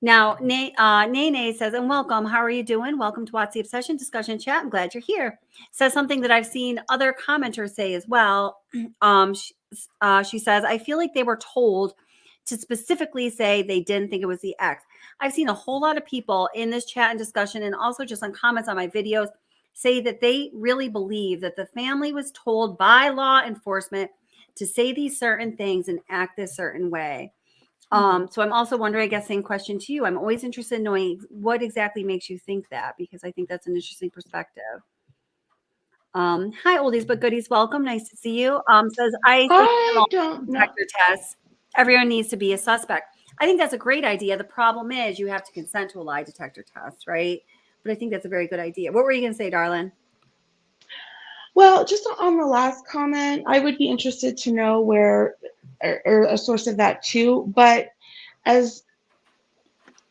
Now, Nene says, and welcome. How are you doing? Welcome to What's the Obsession discussion chat. I'm glad you're here. Says something that I've seen other commenters say as well. She says, I feel like they were told to specifically say they didn't think it was the ex. I've seen a whole lot of people in this chat and discussion, and also just on comments on my videos, say that they really believe that the family was told by law enforcement to say these certain things and act this certain way. So I'm also wondering, I guess, same question to you. I'm always interested in knowing what exactly makes you think that, because I think that's an interesting perspective. Hi, oldies but goodies. Welcome. Nice to see you. Says, I think detector tests. Everyone needs to be a suspect. I think that's a great idea. The problem is you have to consent to a lie detector test, right? But I think that's a very good idea. What were you going to say, darling? Well, just on the last comment, I would be interested to know where or a source of that too. But as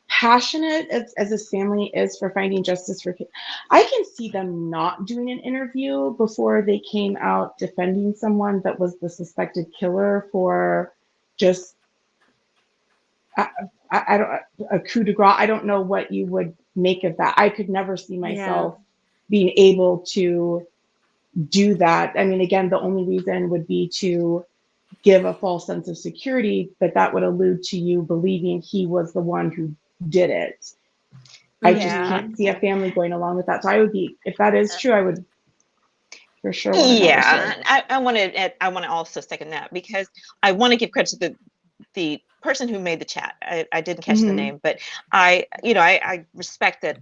passionate as this family is for finding justice for kids, I can see them not doing an interview before they came out defending someone that was the suspected killer for just I don't a coup de grace. I don't know what you would make of that. I could never see myself being able to do that. I mean, again, the only reason would be to give a false sense of security, but that would allude to you believing he was the one who did it. I just can't see a family going along with that. So I would be, if that is true, I would for sure want to know. Yeah, I want to also second that, because I want to give credit to the person who made the chat. I didn't catch the name, but I respect that,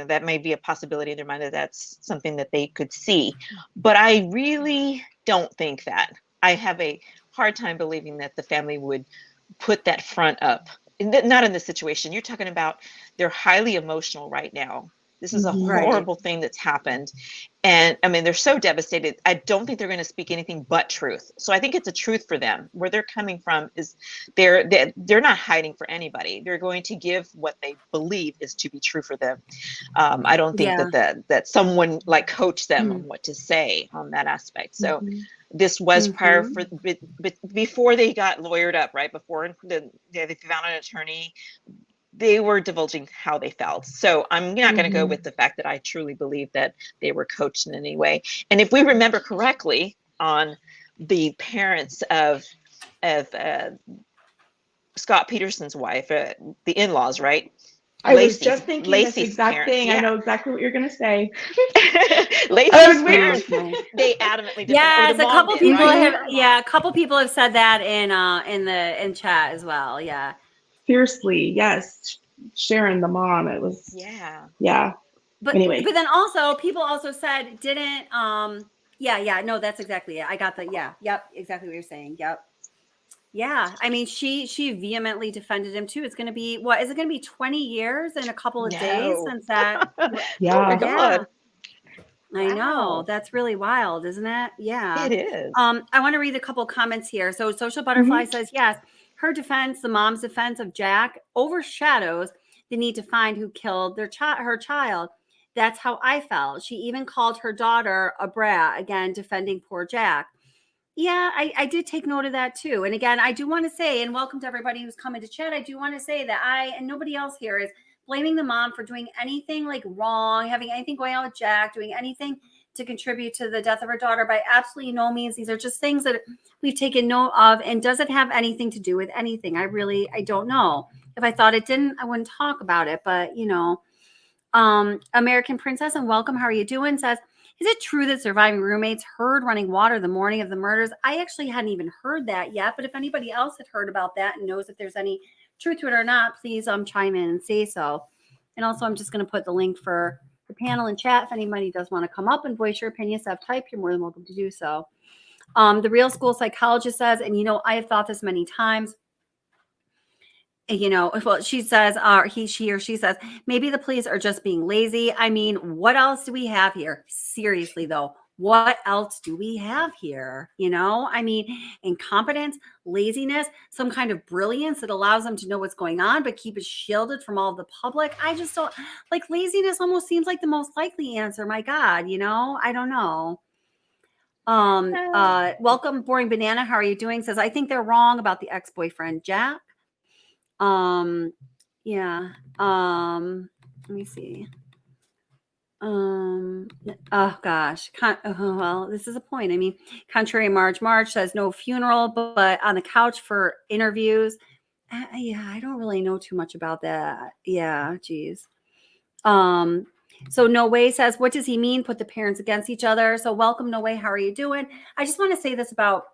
that may be a possibility in their mind, that that's something that they could see. But I really don't think that. I have a hard time believing that the family would put that front up. Not in this situation. You're talking about, they're highly emotional right now. This is a horrible thing that's happened. And I mean, they're so devastated. I don't think they're going to speak anything but truth. So I think it's a truth for them. Where they're coming from is they're not hiding for anybody. They're going to give what they believe is to be true for them. I don't think that someone like coached them on what to say on that aspect. So this was prior before they got lawyered up, right? Before they found an attorney, they were divulging how they felt. So I'm not going to go with the fact that I truly believe that they were coached in any way. And if we remember correctly, on the parents of Scott Peterson's wife, the in-laws, right? I was just thinking this exact thing. I know exactly what you're going to say. Lacey's parents, they adamantly defended. Yes, a couple people a couple people have said that in chat as well. Yeah. Fiercely, yes. Sharon, the mom, it was But anyway. But then also people also said didn't no, that's exactly it. I got the exactly what you're saying. Yeah, I mean, she vehemently defended him too. It's going to be, what is it going to be, 20 years in a couple of days since that? Oh my God. I know, that's really wild, isn't it? Yeah, it is. I want to read a couple of comments here. So Social Butterfly says, yes, her defense, the mom's defense of Jack, overshadows the need to find who killed her child. That's how I felt. She even called her daughter a brat, again defending poor Jack. Yeah, I did take note of that too. And again, I do want to say, and welcome to everybody who's coming to chat, I do want to say that I, and nobody else here, is blaming the mom for doing anything like wrong, having anything going on with Jack, doing anything to contribute to the death of her daughter. By absolutely no means. These are just things that we've taken note of. And does it have anything to do with anything? I don't know. If I thought it didn't, I wouldn't talk about it. But, you know, American Princess and welcome. How are you doing? Says, is it true that surviving roommates heard running water the morning of the murders? I actually hadn't even heard that yet. But if anybody else had heard about that and knows if there's any truth to it or not, please chime in and say so. And also, I'm just going to put the link for the panel in chat. If anybody does want to come up and voice your opinion, type, you're more than welcome to do so. The real school psychologist says, and you know, I have thought this many times, you know, well, she says, she or she says, maybe the police are just being lazy. I mean, what else do we have here? Seriously, though, what else do we have here? You know, I mean, incompetence, laziness, some kind of brilliance that allows them to know what's going on, but keep it shielded from all of the public. I just don't like laziness almost seems like the most likely answer. My God, you know, I don't know. Welcome, Boring Banana. How are you doing? Says, I think they're wrong about the ex-boyfriend, Jack. Yeah. Let me see. Oh gosh. Well, this is a point. I mean, contrary Marge says no funeral, but on the couch for interviews. Yeah, I don't really know too much about that. Yeah, geez. So No Way says, what does he mean? Put the parents against each other. So welcome, No Way. How are you doing? I just want to say this about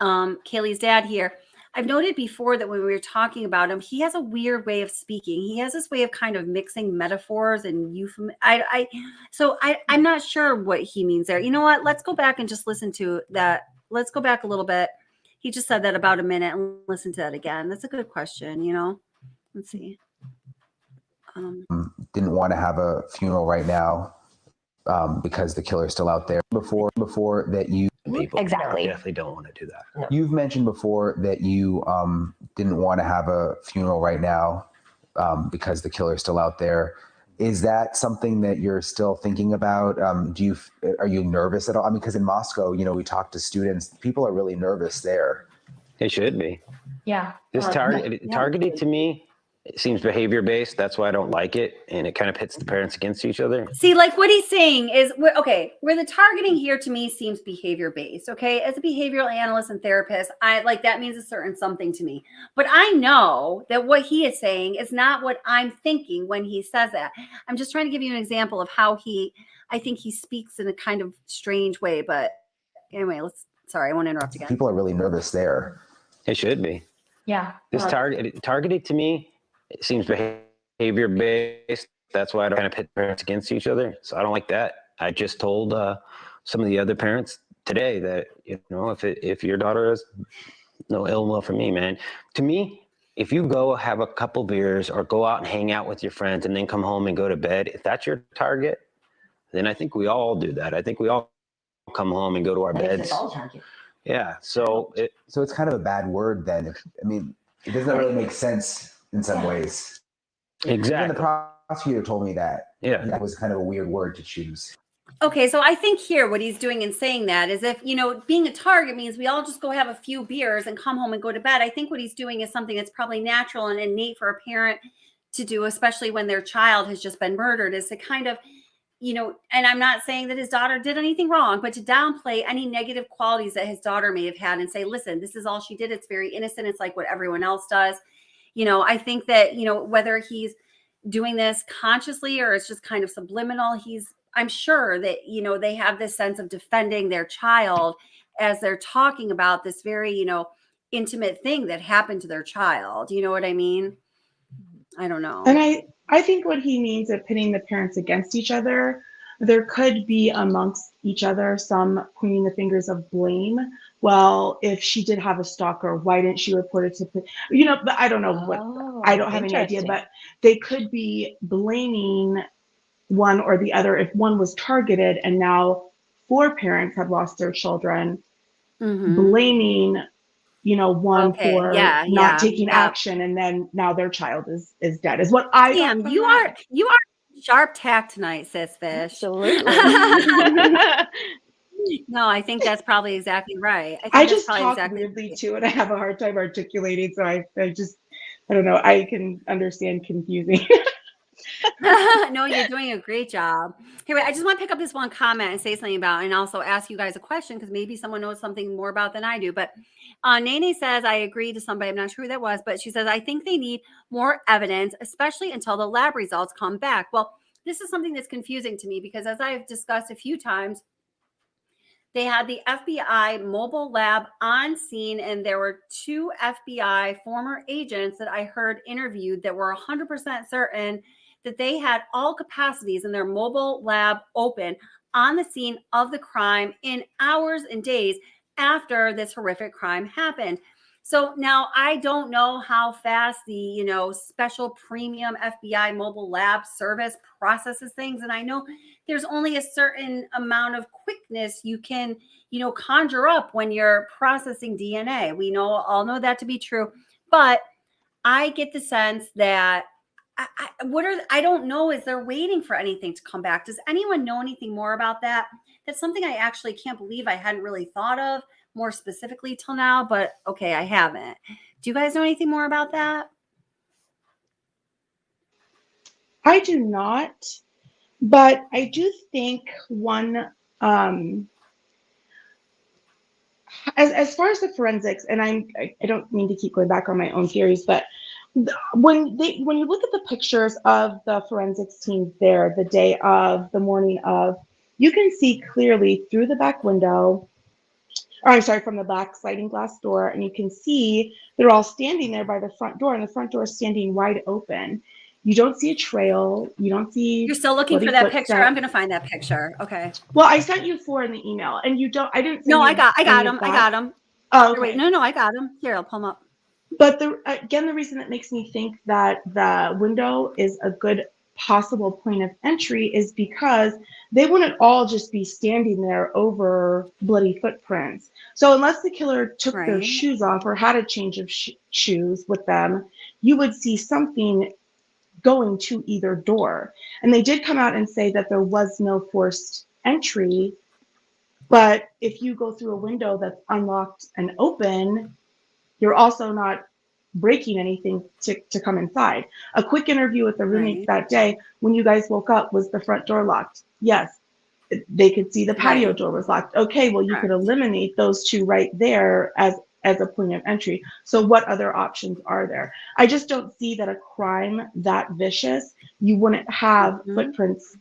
Kaylee's dad here. I've noted before that when we were talking about him, he has a weird way of speaking. He has this way of kind of mixing metaphors and euphemisms. I'm not sure what he means there. You know what? Let's go back and just listen to that. Let's go back a little bit. He just said that about a minute and listen to that again. That's a good question, you know? Let's see. Didn't want to have a funeral right now because the killer's still out there. Before that you people Exactly. definitely don't want to do that. You've mentioned before that you didn't want to have a funeral right now because the killer's still out there. Is that something that you're still thinking about? Are you nervous at all? I mean, because in Moscow, you know, we talk to students. People are really nervous there. They should be. Yeah. This targeted to me, it seems behavior based. That's why I don't like it, and it kind of pits the parents against each other. See, like what he's saying is, okay, where the targeting here to me seems behavior based. Okay, as a behavioral analyst and therapist, I like that means a certain something to me. But I know that what he is saying is not what I'm thinking when he says that. I'm just trying to give you an example of how I think he speaks in a kind of strange way. But anyway, sorry, I won't interrupt again. People are really nervous there. They should be. Yeah. This targeted to me, it seems behavior based. That's why I don't kind of pit parents against each other. So I don't like that. I just told some of the other parents today that, you know, if your daughter has no ill will for me, man. To me, if you go have a couple beers or go out and hang out with your friends and then come home and go to bed, if that's your target, then I think we all do that. I think we all come home and go to our beds. Yeah. So it's kind of a bad word then. I mean, it doesn't really make sense in some ways. Exactly. Even the prosecutor told me that. Yeah. That was kind of a weird word to choose. Okay, so I think here what he's doing in saying that is if, you know, being a target means we all just go have a few beers and come home and go to bed. I think what he's doing is something that's probably natural and innate for a parent to do, especially when their child has just been murdered, is to kind of, you know, and I'm not saying that his daughter did anything wrong, but to downplay any negative qualities that his daughter may have had and say, listen, this is all she did. It's very innocent. It's like what everyone else does. You know, I think that, you know, whether he's doing this consciously or it's just kind of subliminal, I'm sure that, you know, they have this sense of defending their child as they're talking about this very, you know, intimate thing that happened to their child. You know what I mean? I don't know. And I think what he means of pitting the parents against each other, there could be amongst each other some pointing the fingers of blame. Well, if she did have a stalker, why didn't she report it to, you know, but I don't know I don't have any idea, but they could be blaming one or the other if one was targeted and now 4 parents have lost their children, blaming, you know, one for not taking action, and then now their child is dead is what I Damn, you are sharp tack tonight, sis fish. Absolutely. No, I think that's probably exactly right. I just talk weirdly too, and I have a hard time articulating, so I don't know, I can understand confusing. No, you're doing a great job. Here, wait, I just want to pick up this one comment and say something about, and also ask you guys a question because maybe someone knows something more about than I do. But Nene says, I agree to somebody, I'm not sure who that was, but she says, I think they need more evidence, especially until the lab results come back. Well, this is something that's confusing to me because as I've discussed a few times, they had the FBI mobile lab on scene, and there were 2 FBI former agents that I heard interviewed that were 100% certain that they had all capacities in their mobile lab open on the scene of the crime in hours and days after this horrific crime happened. So now I don't know how fast the, special premium FBI mobile lab service processes things. And I know there's only a certain amount of quickness you can, conjure up when you're processing DNA. We all know that to be true. But I get the sense that I don't know, is they're waiting for anything to come back? Does anyone know anything more about that? That's something I actually can't believe I hadn't really thought of more specifically till now, but okay, I haven't. Do you guys know anything more about that? I do not, but I do think one, as far as the forensics, and I don't mean to keep going back on my own theories, but when you look at the pictures of the forensics team there, the morning of, you can see clearly through the back window, or I'm sorry, from the back sliding glass door, and you can see they're all standing there by the front door, and the front door is standing wide open. You don't see a trail. You don't see. You're still looking for that picture. I'm going to find that picture. Okay. Well, I sent you 4 in the email, and you don't. I didn't. No, I got them. I got them. Oh, okay. Wait, no, I got them. Here, I'll pull them up. But the reason that makes me think that the window is a good possible point of entry is because they wouldn't all just be standing there over bloody footprints. So unless the killer took their shoes off or had a change of shoes with them, you would see something going to either door. And they did come out and say that there was no forced entry, but if you go through a window that's unlocked and open, you're also not breaking anything to come inside. A quick interview with the roommate that day, when you guys woke up, was the front door locked? Yes. They could see the patio door was locked. Okay, well, you could eliminate those 2 right there as a point of entry. So what other options are there? I just don't see that a crime that vicious, you wouldn't have footprints,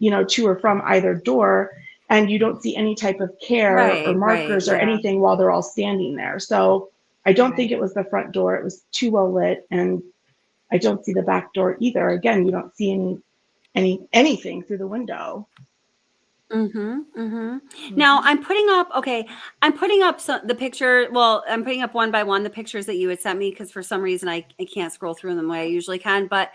to or from either door, and you don't see any type of care or markers or anything while they're all standing there. So I don't think it was the front door. It was too well lit, and I don't see the back door either. Again, you don't see anything through the window. Now I'm putting up the picture. Well, I'm putting up one by one the pictures that you had sent me because for some reason I can't scroll through them the way I usually can. But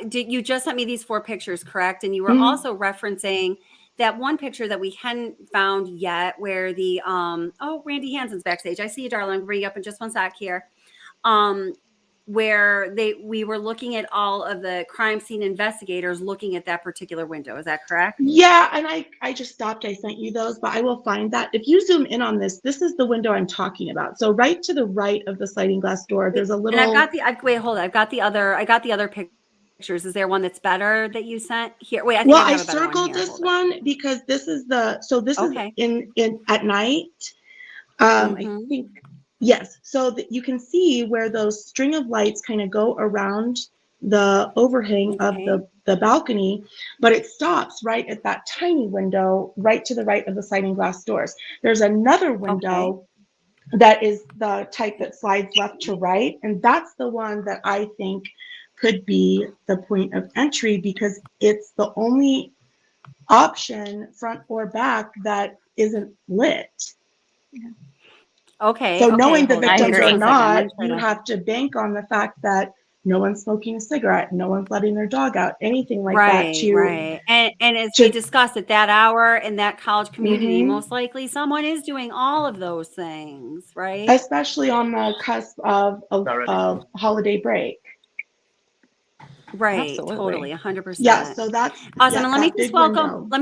did you just sent me these 4 pictures, correct? And you were also referencing that one picture that we hadn't found yet where the Randy Hansen's backstage. I see you, darling. I'll bring you up in just one sec here. Where we were looking at all of the crime scene investigators looking at that particular window. Is that correct? Yeah, and I just stopped. I sent you those, but I will find that. If you zoom in on this is the window I'm talking about. So right to the right of the sliding glass door, there's a little. And I've got the other pictures. Is there one that's better that you sent here? Wait, I circled this one because this is is in at night. I think. Yes, so that you can see where those string of lights kind of go around the overhang of the balcony, but it stops right at that tiny window right to the right of the sliding glass doors. There's another window that is the type that slides left to right, and that's the one that I think could be the point of entry because it's the only option, front or back, that isn't lit. Yeah. So knowing the victims or not, you have to bank on the fact that no one's smoking a cigarette, no one's letting their dog out, anything like that. Right. And as we discussed at that hour in that college community, most likely someone is doing all of those things, right? Especially on the cusp of a holiday break. Right. Absolutely. Totally. 100%. Yeah, so that's awesome. yeah, And let me that just big welcome, window. let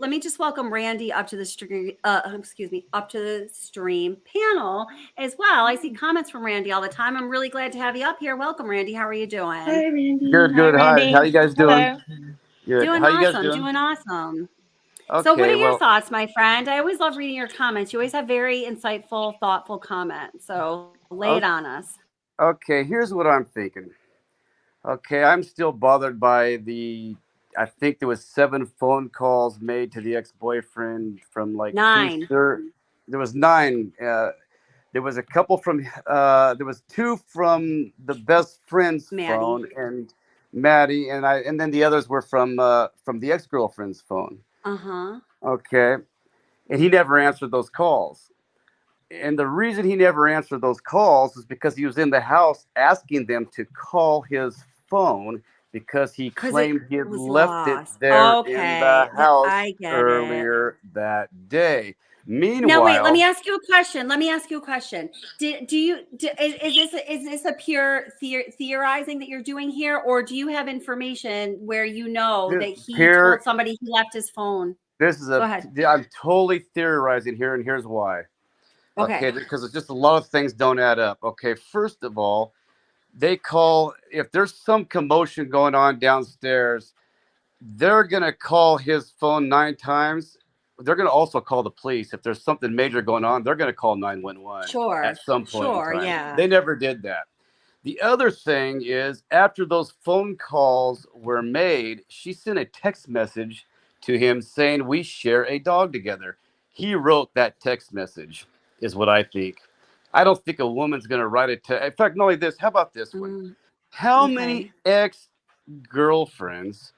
me just welcome Randy up to the stream, up to the stream panel as well. I see comments from Randy all the time. I'm really glad to have you up here. Welcome, Randy. How are you doing? Hi, Randy. Good, good. Hi. How you guys doing? Hello. Good. Doing How you guys awesome. doing? Doing awesome. So what Okay, are your well, thoughts, my friend? I always love reading your comments. You always have very insightful, thoughtful comments. So lay it on us. okay, here's what I'm thinking. Okay, I'm still bothered by I think there was 7 phone calls made to the ex-boyfriend from like 9. there was 9. There was a couple from there was 2 from the best friend's Maddie. phone and Maddie, and then the others were from the ex-girlfriend's phone. Uh-huh. Okay, and he never answered those calls. And the reason he never answered those calls is because he was in the house asking them to call his phone because he 'Cause it claimed he had was left it lost. there in the Okay. house I get it. earlier that day. Now wait, let Meanwhile, me ask you a question. Is this a pure theorizing that you're doing here, or do you have information where you know this that he told pair, somebody he left his phone? this is Go ahead. I'm totally theorizing here, and here's why. Okay. Okay, because it's just a lot of things don't add up. Okay, first of all, they call if there's some commotion going on downstairs. They're going to call his phone 9 times. They're going to also call the police. If there's something major going on, they're going to call 911 Sure. at some point in Sure. time. Yeah. They never did that. The other thing is, after those phone calls were made, she sent a text message to him saying, "We share a dog together." He wrote that text message, is what I think. I don't think a woman's going to write it. In fact, not only this, how about this one? How many Okay. ex-girlfriends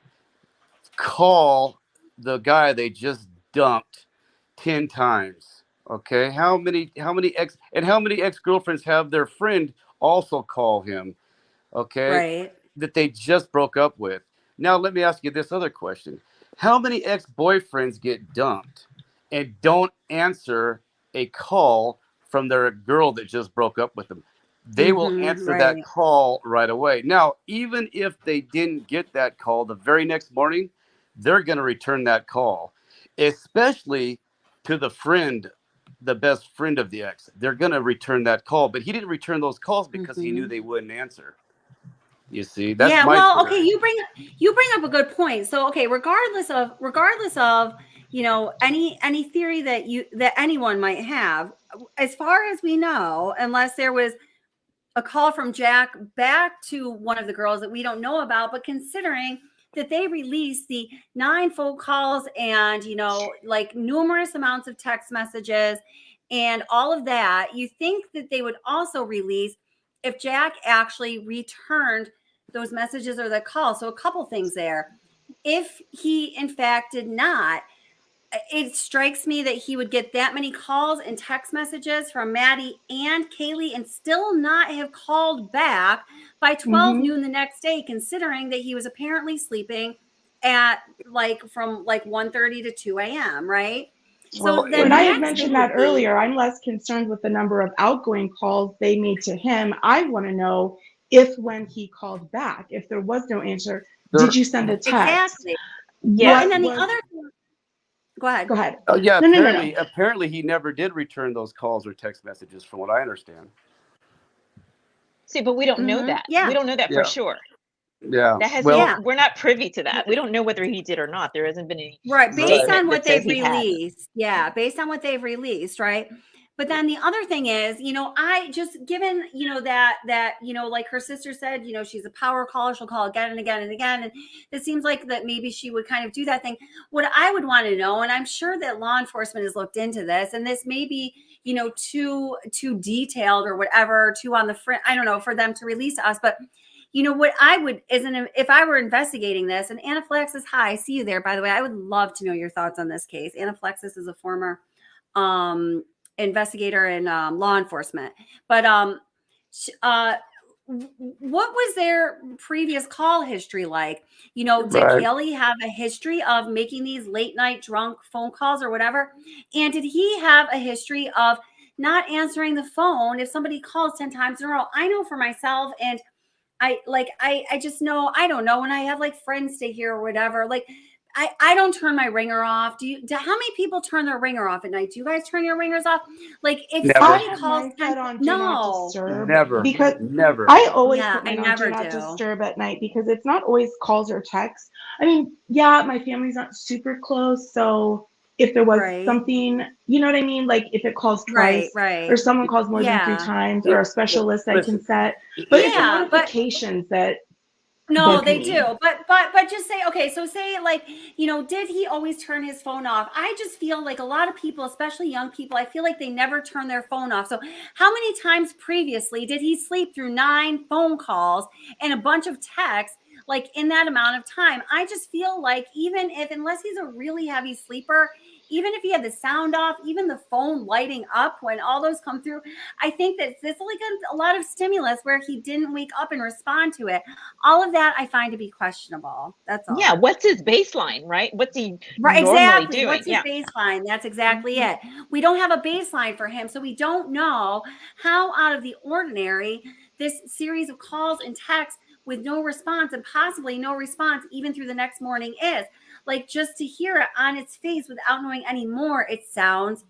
call the guy they just dumped 10 times? Okay, how many ex-girlfriends have their friend also call him, okay, Right. that they just broke up with? Now let me ask you this other question. How many ex-boyfriends get dumped and don't answer a call from their girl that just broke up with them? They will answer that Right. call right away. Now, even if they didn't get that call the very next morning, they're going to return that call, especially to the friend, the best friend of the ex. They're going to return that call, but he didn't return those calls because he knew they wouldn't answer. You see, that's Yeah, my well, theory. okay, you bring up a good point. So, okay, regardless of, any theory that anyone might have, as far as we know, unless there was a call from Jack back to one of the girls that we don't know about, but considering that they released the 9 phone calls and, like numerous amounts of text messages and all of that, you think that they would also release if Jack actually returned those messages or the call. So a couple things there. If he in fact did not, it strikes me that he would get that many calls and text messages from Maddie and Kaylee and still not have called back by 12 noon the next day, considering that he was apparently sleeping at from 1:30 to 2 a.m. Right. Well, So then When the I had next thing mentioned that would be, earlier, I'm less concerned with the number of outgoing calls they made to him. I want to know if when he called back, if there was no answer, did you send a text? exactly. Yeah. And What then the was? other, go ahead. Go ahead. oh yeah, No. apparently he never did return those calls or text messages, from what I understand. See, but we don't know that. Yeah. We don't know that for sure. Yeah. That hasn't. Well, We're not privy to that. We don't know whether he did or not. There hasn't been any Right, based statement on what that says they've he had. released. Yeah, based on what they've released, right? But then the other thing is, I just given, that like her sister said, she's a power caller, she'll call again and again and again. And it seems like that maybe she would kind of do that thing. What I would want to know, and I'm sure that law enforcement has looked into this, and this may be, too detailed or whatever, too on the front, I don't know, for them to release to us, but what I would if I were investigating this, and Anaphylaxis, hi, I see you there, by the way. I would love to know your thoughts on this case. Anaphylaxis is a former investigator in law enforcement. But what was their previous call history like? Did Kelly have a history of making these late night drunk phone calls or whatever? And did he have a history of not answering the phone if somebody calls 10 times in a row? I know for myself, and I just know, I don't know, when I have like friends stay here or whatever, like I don't turn my ringer off. How many people turn their ringer off at night? Do you guys turn your ringers off? Like if Never. I somebody have calls, mine set on do not disturb Never. because Never. I always Yeah, put mine I on do never not do. disturb at night because it's not always calls or texts. I mean, yeah, my family's not super close, so if there was Right. something, you know what I mean? Like if it calls Right, twice or someone calls more than 3 yeah. times or a special list I can Listen, set. But it's Yeah, but notifications that no, bug they me. do. But just say, okay, so say like, you know, did he always turn his phone off? I just feel like a lot of people, especially young people, I feel like they never turn their phone off. So how many times previously did he sleep through 9 phone calls and a bunch of texts, like in that amount of time? I just feel like even if, unless he's a really heavy sleeper, even if he had the sound off, even the phone lighting up when all those come through, I think that it's like a lot of stimulus where he didn't wake up and respond to it. All of that I find to be questionable. That's all. Yeah, what's his baseline, right? What's he Right, normally exactly. doing? What's his baseline? That's exactly it. We don't have a baseline for him, so we don't know how out of the ordinary this series of calls and texts with no response and possibly no response even through the next morning is. Like, just to hear it on its face without knowing any more, it sounds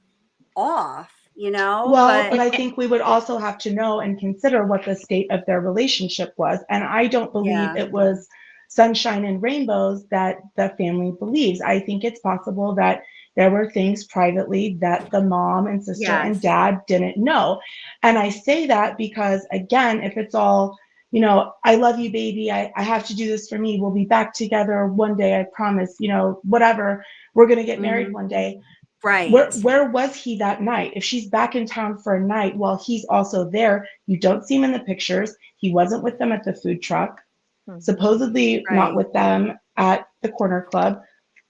off, you know? Well, but I think we would also have to know and consider what the state of their relationship was. And I don't believe Yeah. it was sunshine and rainbows that the family believes. I think it's possible that there were things privately that the mom and sister and Yes. dad didn't know. And I say that because, again, if it's all, you know, I love you, baby, I have to do this for me, we'll be back together one day, I promise, you know, whatever, we're going to get married one day. Right. Where was he that night? If she's back in town for a night while he's also there, you don't see him in the pictures. He wasn't with them at the food truck, supposedly not with them at the corner club.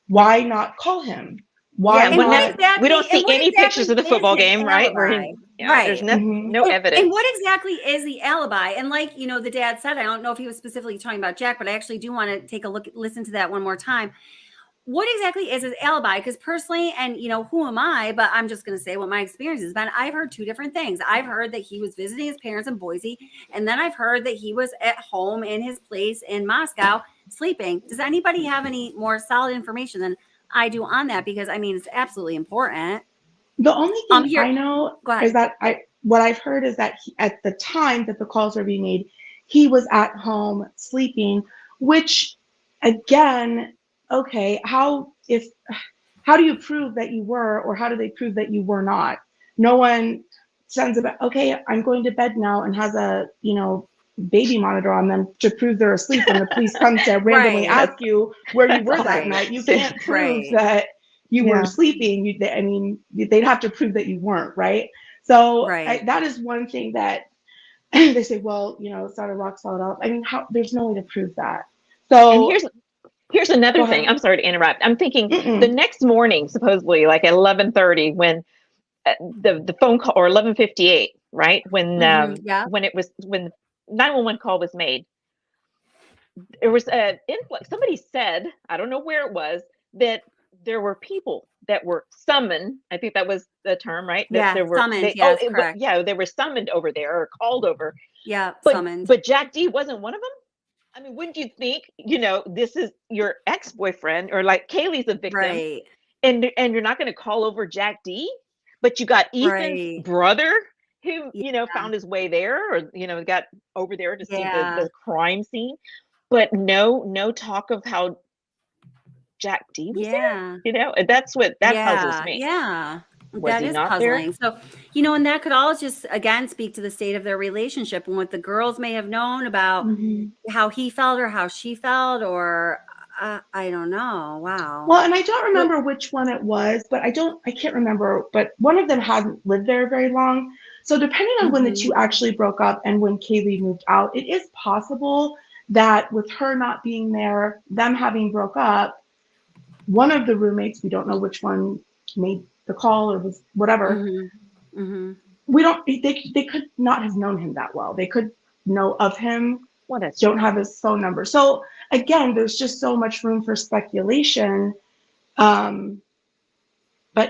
Why not call him? Why Yeah, not? we don't see any pictures of the football game, right? Where he, there's no evidence. And what exactly is the alibi? And like, you know, the dad said, I don't know if he was specifically talking about Jack, but I actually do want to take a look, listen to that one more time. What exactly is his alibi? Because personally, and you know, who am I? But I'm just going to say what my experience has been. I've heard 2 different things. I've heard that he was visiting his parents in Boise, and then I've heard that he was at home in his place in Moscow sleeping. Does anybody have any more solid information than I do on that? Because I mean, it's absolutely important. The only thing I know is that what I've heard is that at the time that the calls were being made, he was at home sleeping, which again, okay, how do you prove that you were, or how do they prove that you were not? No one sends about, okay, I'm going to bed now, and has a, you know, baby monitor on them to prove they're asleep when the police come to randomly ask you where you were that night. You can't prove that you were sleeping. I mean, they'd have to prove that you weren't, right? So that is one thing that they say, well, you know, it's not a rock solid out. I mean, there's no way to prove that. So and here's another thing. I'm sorry to interrupt. I'm thinking the next morning, supposedly like at 11:30, when the phone call, or 11:58, right? When when 911 call was made, there was an influx. Somebody said, I don't know where it was, that there were people that were summoned. I think that was the term, right? That there were summoned. Yes, correct. They were summoned over there or called over. Yeah, summoned. But Jack D wasn't one of them. I mean, wouldn't you think, you know, this is your ex-boyfriend, or like Kaylee's a victim, right? And you're not going to call over Jack D, but you got Ethan's brother who, you know, found his way there, or, you know, got over there to see the crime scene, but no talk of how Jack D was there, you know, and that's what puzzles me. Yeah. Was that he is not puzzling. there? So, you know, and that could all just again speak to the state of their relationship and what the girls may have known about how he felt or how she felt, or I don't know. Wow. Well, and I don't remember which one it was, but I can't remember, but one of them hadn't lived there very long. So depending on when the 2 actually broke up and when Kaylee moved out, it is possible that with her not being there, them having broke up, one of the roommates, we don't know which one made the call or was whatever. We don't, they could not have known him that well. They could know of him, don't have his phone number. So again, there's just so much room for speculation. But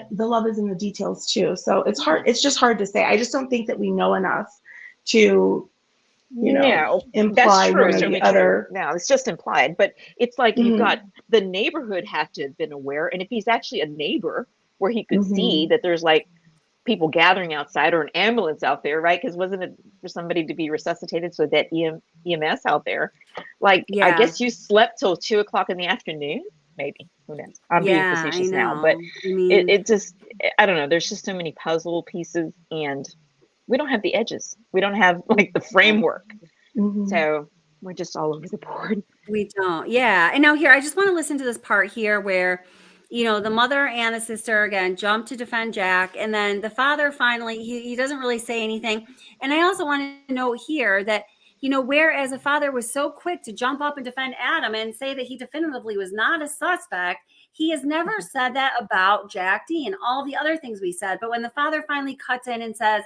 the love is in the details too. So it's hard. It's just hard to say. I just don't think that we know enough to No, that's imply true. one or Certainly the other. true. No, it's just implied. But it's like you've got the neighborhood have to have been aware. And if he's actually a neighbor where he could see that there's like people gathering outside or an ambulance out there, right? Because wasn't it for somebody to be resuscitated? So that EMS out there, like, I guess you slept till 2:00 in the afternoon, maybe. Who knows? I'm being facetious now, but I mean, it just, I don't know. There's just so many puzzle pieces, and we don't have the edges. We don't have like the framework. So we're just all over the board. We don't. Yeah. And now here, I just want to listen to this part here where, the mother and the sister again jump to defend Jack. And then the father finally, he doesn't really say anything. And I also want to note here that, whereas a father was so quick to jump up and defend Adam and say that he definitively was not a suspect, he has never said that about Jack D and all the other things we said. But when the father finally cuts in and says,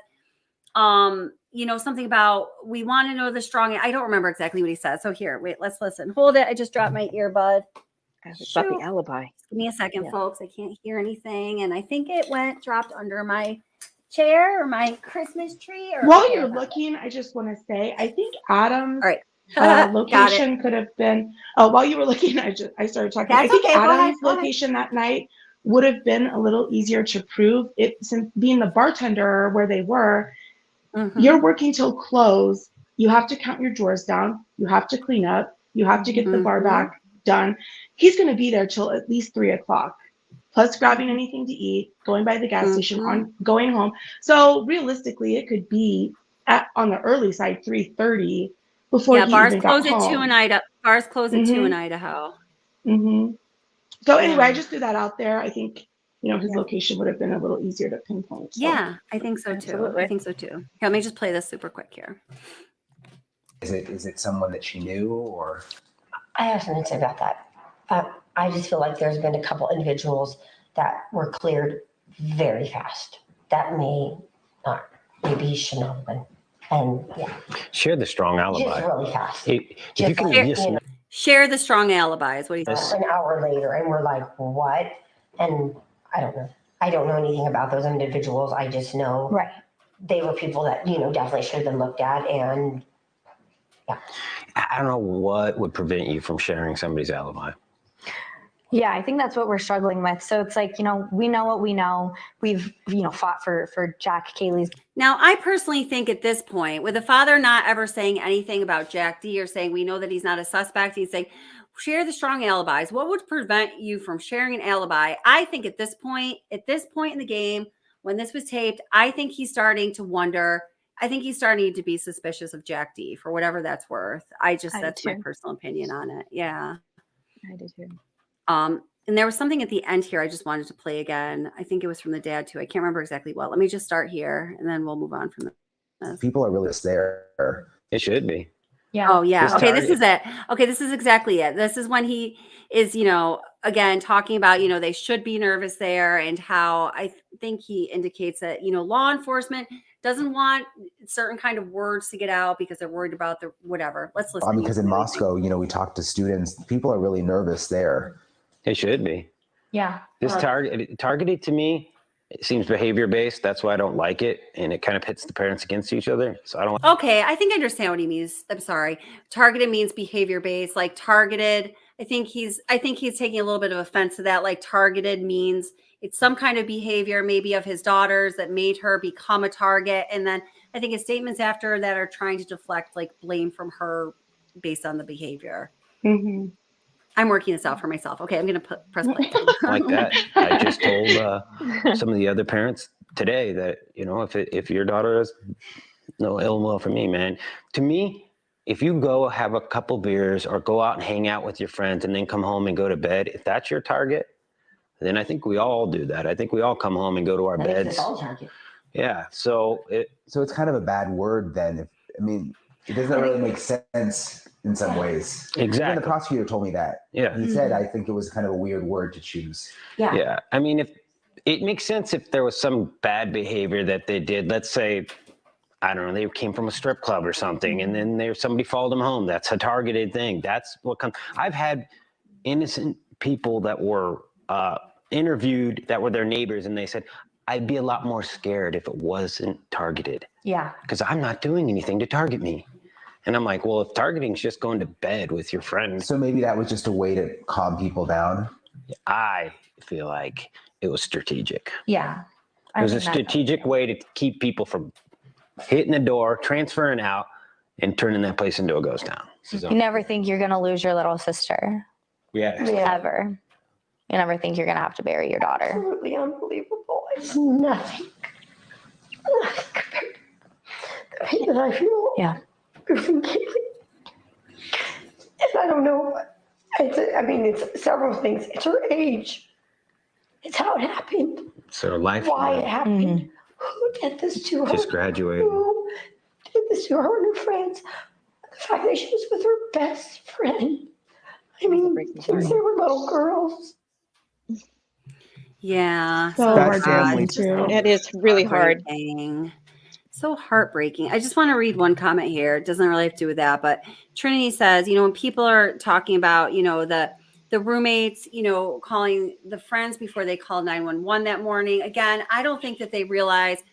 something about, we want to know the strong, I don't remember exactly what he said. So here, wait, let's listen. Hold it. I just dropped my earbud. It's about the alibi. Give me a second, folks. I can't hear anything. And I think it dropped under my chair or my Christmas tree. Or While you're looking, I just want to say, I think Adam's location could have been, while you were looking, I started talking. I think Adam's location that night would have been a little easier to prove it, since being the bartender where they were, you're working till close. You have to count your drawers down. You have to clean up. You have to get the bar back done. He's going to be there till at least 3:00, plus grabbing anything to eat, going by the gas station, going home. So realistically, it could be on the early side, 3:30 before he bars even got close at home. 2 in Idaho. Bars close at 2 in Idaho. So anyway, I just threw that out there. I think his location would have been a little easier to pinpoint. So. Yeah, I think so too. Absolutely. I think so too. Here, let me just play this super quick here. Is it someone that she knew, or? I have something to say about that. I just feel like there's been a couple individuals that were cleared very fast. That may not, maybe he should not have been. And Share the strong alibi. just really fast. If you can just Share the strong alibi is what he said. An hour later, and we're like, what? And I don't know. I don't know anything about those individuals. I just know they were people that, definitely should have been looked at. And I don't know what would prevent you from sharing somebody's alibi. Yeah, I think that's what we're struggling with. So it's like, we know what we know. We've, fought for Jack Kaylee's. Now, I personally think at this point, with the father not ever saying anything about Jack D or saying we know that he's not a suspect, he's saying share the strong alibis. What would prevent you from sharing an alibi? I think at this point in the game, when this was taped, I think he's starting to wonder. I think he's starting to be suspicious of Jack D for whatever that's worth. That's my personal opinion on it. Yeah. I did too. And there was something at the end here I just wanted to play again. I think it was from the dad too. I can't remember exactly what. Let me just start here and then we'll move on from this. People are really just there. It should be. Yeah. Oh yeah. Okay. This is it. Okay. This is exactly it. This is when he is, again, talking about, they should be nervous there and how I think he indicates that, law enforcement doesn't want certain kind of words to get out because they're worried about the whatever. Let's listen. Because in Moscow, we talk to students. People are really nervous there. It should be. Yeah. This targeted to me, it seems behavior based. That's why I don't like it. And it kind of pits the parents against each other. So I don't. Okay. I think I understand what he means. I'm sorry. Targeted means behavior based, like targeted. I think he's taking a little bit of offense to that. Like targeted means it's some kind of behavior, maybe of his daughters that made her become a target. And then I think his statements after that are trying to deflect like blame from her based on the behavior. I'm working this out for myself. Okay, I'm going to press play. Like that. I just told some of the other parents today that, if your daughter has no ill will for me, man, to me, if you go have a couple beers or go out and hang out with your friends and then come home and go to bed, if that's your target, then I think we all do that. I think we all come home and go to our beds. Yeah. So it's kind of a bad word then. It doesn't really make sense in some ways. Exactly. Even the prosecutor told me that. Yeah. He said, I think it was kind of a weird word to choose. Yeah. Yeah. If it makes sense if there was some bad behavior that they did, let's say, I don't know, they came from a strip club or something, and then somebody followed them home. That's a targeted thing. That's what comes. I've had innocent people that were interviewed that were their neighbors, and they said, I'd be a lot more scared if it wasn't targeted. Yeah. Because I'm not doing anything to target me. And I'm like, well, if targeting's just going to bed with your friends. So maybe that was just a way to calm people down. I feel like it was strategic. Yeah. It was a strategic way to keep people from hitting the door, transferring out, and turning that place into a ghost town. You never think you're going to lose your little sister. Yeah. Ever. You never think you're going to have to bury your daughter. Absolutely unbelievable. It's nothing. Nothing compared to the pain that I feel. Yeah. And I don't know. It's several things. It's her age. It's how it happened. It's her life. Why it happened. Who did this to her? Just graduated. Who did this to her and her friends? The fact that she was with her best friend. I mean, since they were little girls. Yeah. So that family too. It is really hard. So heartbreaking. I just want to read one comment here. It doesn't really have to do with that, but Trinity says, when people are talking about, the roommates, calling the friends before they called 911 that morning. Again, I don't think that they realize,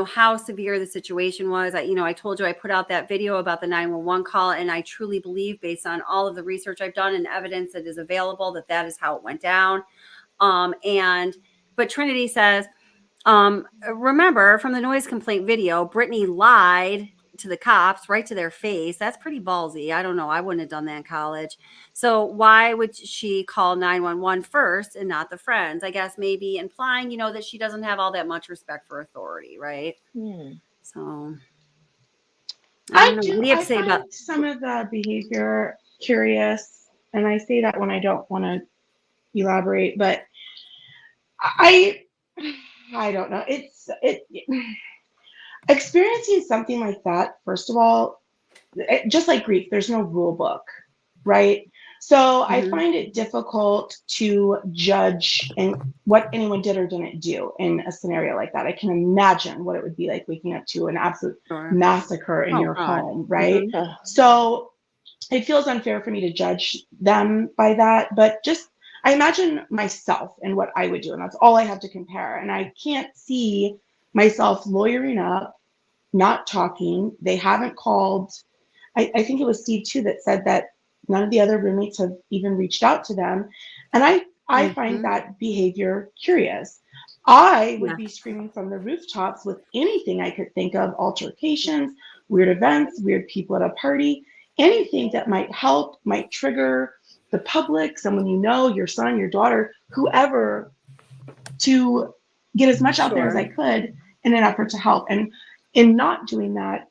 how severe the situation was. I told you I put out that video about the 911 call, and I truly believe, based on all of the research I've done and evidence that is available, that is how it went down. But Trinity says, remember from the noise complaint video, Brittany lied to the cops right to their face. That's pretty ballsy. I don't know. I wouldn't have done that in college. So why would she call 911 first and not the friends? I guess maybe implying, that she doesn't have all that much respect for authority, right? So I don't know. What do you have to say about some of the behavior curious? And I say that when I don't want to elaborate, but I don't know. Experiencing something like that, first of all, just like grief, there's no rule book, right? So I find it difficult to judge what anyone did or didn't do in a scenario like that. I can imagine what it would be like waking up to an absolute massacre in your home, right? So it feels unfair for me to judge them by that, but just I imagine myself and what I would do, and that's all I have to compare. And I can't see myself lawyering up, not talking. They haven't called. I think it was Steve too that said that none of the other roommates have even reached out to them. And I find that behavior curious. I would be screaming from the rooftops with anything I could think of, altercations, weird events, weird people at a party, anything that might help, might trigger the public, someone your son, your daughter, whoever, to get as much out there as I could in an effort to help. And in not doing that,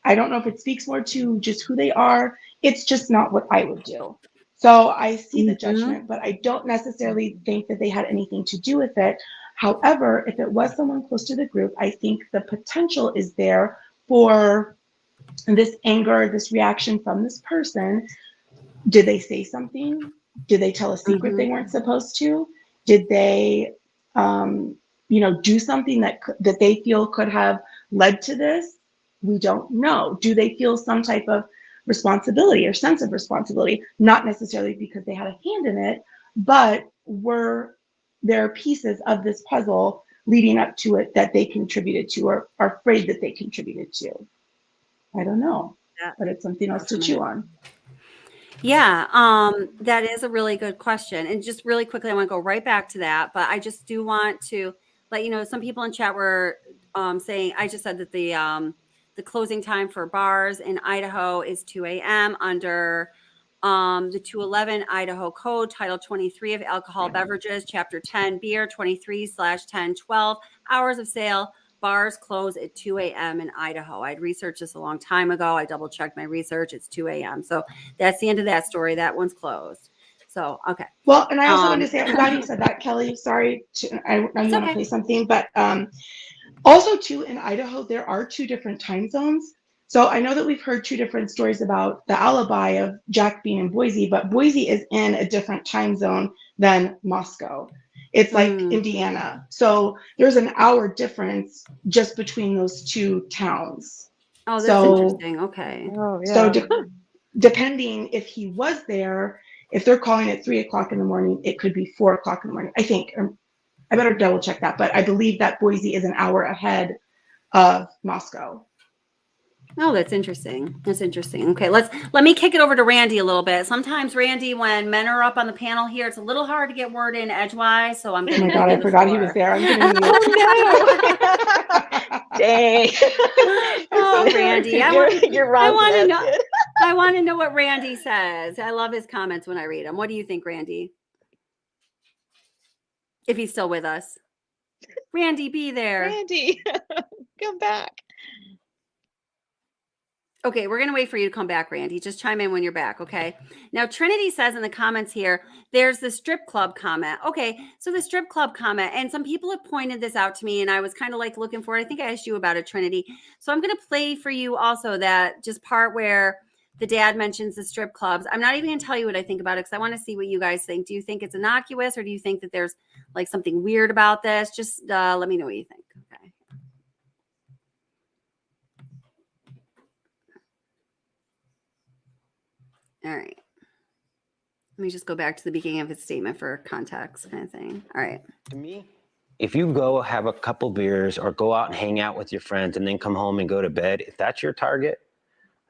I don't know if it speaks more to just who they are. It's just not what I would do. So I see the judgment, but I don't necessarily think that they had anything to do with it. However, if it was someone close to the group, I think the potential is there for this anger, this reaction from this person. Did they say something? Did they tell a secret they weren't supposed to? Did they, do something that they feel could have led to this? We don't know. Do they feel some type of responsibility or sense of responsibility? Not necessarily because they had a hand in it, but were there pieces of this puzzle leading up to it that they contributed to or are afraid that they contributed to? I don't know, but it's something else to chew on. Yeah, that is a really good question. And just really quickly, I want to go right back to that, but I just do want to let some people in chat were saying, I just said that the closing time for bars in Idaho is 2 a.m. under the 211 Idaho Code, Title 23 of Alcohol Beverages, Chapter 10, Beer, 23/1012, hours of sale. Bars close at 2 a.m. in Idaho. I'd researched this a long time ago. I double checked my research. It's 2 a.m. So that's the end of that story. That one's closed. So, okay. Well, and I also wanted to say, I'm glad you said that, Kelly. Sorry, I know you want to say something, but also too, in Idaho, there are 2 different time zones. So I know that we've heard 2 different stories about the alibi of Jack being in Boise, but Boise is in a different time zone than Moscow. It's like Indiana. So there's an hour difference just between those 2 towns. Oh, that's interesting. Okay. Oh, yeah. So depending if he was there, if they're calling at 3 o'clock in the morning, it could be 4 o'clock in the morning, I think. I better double check that, but I believe that Boise is an hour ahead of Moscow. Oh, that's interesting. That's interesting. Okay, let me kick it over to Randy a little bit. Sometimes, Randy, when men are up on the panel here, it's a little hard to get word in edgewise. So I'm going to. Oh my God, I forgot he was there. I'm going to mute. Oh no! Dang. Oh, Randy, you're wrong. I want to know. I want to know what Randy says. I love his comments when I read them. What do you think, Randy? If he's still with us, Randy, be there. Randy, come back. Okay, we're going to wait for you to come back, Randy. Just chime in when you're back, okay? Now, Trinity says in the comments here, there's the strip club comment. Okay, so the strip club comment, and some people have pointed this out to me, and I was kind of like looking for it. I think I asked you about it, Trinity. So I'm going to play for you also that just part where the dad mentions the strip clubs. I'm not even going to tell you what I think about it because I want to see what you guys think. Do you think it's innocuous, or do you think that there's like something weird about this? Just let me know what you think, okay? All right. Let me just go back to the beginning of his statement for context kind of thing. All right. To me, if you go have a couple beers or go out and hang out with your friends and then come home and go to bed, if that's your target,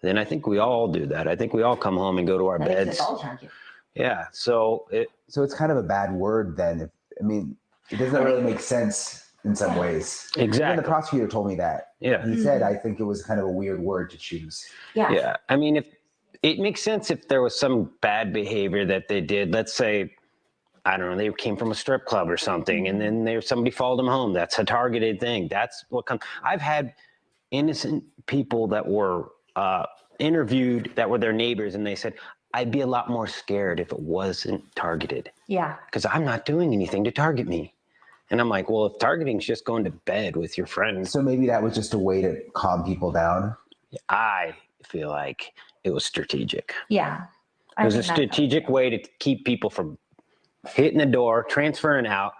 then I think we all do that. I think we all come home and go to our beds. It's all target. Yeah. So it's kind of a bad word then. It doesn't really make sense in some ways. Exactly. Even the prosecutor told me that. Yeah. He said, I think it was kind of a weird word to choose. Yeah. Yeah. I mean, if it makes sense if there was some bad behavior that they did, let's say, I don't know, they came from a strip club or something, and then somebody followed them home. That's a targeted thing. That's what comes. I've had innocent people that were interviewed that were their neighbors, and they said, I'd be a lot more scared if it wasn't targeted. Yeah. Because I'm not doing anything to target me. And I'm like, well, if targeting's just going to bed with your friends. So maybe that was just a way to calm people down? I feel like it was strategic. Yeah. It was a strategic way to keep people from hitting the door, transferring out,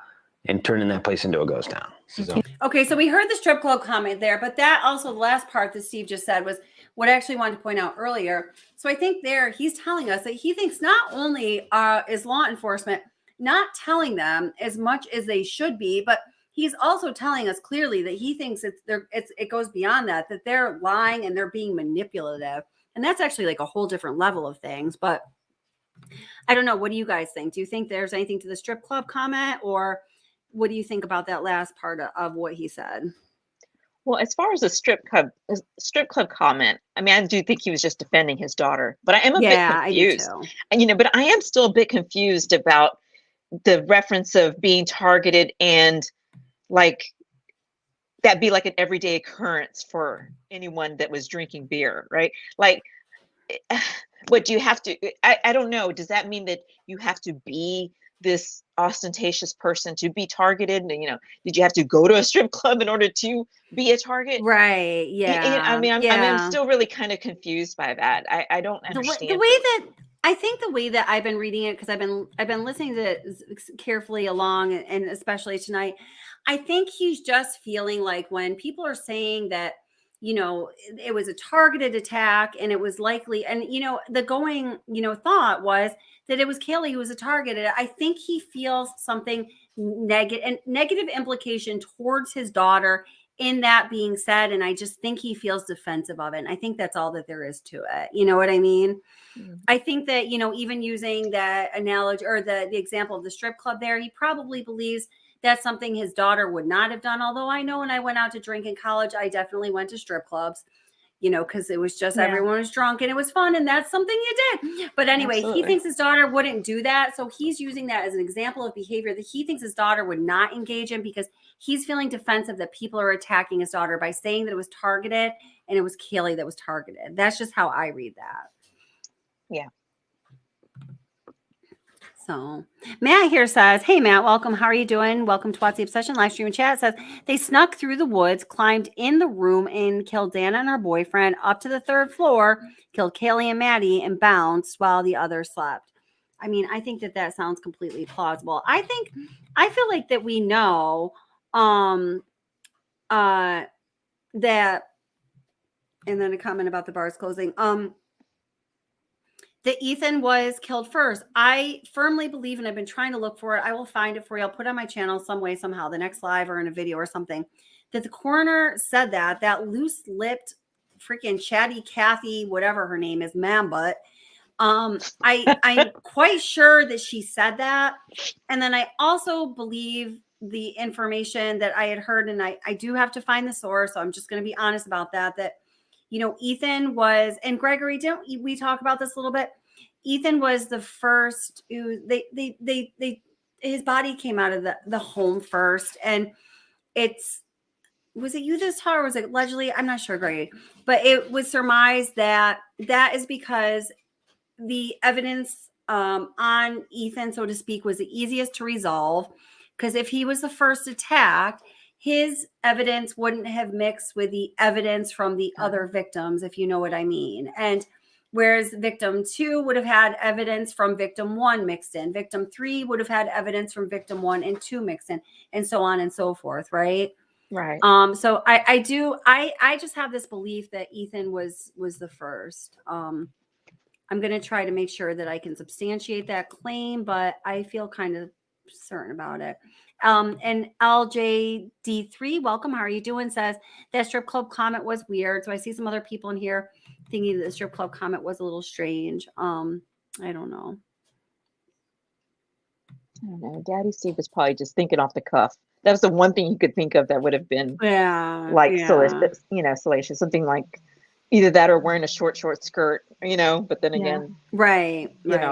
and turning that place into a ghost town. So. Okay, so we heard the strip club comment there, but that also, the last part that Steve just said was what I actually wanted to point out earlier. So I think there he's telling us that he thinks not only is law enforcement not telling them as much as they should be, but he's also telling us clearly that he thinks it goes beyond that they're lying and they're being manipulative. And that's actually like a whole different level of things. But I don't know. What do you guys think? Do you think there's anything to the strip club comment, or what do you think about that last part of what he said? Well, as far as the strip club comment, I mean, I do think he was just defending his daughter, but I am a bit confused. I do too. And but I am still a bit confused about the reference of being targeted and like that be like an everyday occurrence for anyone that was drinking beer, right? Like, what do you have to? I don't know. Does that mean that you have to be this ostentatious person to be targeted? And did you have to go to a strip club in order to be a target? Right. Yeah. I'm still really kind of confused by that. I don't understand the way that I think the way that I've been reading it, because I've been listening to it carefully along, and especially tonight, I think he's just feeling like when people are saying that it was a targeted attack and it was likely, and the going thought was that it was Kaylee who was a target. I think he feels something negative implication towards his daughter in that being said, and I just think he feels defensive of it. And I think that's all that there is to it. You know what I mean? Mm-hmm. I think that even using that analogy or the example of the strip club there, he probably believes that's something his daughter would not have done. Although I know when I went out to drink in college, I definitely went to strip clubs, because it was just everyone was drunk and it was fun. And that's something you did. But anyway, Absolutely. He thinks his daughter wouldn't do that. So he's using that as an example of behavior that he thinks his daughter would not engage in because he's feeling defensive that people are attacking his daughter by saying that it was targeted and it was Kaylee that was targeted. That's just how I read that. Yeah. So Matt here says, hey, Matt, welcome. How are you doing? Welcome to Watch the Obsession live stream and chat. Says they snuck through the woods, climbed in the room and killed Dana and her boyfriend up to the third floor, killed Kaylee and Maddie and bounced while the others slept. I mean, I think that sounds completely plausible. I feel like that we know that, and then a comment about the bars closing, that Ethan was killed first. I firmly believe, and I've been trying to look for it. I will find it for you. I'll put it on my channel some way, somehow, the next live or in a video or something, that the coroner said that loose-lipped freaking chatty Kathy, whatever her name is, Mambutt. I'm quite sure that she said that. And then I also believe the information that I had heard, and I do have to find the source. So I'm just going to be honest about that, Ethan was, and Gregory, didn't we talk about this a little bit? Ethan was the first who his body came out of the home first. And was it you this or was it allegedly? I'm not sure, Gregory, but it was surmised that is because the evidence on Ethan, so to speak, was the easiest to resolve, because if he was the first attacked, his evidence wouldn't have mixed with the evidence from the other victims, if you know what I mean. And whereas victim 2 would have had evidence from victim 1 mixed in, victim 3 would have had evidence from victim 1 and 2 mixed in, and so on and so forth, right? Right. So I just have this belief that Ethan was the first. I'm going to try to make sure that I can substantiate that claim, but I feel kind of certain about it. And LJD3, welcome. How are you doing? Says that strip club comment was weird. So I see some other people in here thinking that the strip club comment was a little strange. I don't know. I don't know. Daddy Steve was probably just thinking off the cuff. That was the one thing he could think of that would have been salacious, something like either that or wearing a short skirt, but then again,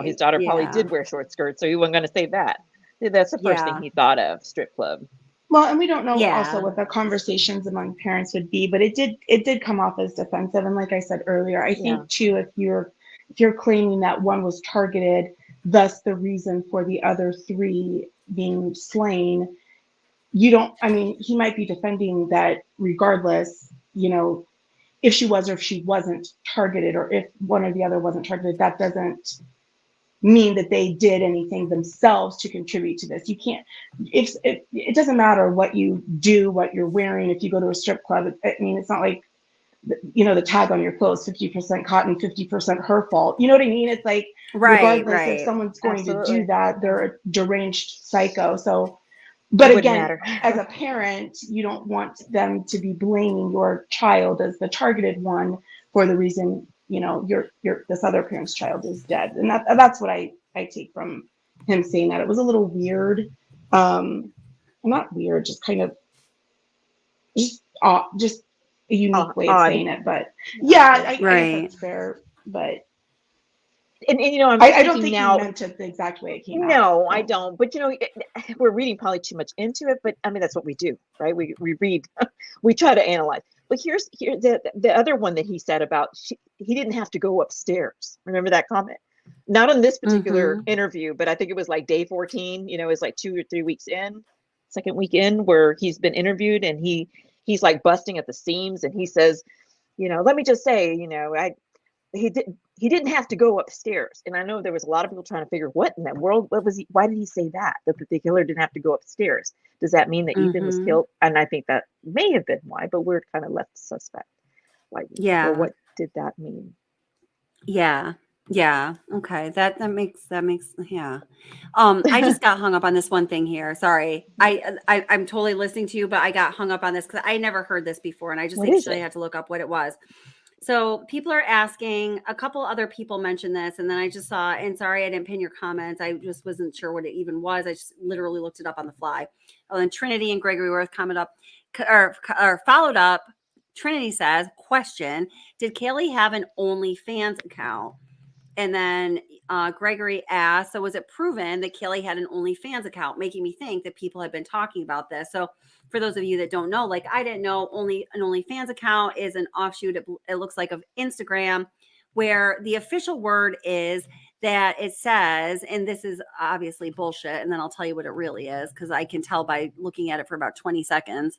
his daughter probably did wear short skirts, so he wasn't going to say that. That's the first thing he thought of, strip club. Well, and we don't know also what the conversations among parents would be, but it did come off as defensive. And like I said earlier, I think too, if you're claiming that one was targeted, thus the reason for the other 3 being slain, he might be defending that regardless, if she was or if she wasn't targeted, or if one or the other wasn't targeted, that doesn't mean that they did anything themselves to contribute to this. You can't, it doesn't matter what you do, what you're wearing. If you go to a strip club, it's not like, the tag on your clothes, 50% cotton, 50% her fault. You know what I mean? It's like, regardless if someone's going to do that, they're a deranged psycho. So, but again, as a parent, you don't want them to be blaming your child as the targeted one for the reason, this other parent's child is dead. And that's what I take from him saying that. It was a little weird. Not weird, just kind of just a unique way of saying it. But I guess that's fair. But I don't think now, he meant it the exact way it came out. No, I don't. But we're reading probably too much into it. But that's what we do, right? We read, we try to analyze. But here's the other one that he said about he didn't have to go upstairs. Remember that comment? Not on this particular interview, but I think it was like day 14. It's like 2 or 3 weeks in, second week in, where he's been interviewed, and he's like busting at the seams, and he says, let me just say, he didn't have to go upstairs. And I know there was a lot of people trying to figure what in that world, why did he say that the killer didn't have to go upstairs? Does that mean that Ethan was killed? And I think that may have been why, but we're kind of left suspect. Or what did that mean? Yeah. Okay. That makes I just got hung up on this one thing here. Sorry. I'm totally listening to you, but I got hung up on this because I never heard this before, and I just actually had to look up what it was. So people are asking, a couple other people mentioned this, and then I just saw, and sorry, I didn't pin your comments. I just wasn't sure what it even was. I just literally looked it up on the fly. Oh, and Trinity and Gregory Worth commented up or followed up. Trinity says, question, did Kaylee have an OnlyFans account? And then Gregory asked, so was it proven that Kaylee had an OnlyFans account? Making me think that people have been talking about this. So for those of you that don't know, like I didn't know, an OnlyFans account is an offshoot, it looks like, of Instagram, where the official word is that it says, and this is obviously bullshit, and then I'll tell you what it really is, because I can tell by looking at it for about 20 seconds.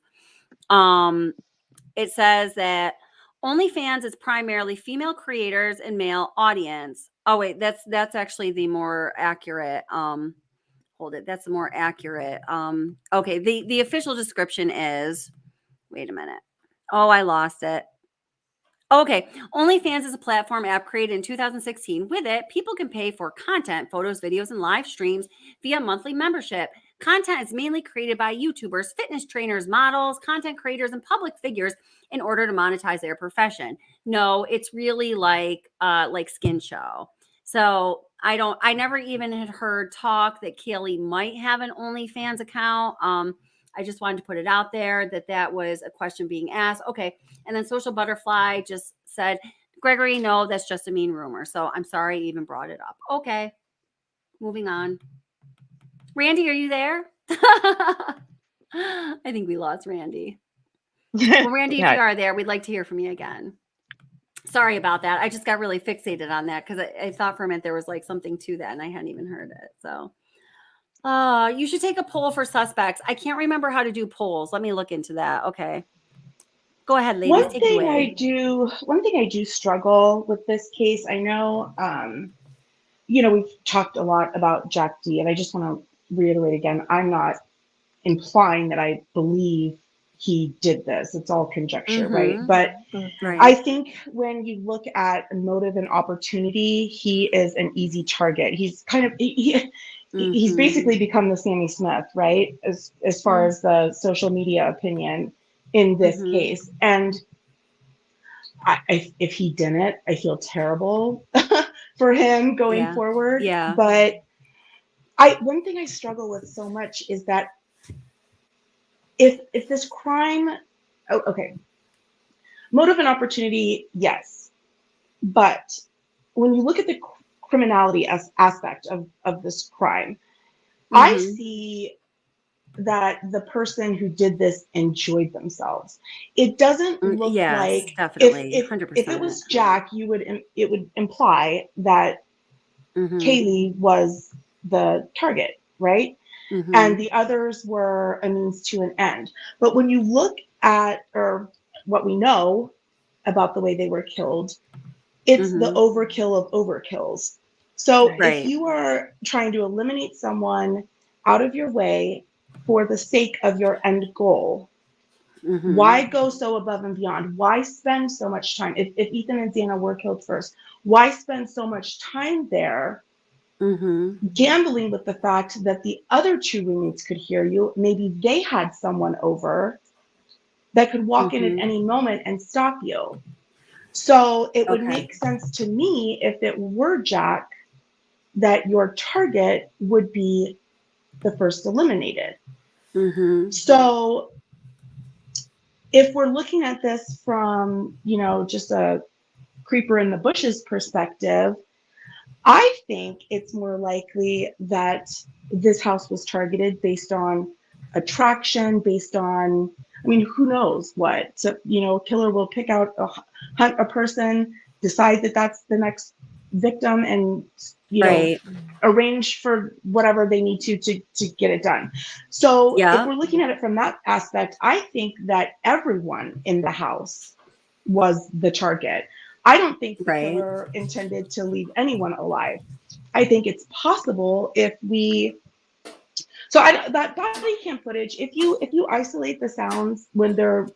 It says that OnlyFans is primarily female creators and male audience. Oh wait, that's actually the more accurate. Hold it. That's the more accurate. Okay. The official description is, wait a minute. Oh, I lost it. Okay. OnlyFans is a platform app created in 2016. With it, people can pay for content, photos, videos, and live streams via monthly membership. Content is mainly created by YouTubers, fitness trainers, models, content creators, and public figures in order to monetize their profession. No, it's really like Skin Show. So I never even had heard talk that Kaylee might have an OnlyFans account. I just wanted to put it out there that was a question being asked. Okay. And then Social Butterfly just said, Gregory, no, that's just a mean rumor. So I'm sorry I even brought it up. Okay. Moving on. Randy, are you there? I think we lost Randy. Well, Randy, if you are there, we'd like to hear from you again. Sorry about that. I just got really fixated on that because I thought for a minute there was like something to that and I hadn't even heard it. So you should take a poll for suspects. I can't remember how to do polls. Let me look into that. Okay. Go ahead, ladies. One thing I do struggle with this case, I know, we've talked a lot about Jack D, and I just want to reiterate again, I'm not implying that I believe he did this. It's all conjecture, right? But I think when you look at motive and opportunity, he is an easy target. He's kind of, he's basically become the Sammy Smith, right? As far as the social media opinion in this case. And if he didn't, I feel terrible for him going forward. Yeah. But one thing I struggle with so much is that if this crime, motive and opportunity, yes. But when you look at the criminality aspect of this crime, I see that the person who did this enjoyed themselves. It doesn't look like definitely, if 100%. If it was Jack, it would imply that Kaylee was the target, right? And the others were a means to an end. But when you look at or what we know about the way they were killed, it's the overkill of overkills. So if you are trying to eliminate someone out of your way for the sake of your end goal, why go so above and beyond? Why spend so much time? If Ethan and Xana were killed first, why spend so much time there gambling with the fact that the other two roommates could hear you? Maybe they had someone over that could walk in at any moment and stop you. So it would make sense to me if it were Jack that your target would be the first eliminated. So if we're looking at this from, just a creeper in the bushes perspective, I think it's more likely that this house was targeted based on attraction, based on, who knows what. So, killer will pick out, hunt a person, decide that that's the next victim, and, arrange for whatever they need to get it done. So if we're looking at it from that aspect, I think that everyone in the house was the target. I don't think the killer intended to leave anyone alive. I think it's possible if we. So that body cam footage, if you isolate the sounds when they're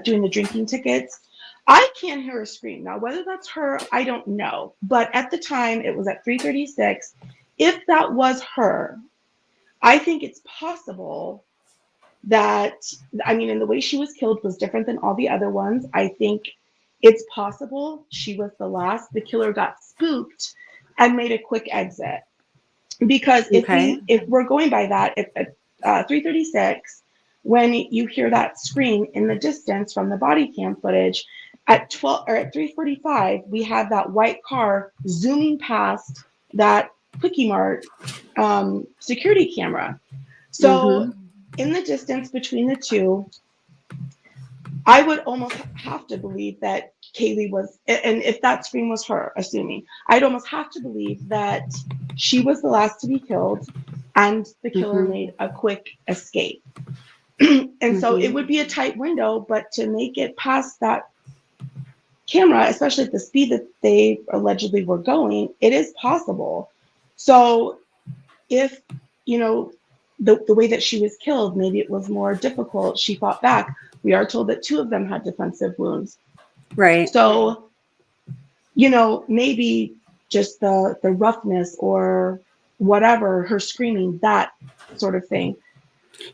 doing the drinking tickets, I can't hear a scream. Now, whether that's her, I don't know. But at the time, it was at 3:36. If that was her, I think it's possible that, and the way she was killed was different than all the other ones. I think it's possible she was the last. The killer got spooked and made a quick exit. Because if we're going by that, if at 3:36, when you hear that scream in the distance from the body cam footage, at 3:45, we have that white car zooming past that Quickie Mart security camera. So in the distance between the two, I would almost have to believe that Kaylee was, and if that scream was her, assuming, I'd almost have to believe that she was the last to be killed and the killer made a quick escape. And so it would be a tight window, but to make it past that camera, especially at the speed that they allegedly were going, it is possible. So if, the way that she was killed, maybe it was more difficult. She fought back. We are told that two of them had defensive wounds. Right. So maybe just the roughness or whatever, her screaming, that sort of thing.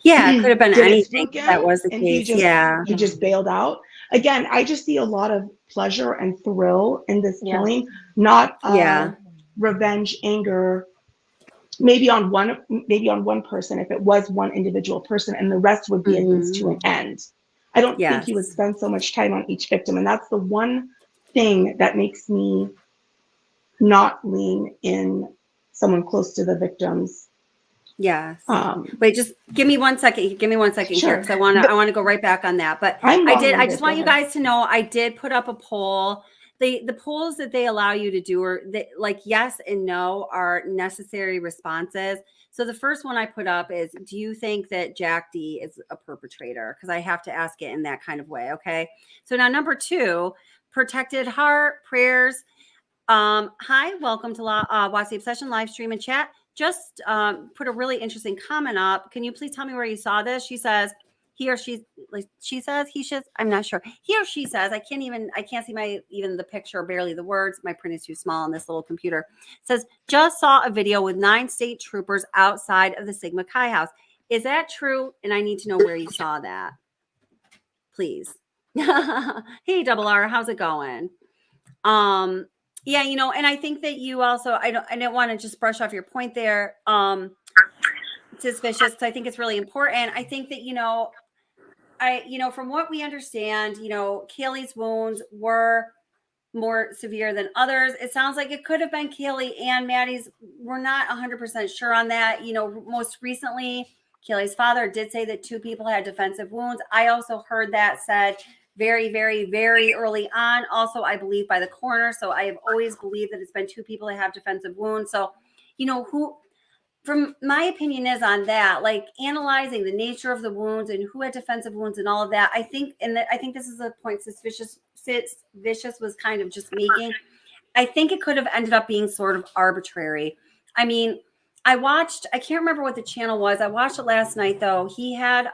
Yeah, it could have been Did it anything spook him? that was the And case. he just bailed out. Again, I just see a lot of pleasure and thrill in this killing, not revenge, anger. Maybe on one person, if it was one individual person, and the rest would be a means to an end. I don't think he would spend so much time on each victim, and that's the one thing that makes me not lean in someone close to the victims. Yes. Wait, just give me 1 second. Give me 1 second here, because I want to go right back on that. But I just want you guys to know I did put up a poll. The polls that they allow you to do are like yes and no are necessary responses. So the first one I put up is, do you think that Jack D is a perpetrator? Because I have to ask it in that kind of way. Okay. So now number 2, protected heart, prayers. Hi, welcome to WASI Obsession live stream and chat. Just put a really interesting comment up. Can you please tell me where you saw this? She says, he or she, like she says, he should, I'm not sure. He or she says, I can't see even the picture, barely the words. My print is too small on this little computer. It says, just saw a video with 9 state troopers outside of the Sigma Chi house. Is that true? And I need to know where you saw that. Please. Hey, Double R, how's it going? Yeah, and I think that you also, I don't want to just brush off your point there. Suspicious. I think it's really important. I think that, from what we understand, Kaylee's wounds were more severe than others. It sounds like it could have been Kaylee and Maddie's. We're not 100% sure on that. Most recently, Kaylee's father did say that 2 people had defensive wounds. I also heard that said very, very, very early on. Also, I believe by the coroner. So I have always believed that it's been 2 people that have defensive wounds. So, from my opinion is on that, like analyzing the nature of the wounds and who had defensive wounds and all of that. I think this is a point Vicious was kind of just making. I think it could have ended up being sort of arbitrary. I mean, I can't remember what the channel was. I watched it last night though. He had,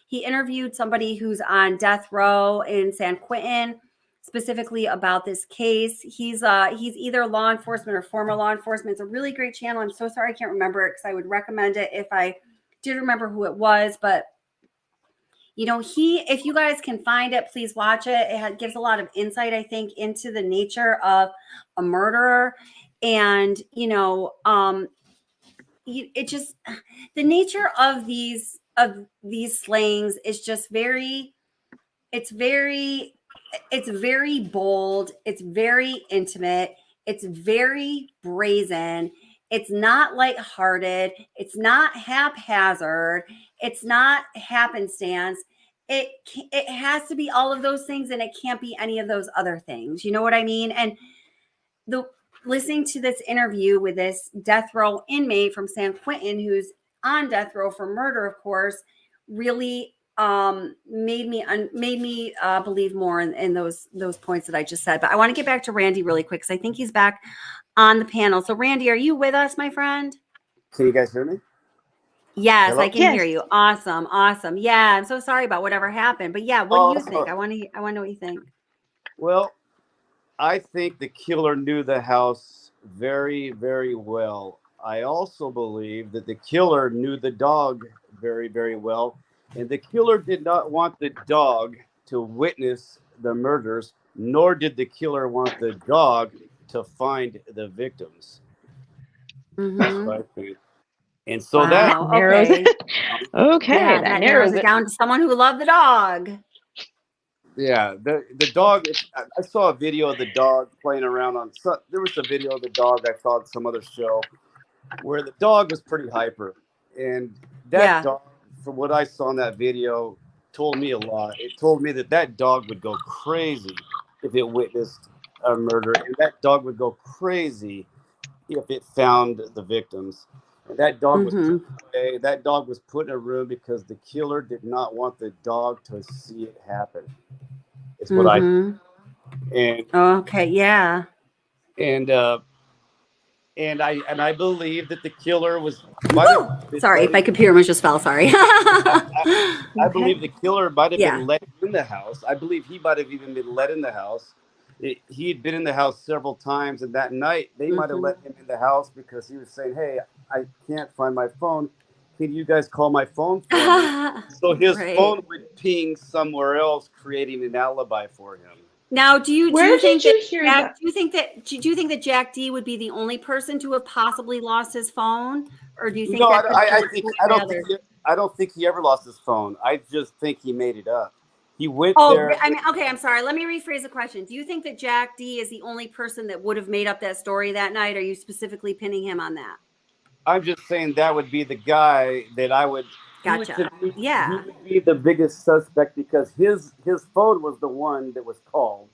he interviewed somebody who's on death row in San Quentin, specifically about this case. He's either law enforcement or former law enforcement. It's a really great channel. I'm so sorry I can't remember it, because I would recommend it if I did remember who it was. But if you guys can find it, please watch it. It gives a lot of insight, I think, into the nature of a murderer, and it just, the nature of these slayings is just very bold. It's very intimate. It's very brazen. It's not lighthearted. It's not haphazard. It's not happenstance. It has to be all of those things, and it can't be any of those other things. You know what I mean? And listening to this interview with this death row inmate from San Quentin, who's on death row for murder, of course, really made me believe more in those points that I just said. But I want to get back to Randy really quick, because I think he's back on the panel. So Randy, are you with us, my friend? Can you guys hear me? Yes, Hello? I can hear you. Awesome. Yeah, I'm so sorry about whatever happened. But yeah, what do you think? I want to know what you think. Well, I think the killer knew the house very, very well. I also believe that the killer knew the dog very, very well. And the killer did not want the dog to witness the murders, nor did the killer want the dog to find the victims. That's what I think. And so that narrows it. Okay, yeah, that narrows it down to someone who loved the dog. Yeah, the dog. I saw a video of the dog playing around on. There was a video of the dog I saw at some other show where the dog was pretty hyper, and that dog, from what I saw in that video, told me a lot. It told me that dog would go crazy if it witnessed a murder, and that dog would go crazy if it found the victims. And that dog was put away. That dog was put in a room because the killer did not want the dog to see it happen. It's what I and okay, yeah. And I believe that the killer was sorry, my computer just fell, sorry. I believe the killer might have been let in the house. I believe he might have even been let in the house he had been in the house several times, and that night they might have let him in the house because he was saying, "Hey, I can't find my phone. Can you guys call my phone for me?" So his phone would ping somewhere else, creating an alibi for him. Now, do you Where think did you that hear Jack, that? do you think that Jack D would be the only person to have possibly lost his phone, or do you think No, that I don't think he ever lost his phone. I just think he made it up. He went Oh, there. I mean, okay, I'm sorry. Let me rephrase the question. Do you think that Jack D is the only person that would have made up that story that night? Are you specifically pinning him on that? I'm just saying that would be the guy that I would. Gotcha. He would be the biggest suspect because his phone was the one that was called.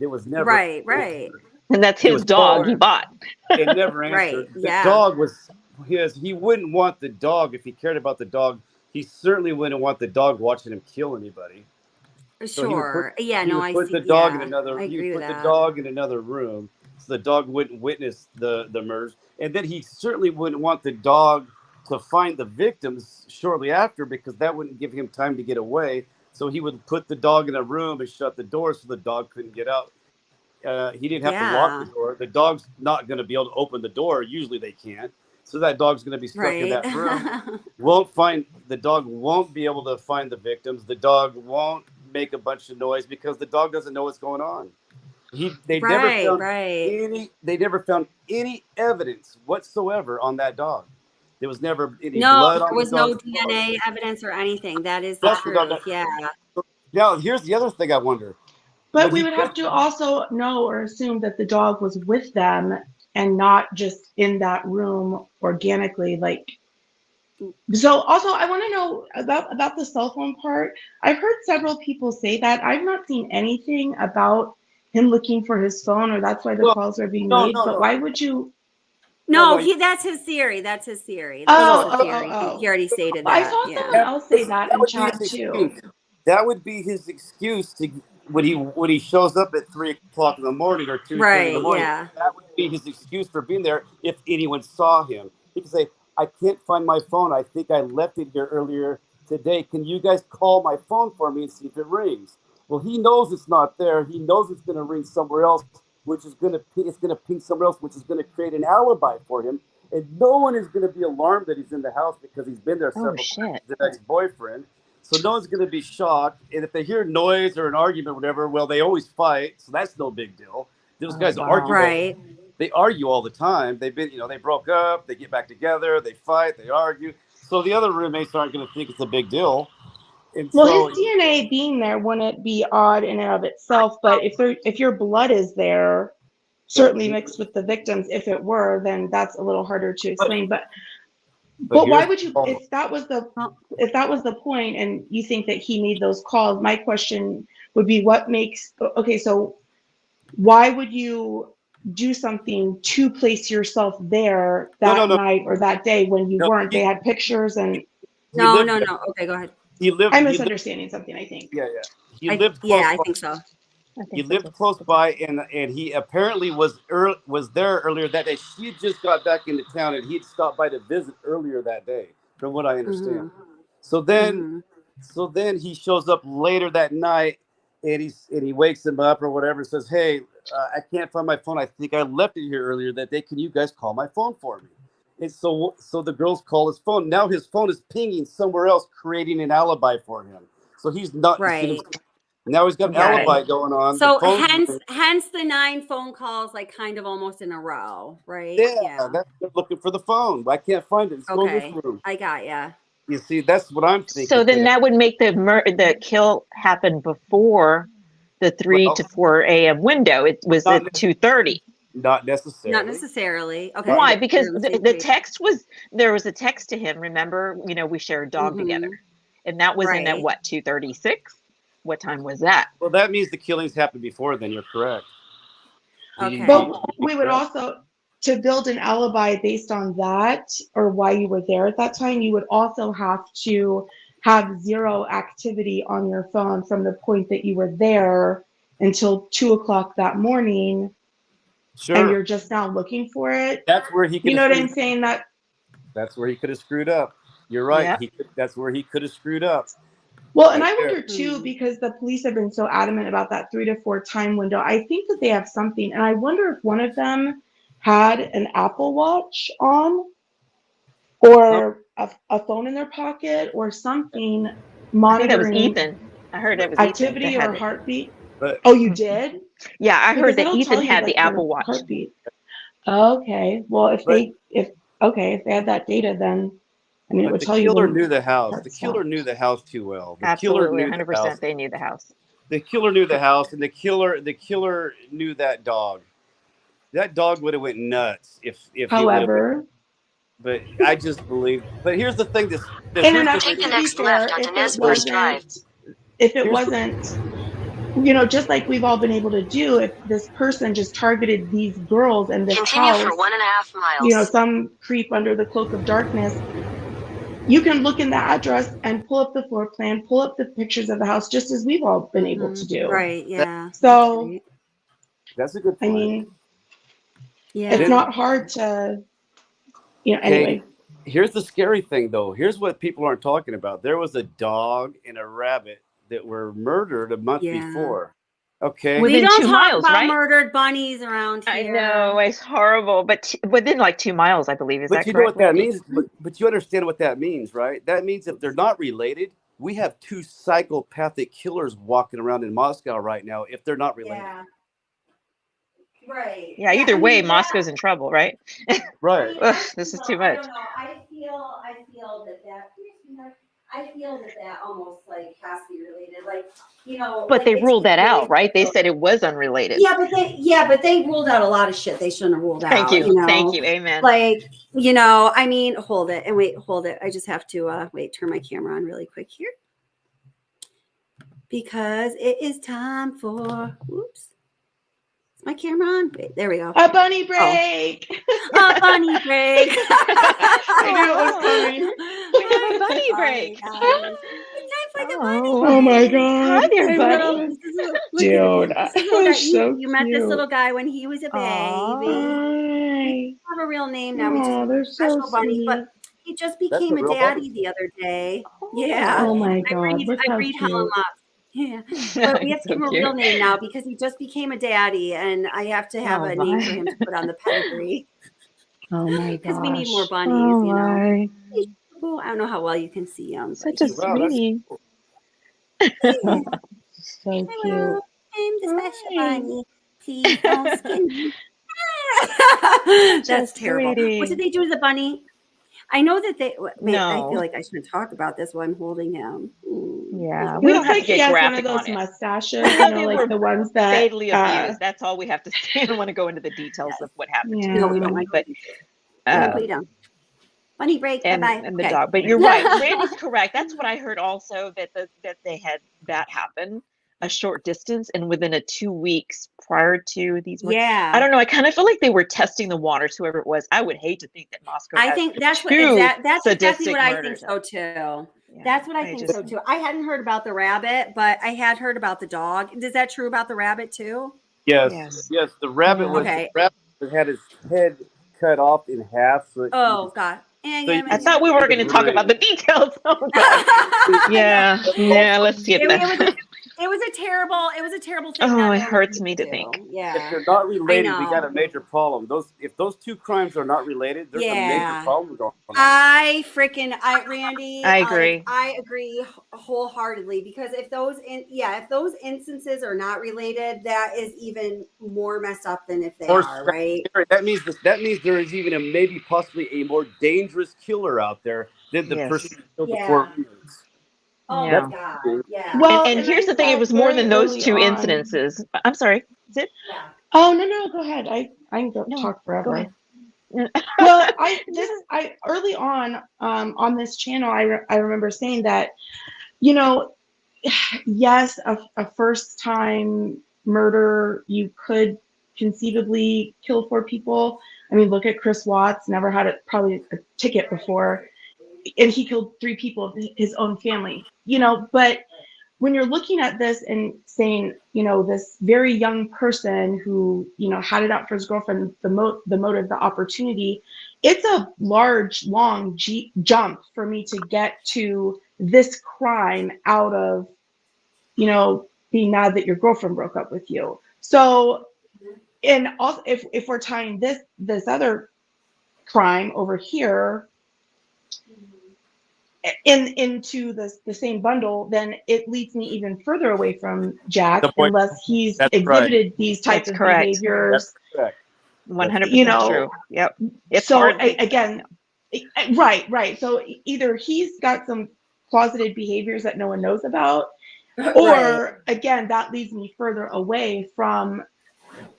It was never right. And that's his dog he bought. It never answered. The dog was his. He wouldn't want the dog if he cared about the dog. He certainly wouldn't want the dog watching him kill anybody. So he would put the dog in another. He would put the dog in another room so the dog wouldn't witness the murders, and then he certainly wouldn't want the dog to find the victims shortly after because that wouldn't give him time to get away. So he would put the dog in a room and shut the door so the dog couldn't get out. He didn't have to lock the door. The dog's not going to be able to open the door. Usually they can't. So that dog's going to be stuck in that room. The dog won't be able to find the victims. The dog won't make a bunch of noise because the dog doesn't know what's going on. They never found any evidence whatsoever on that dog. There was never any blood on the dog. There was no DNA evidence or anything. That is the truth. Yeah. Now, here's the other thing I wonder. But we would have to also know or assume that the dog was with them and not just in that room organically. So also I want to know about the cell phone part. I've heard several people say that. I've not seen anything about him looking for his phone or that's why the calls are being made. But why would you? No, that's his theory. That's his theory. He already stated that. I saw someone else say that in chat too. That would be his excuse to when he shows up at 3:00 in the morning or 2:30 in the morning. Yeah. That would be his excuse for being there. If anyone saw him, he could say, "I can't find my phone. I think I left it here earlier today. Can you guys call my phone for me and see if it rings?" Well, he knows it's not there. He knows it's going to ring somewhere else, which is going to ping somewhere else, which is going to create an alibi for him. And no one is going to be alarmed that he's in the house because he's been there several times. The ex-boyfriend. So no one's going to be shocked. And if they hear noise or an argument or whatever, well, they always fight. So that's no big deal. Those guys argue. Right. They argue all the time. They've been, they broke up. They get back together. They fight. They argue. So the other roommates aren't going to think it's a big deal. And well, his DNA being there wouldn't be odd in and of itself. But if your blood is there, certainly mixed with the victims, if it were, then that's a little harder to explain. But why would you? If that was the point, and you think that he made those calls, my question would be, what makes? Okay, so why would you do something to place yourself there that night or that day when you weren't? They had pictures and. No. Okay, go ahead. I'm misunderstanding something, I think. Yeah. He lived close by. I think so. He lived close by, and he apparently was there earlier that day. She just got back into town, and he'd stopped by to visit earlier that day, from what I understand. So then he shows up later that night, and he wakes him up or whatever, and says, "Hey, I can't find my phone. I think I left it here earlier that day. Can you guys call my phone for me?" And so the girls call his phone. Now his phone is pinging somewhere else, creating an alibi for him. So he's not right. Now he's got an alibi going on. So hence the 9 phone calls, kind of almost in a row, right? Yeah. They're looking for the phone. I can't find it. It's going to this room. I got ya. You see, that's what I'm thinking. So then that would make the kill happen before the 3 to 4 a.m. window. It was at 2:30. Not necessarily. Not necessarily. Okay. Why? Because the text there was a text to him. Remember, we shared a dog together, and that was in at what, 2:36? What time was that? Well, that means the killings happened before then. You're correct. Okay. But we would also, to build an alibi based on that or why you were there at that time, you would also have to have 0 activity on your phone from the point that you were there until 2:00 that morning. Sure. And you're just now looking for it. That's where he could. You know what I'm saying? That's where he could have screwed up. You're right. Yep. That's where he could have screwed up. Well, and I wonder too, because the police have been so adamant about that 3 to 4 time window, I think that they have something. And I wonder if one of them had an Apple Watch on or a phone in their pocket or something I think that was monitoring Ethan. I heard that was activity Ethan or heartbeat. But Oh, you did? Yeah, I heard Because that it'll Ethan tell you had the like their Apple Watch. heartbeat. Okay. Well, if But- they had that data, then I mean, it But would the tell you killer when knew the house. heart The killer stopped. knew the house too well. The Absolutely, killer knew the 100%. house. They knew the house. The killer knew the house, and the killer knew that dog. That dog would have went nuts if it would have. However, But I just believe. But here's the thing. in a nutshell, thing. to be fair, if it wasn't, you know, just like we've all been able to do, if this person just targeted these girls and this house, for 1.5 miles. you know, some creep under the cloak of darkness, you can look in the address and pull up the floor plan, pull up the pictures of the house, just as we've all been able to do. Right. Yeah. So, That's a good I point. mean, Yeah. it's not hard to, you know, anyway. Here's the scary thing, though. Here's what people aren't talking about. There was a dog and a rabbit that were murdered a month before. Okay. We don't 2 talk miles, about right? murdered bunnies around here. I know, it's horrible, but within like 2 miles, I believe. Is But that you correct? know what that means? But you understand what that means, right? That means if they're not related, we have 2 psychopathic killers walking around in Moscow right now if they're not related. Yeah. Right. Yeah, either way, Moscow's in trouble, right? Right. Ugh, this is too much. I don't know. I feel that almost like has to be related. Like, you know. But like, they it's ruled that really out, right? They difficult. said it was unrelated. Yeah, but they ruled out a lot of shit they shouldn't have ruled out. Thank you. You know? Thank you. Amen. Like, you know, I mean, hold it. I just have to turn my camera on really quick here. Because it is time for is my camera on? Wait, there we go. A bunny break. A bunny break. I knew it was coming. We have a bunny break. It's time for the bunny break. Oh my god. Hi there, I buddy. love it. Look Dude, at this that was you, so you met this cute. little guy when he was a baby. Hi. We have a real name now. We just Oh, have they're a so special bunny, sweet. but he just That's became a a real daddy bunny. the other day. Yeah. Oh my I god. breed Look how Helen cute. Locks. Yeah, but we have to give him a real name now because he just became a daddy, and I have to have a name for him to put on the pedigree. Oh my god. Because we need more bunnies, Oh you know. my. Oh, I don't know how well you can see him. Such a sweetie. So cute. Hello, I'm the special bunny. Please don't skin me. That's terrible. sweetie. What did they do to the bunny? I know that they. Wait, I No. feel like I shouldn't talk about this while I'm holding him. Yeah, It we don't looks have like to he get has one of graphic on those it. mustaches, you know, They like were the ones that fatally abused. That's all we have to say. I don't want to go into the details of what happened to No, we him, don't want but to put you down. Bunny break. and Bye bye. the dog. But you're right. Randy's correct. That's what I heard also, that they had that happen a short distance and within a 2 weeks prior to these. Yeah. I don't know. I kind of feel like they were testing the waters, whoever it was. I would hate to think that Moscow. I has think that's what two that's exactly what I sadistic think so too. Yeah, That's what I think so too. I hadn't heard about the rabbit, but I had heard about the dog. Is that true about the rabbit too? Yes. The rabbit was. Okay. The rabbit had his head cut off in half. So Oh God. I thought we were going to talk about the details. Oh, God. yeah. Let's skip that. It was a terrible thing. Oh, it hurts me to think. Yeah. If they're not related, we know. got a major problem. If those 2 crimes are not related, there's a major problem going on. Randy. I agree. I agree wholeheartedly because if those instances are not related, that is even more messed up than if they are, right? That means there is even maybe possibly a more dangerous killer out there than the person who killed the 4 kids. Oh Yeah. my God. Yeah. Well, and here's the thing, it was more than those 2 incidences. I'm sorry. Is it? Yeah. Oh no, go ahead. I can talk forever. Go ahead. Well, I early on this channel, I remember saying that, you know, yes, a first time murder, you could conceivably kill 4 people. I mean, look at Chris Watts, never had probably a ticket before, and he killed 3 people of his own family, you know. But when you're looking at this and saying, you know, this very young person who, you know, had it out for his girlfriend, the motive, the opportunity, it's a large, long jump for me to get to this crime out of, you know, being mad that your girlfriend broke up with you. So, and also if we're tying this other crime over here into the same bundle, then it leads me even further away from Jack, unless he's exhibited these types of behaviors. That's correct. 100% You know, true. Yep. It's so hard. again, right. So either he's got some closeted behaviors that no one knows about, or again, that leads me further away from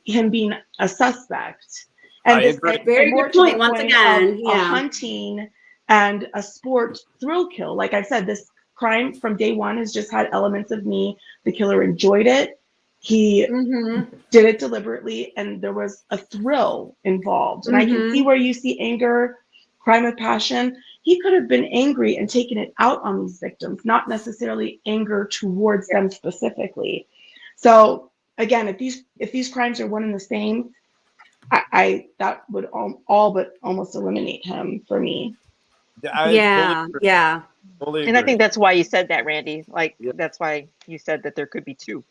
him being a suspect. And this very more good to the point. Once point again, of a hunting and a sport thrill kill. Like I said, this crime from day one has just had elements of me. The killer enjoyed it. He did it deliberately, and there was a thrill involved. And I can see where you see anger, crime of passion. He could have been angry and taken it out on these victims, not necessarily anger towards them specifically. So again, if these crimes are one and the same, I that would all but almost eliminate him for me. Totally and I agree. think that's why you said that, Randy. Like that's why you said that there could be two.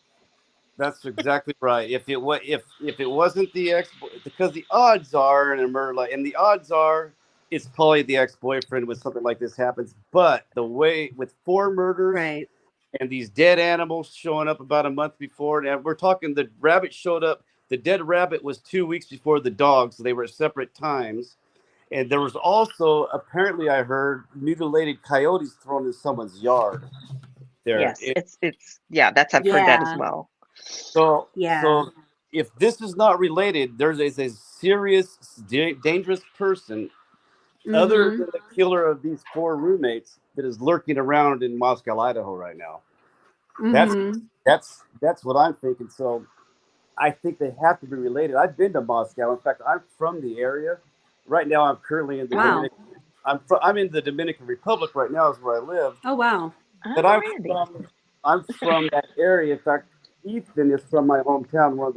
That's exactly right. If it wasn't the ex, because the odds are in a murder, and the odds are it's probably the ex-boyfriend when something like this happens. But the way with 4 murders and these dead animals showing up about a month before, and we're talking the rabbit showed up. The dead rabbit was 2 weeks before the dog, so they were at separate times. And there was also, apparently, I heard mutilated coyotes thrown in someone's yard. There, Yes, it's I've heard that as well. So if this is not related, there's a serious, dangerous person other than the killer of these 4 roommates that is lurking around in Moscow, Idaho right now. That's what I'm thinking. So I think they have to be related. I've been to Moscow. In fact, I'm from the area. Right now, I'm currently in the Dominican. I'm in the Dominican Republic right now. Is where I live. Oh wow! But I'm from that area. In fact, Ethan is from my hometown. One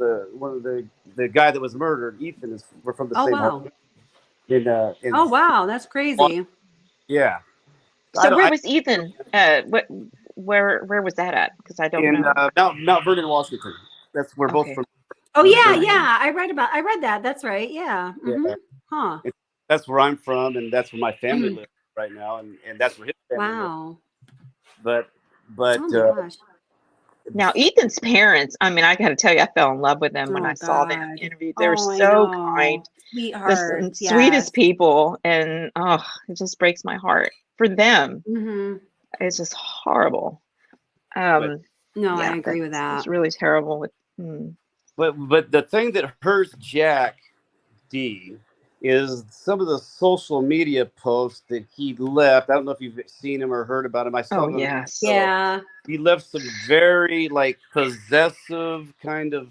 of the guy that was murdered. Ethan is. We're from the same home. Oh wow, that's crazy. Yeah. So where was Ethan? Where was that at? Because I don't know. Mount Vernon, Washington. That's where both from. Oh yeah. I read that. That's right. Yeah. Huh. That's where I'm from, and that's where my family lives right now, and that's where his family lives. But oh my gosh. Now Ethan's parents, I mean, I got to tell you, I fell in love with them when I saw them interviewed. They were so kind, sweethearts, the sweetest people, and it just breaks my heart for them. It's just horrible. I agree with that. It's really terrible. But the thing that hurts Jack D is some of the social media posts that he left. I don't know if you've seen him or heard about him. I saw him. Yes. Yeah. He left some very possessive kind of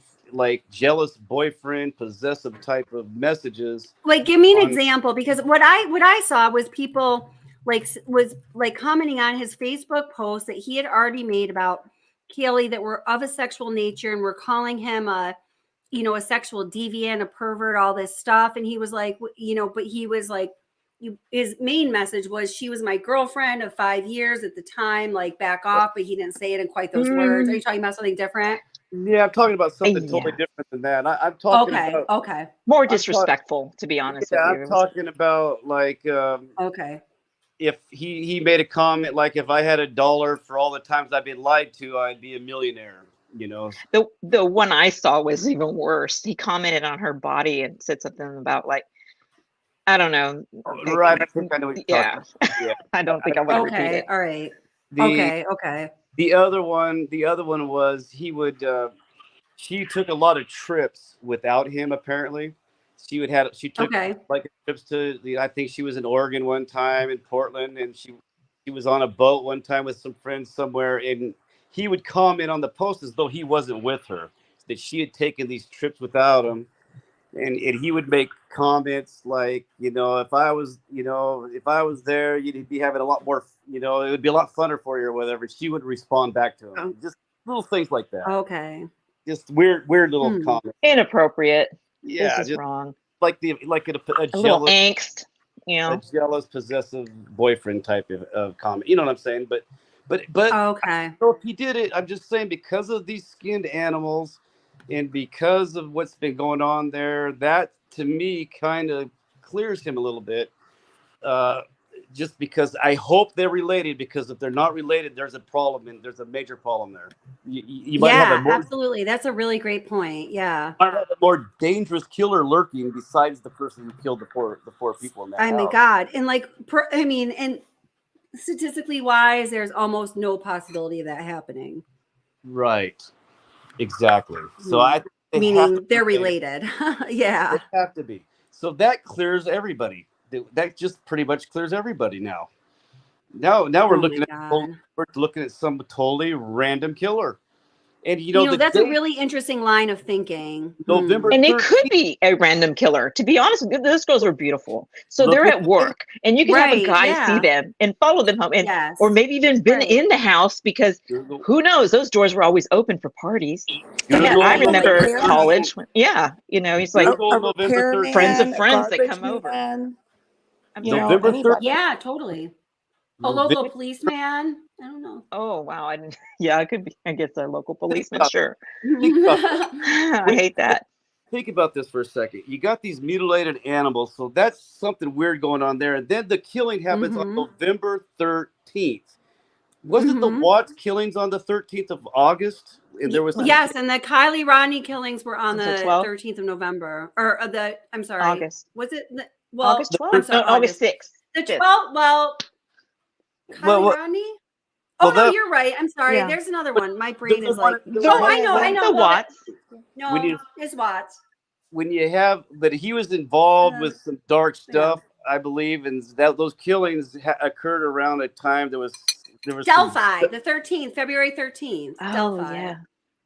jealous boyfriend, possessive type of messages. Give me an example, because what I saw was people was commenting on his Facebook post that he had already made about Kaylee that were of a sexual nature and were calling him a sexual deviant, a pervert, all this stuff. And he was like, but he was like, his main message was, she was my girlfriend of 5 years at the time, back off, but he didn't say it in quite those words. Are you talking about something different? Yeah, I'm talking about something totally different than that. I'm talking about more disrespectful, to be honest with you. I'm talking about if he made a comment if I had $1 for all the times I've been lied to, I'd be a millionaire. The one I saw was even worse. He commented on her body and said something about I don't know. Right, I think I know what you're talking about. Yeah. I don't think I want to repeat it. All right. Okay. The other one was he would. She took a lot of trips without him. Apparently, she took trips to I think she was in Oregon one time, in Portland, and she was on a boat one time with some friends somewhere, and he would comment on the post as though he wasn't with her, that she had taken these trips without him. And he would make comments if I was there, you'd be having a lot more, it would be a lot funner for you or whatever. She would respond back to him. Just little things like that. Okay. Just weird little comments. Inappropriate. Yeah. This is wrong. A little angst. a jealous, possessive boyfriend type of comment. You know what I'm saying? But Okay. so if he did it, I'm just saying because of these skinned animals and because of what's been going on there, that to me kind of clears him a little bit. Just because I hope they're related, because if they're not related, there's a problem and there's a major problem there. You might have a more absolutely. That's a really great point. Yeah. might have a more dangerous killer lurking besides the person who killed the four people in that I house. mean, God, and like, and statistically wise, there's almost no possibility of that happening. Right. Exactly. So I think meaning they're related. Yeah. They have to be. So that clears everybody. That just pretty much clears everybody now. Now we're looking at some totally random killer. And you know that's a really interesting line of thinking. November and 13th. it could be a random killer. To be honest, those girls are beautiful. So they're at work, and you can have a guy see them and follow them home, and or maybe even been in the house because who knows? Those doors were always open for parties. I remember college. He's like friends of friends that come over. November 13th. Yeah, totally. A local policeman. I don't know. Oh wow! It could be. I guess a local policeman. Sure. I hate that. Think about this for a second. You got these mutilated animals, so that's something weird going on there. And then the killing happens on November 13th. Wasn't the Watts killings on the 13th of August? And there was yes, and the Kylie Rodney killings were on the 13th of November, or I'm sorry, August. Was it? August 12th. No, August 6th. The 12th. Well, Kylie Rodney. Oh no, you're right. I'm sorry. Yeah. There's another one. My brain is like. Oh, I know. The Watts. No, it's Watts. When you have, but he was involved with some dark stuff, I believe, and those killings occurred around a time there was Delphi, the 13th, February 13th. Oh, Delphi. Yeah.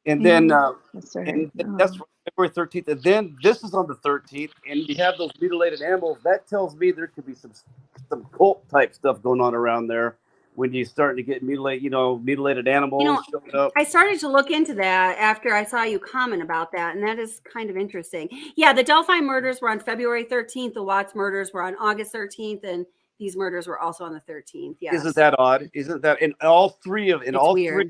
And then that's February 13th, and then this is on the 13th, and you have those mutilated animals. That tells me there could be some cult type stuff going on around there. When you start to get mutilated animals showing up. I started to look into that after I saw you comment about that, and that is kind of interesting. Yeah, the Delphi murders were on February 13th. The Watts murders were on August 13th, and these murders were also on the 13th. Yes. Isn't that odd? Isn't that in all three of those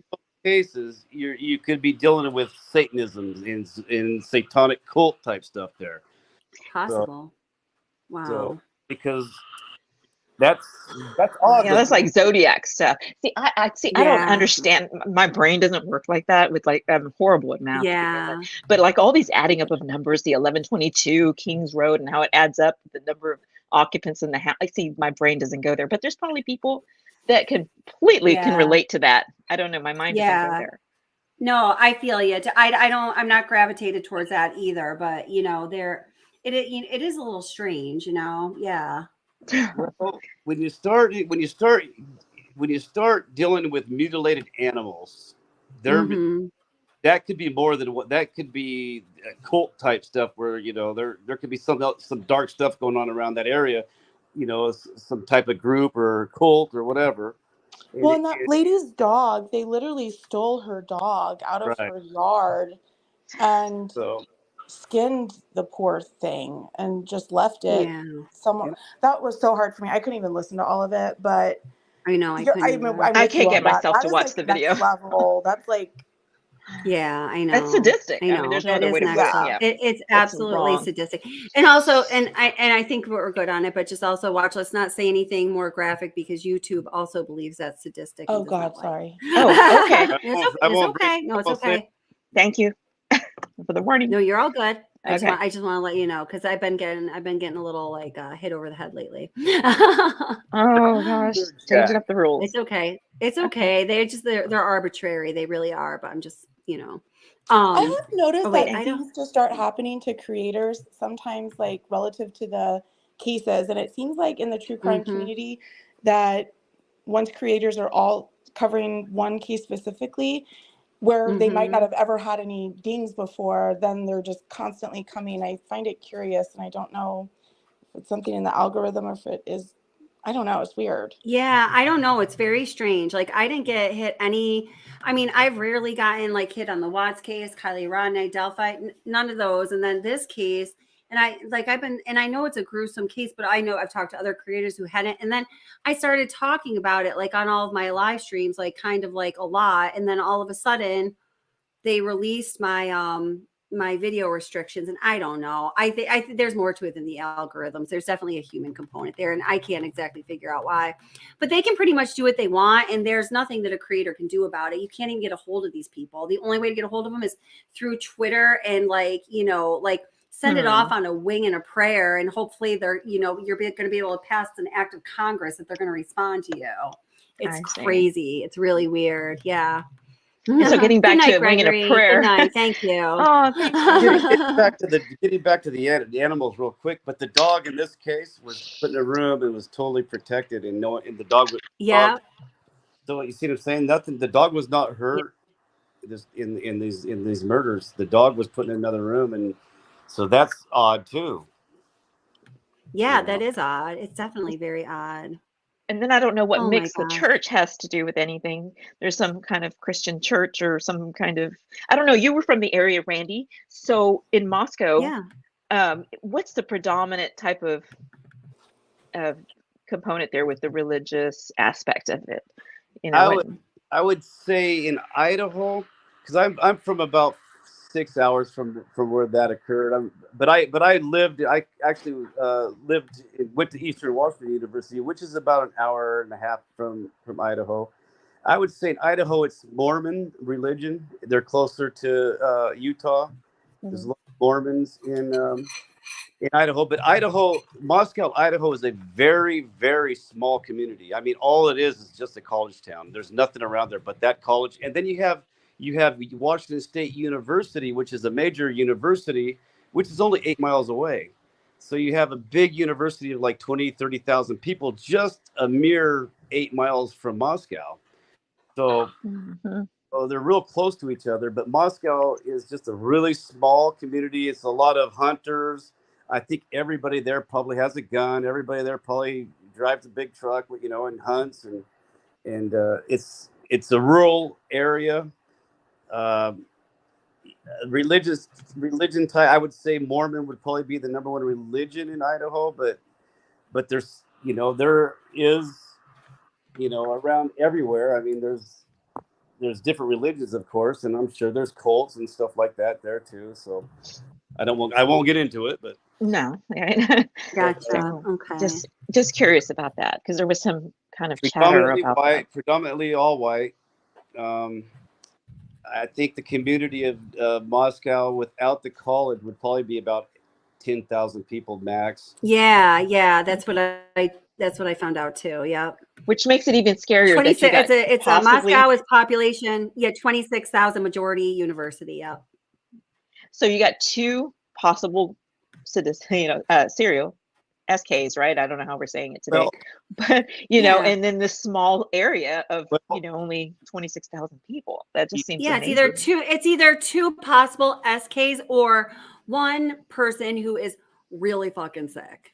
cases, you could be dealing with Satanism in satanic cult type stuff there. Possible. Wow. So, because that's odd. Yeah, that's like zodiac stuff. See, I don't understand. My brain doesn't work like that. With I'm horrible at math. Yeah. But like all these adding up of numbers, the 1122 Kings Road, and how it adds up the number of occupants in the house. I see my brain doesn't go there, but there's probably people that completely can relate to that. I don't know. My mind doesn't go there. No, I feel you. I'm not gravitated towards that either. But it is a little strange. Yeah. Well, when you start dealing with mutilated animals, that could be more than what that could be cult type stuff where there could be some dark stuff going on around that area, some type of group or cult or whatever. Well, and that lady's dog, they literally stole her dog out of her yard and skinned the poor thing and just left it. That was so hard for me. I couldn't even listen to all of it, but I know I can't get myself to watch the video. Level. That's like, yeah, I know. That's sadistic. I know. I mean, there's no other way to put it. It's absolutely sadistic. And also, and I think we're good on it, but just also watch. Let's not say anything more graphic because YouTube also believes that's sadistic. Oh God, sorry. Oh, okay. It's okay. No, it's okay. Thank you for the warning. No, you're all good. I Okay. just want to let you know because I've been getting a little like hit over the head lately. Oh gosh, changing up the rules. It's okay. It's okay. They're arbitrary. They really are. But I'm just I have noticed that it seems to start happening to creators sometimes, like relative to the cases, and it seems like in the true crime community that once creators are all covering one case specifically, where they might not have ever had any dings before, then they're just constantly coming. I find it curious, and I don't know if it's something in the algorithm or if it is, I don't know. It's weird. Yeah, I don't know. It's very strange. Like I didn't get hit I've rarely gotten like hit on the Watts case, Kylie Rodney, Delphi, none of those. And then this case, And I know it's a gruesome case, but I know I've talked to other creators who hadn't. And then I started talking about it like on all of my live streams, like kind of like a lot. And then all of a sudden they released my video restrictions, and I don't know. I think there's more to it than the algorithms. There's definitely a human component there, and I can't exactly figure out why. But they can pretty much do what they want, and there's nothing that a creator can do about it. You can't even get a hold of these people. The only way to get a hold of them is through Twitter and send it off on a wing and a prayer, and hopefully you're going to be able to pass an act of Congress that they're going to respond to you. It's crazy. It's really weird. Yeah. So getting back to wing and a prayer. Good night. Thank you. Oh, thank you. Getting back to the animals real quick, but the dog in this case was put in a room and was totally protected, and the dog was So you see what I'm saying? Nothing. The dog was not hurt. In these murders, the dog was put in another room, and so that's odd too. Yeah, that is odd. It's definitely very odd. And then I don't know what mix the church has to do with anything. There's some kind of Christian church or some kind of, I don't know. You were from the area, Randy. So in Moscow, what's the predominant type of component there with the religious aspect of it? I would say in Idaho, because I'm from about 6 hours from where that occurred. I went to Eastern Washington University, which is about an hour and a half from Idaho. I would say in Idaho it's Mormon religion. They're closer to Utah. There's a lot of Mormons in Idaho, but Moscow, Idaho is a very, very small community. I mean, all it is just a college town. There's nothing around there but that college, and then you have Washington State University, which is a major university, which is only 8 miles away. So you have a big university of like 30,000 people, just a mere 8 miles from Moscow. So, so they're real close to each other, but Moscow is just a really small community. It's a lot of hunters. I think everybody there probably has a gun. Everybody there probably drives a big truck, and hunts, and it's a rural area. Religion type, I would say Mormon would probably be the number one religion in Idaho, but there's there is around everywhere. I mean, there's different religions, of course, and I'm sure there's cults and stuff like that there too. So I won't get into it, but no, right. Gotcha. Okay. Just curious about that, because there was some kind of chatter about that. Predominantly all white. I think the community of Moscow without the college would probably be about 10,000 people max. Yeah, that's what I found out too. Yeah, which makes it even scarier. 26. It's Moscow is population. 26,000 majority university. Yeah. So you got two possible serial SKs, right? I don't know how we're saying it today, but and then this small area of only 26,000 people. That just seems amazing. It's either two possible SKs or one person who is really fucking sick.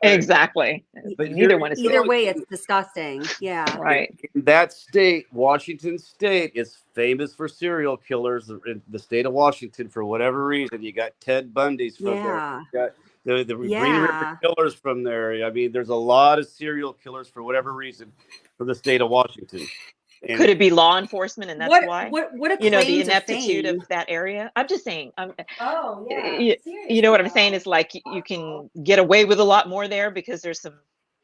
Exactly. But neither one is. Either way, it's disgusting. Yeah. Right. In that state, Washington State is famous for serial killers. In the state of Washington, for whatever reason, you got Ted Bundy's from there. You got the Green River Killers from there. I mean, there's a lot of serial killers for whatever reason from the state of Washington. And could it be law enforcement, and that's why? What a the ineptitude of that area? I'm just saying. You know what I'm saying is like you can get away with a lot more there because there's some.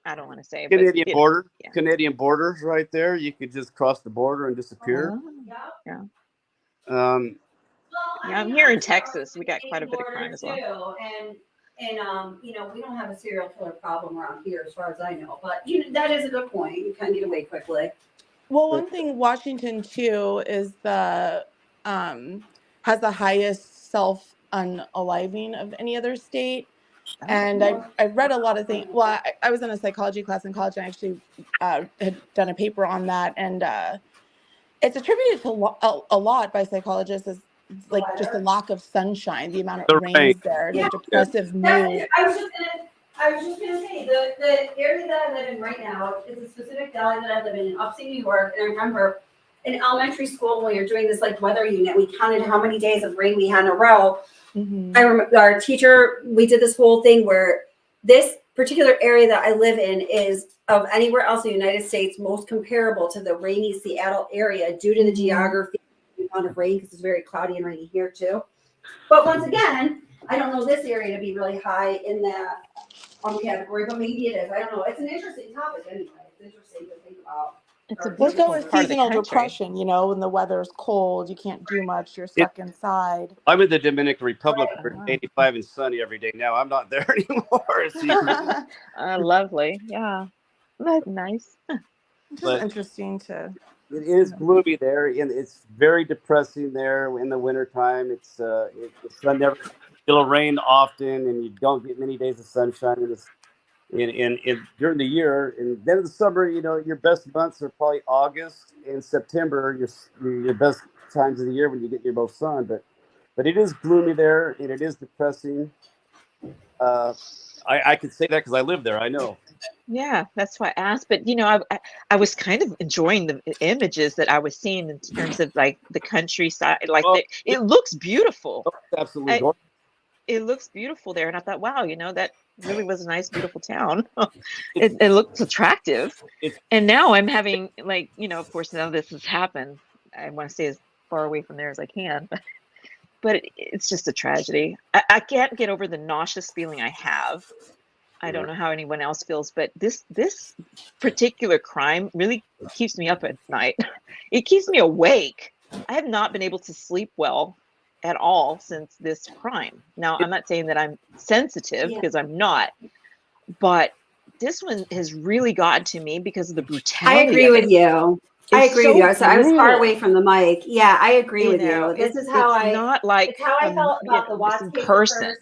I don't want to say Canadian border. Canadian borders right there. You could just cross the border and disappear. I'm here in Texas. We got quite a bit of crime as well. And we don't have a serial killer problem around here as far as I know, but that is a good point. You kind of get away quickly. Well, one thing Washington too is has the highest self-unaliving of any other state. And I've read a lot of things. Well, I was in a psychology class in college and I actually had done a paper on that. And it's attributed to a lot by psychologists as like just the lack of sunshine, the amount of rain there, the depressive mood. I was just gonna say the area that I live in right now is a specific valley that I live in upstate New York, and I remember in elementary school when we were doing this like weather unit, we counted how many days of rain we had in a row. Mm-hmm. I remember our teacher, we did this whole thing where this particular area that I live in is of anywhere else in the United States most comparable to the rainy Seattle area due to the geography, the amount of rain, because it's very cloudy and rainy here too. But once again, I don't know this area to be really high in that category, but maybe it is. I don't know. It's an interesting topic anyway. It's interesting to think about. It's a Let's go beautiful with part of the seasonal country. depression, you know, when the weather's cold, you can't do much, you're stuck inside. I'm in the Dominican Republic Right. where it's 85 and sunny every day now. I'm not there anymore. Lovely. Yeah. That's nice. It's But just interesting to. it is gloomy there, and it's very depressing there in the wintertime. It's the sun never, it'll rain often, and you don't get many days of sunshine. And it's in during the year, and then in the summer, you know, your best months are probably August and September. Your best times of the year when you get your most sun. But it is gloomy there, and it is depressing. I can say that because I live there. I know. Yeah, that's why I asked. But you know, I was kind of enjoying the images that I was seeing in terms of like the countryside. Like it looks beautiful. Absolutely gorgeous. It looks beautiful there, and I thought, wow, you know, that really was a nice, beautiful town. It looks attractive. And now I'm having, like, you know, of course, now this has happened. I want to stay as far away from there as I can, but it's just a tragedy. I can't get over the nauseous feeling I have. I don't know how anyone else feels, but this particular crime really keeps me up at night. It keeps me awake. I have not been able to sleep well at all since this crime. Now, I'm not saying that I'm sensitive because I'm not, but this one has really gotten to me because of the brutality. I agree with you. I agree with you. So I was far away from the mic. Yeah, I agree with you. This is how I not like it's how I felt about the Watts case person.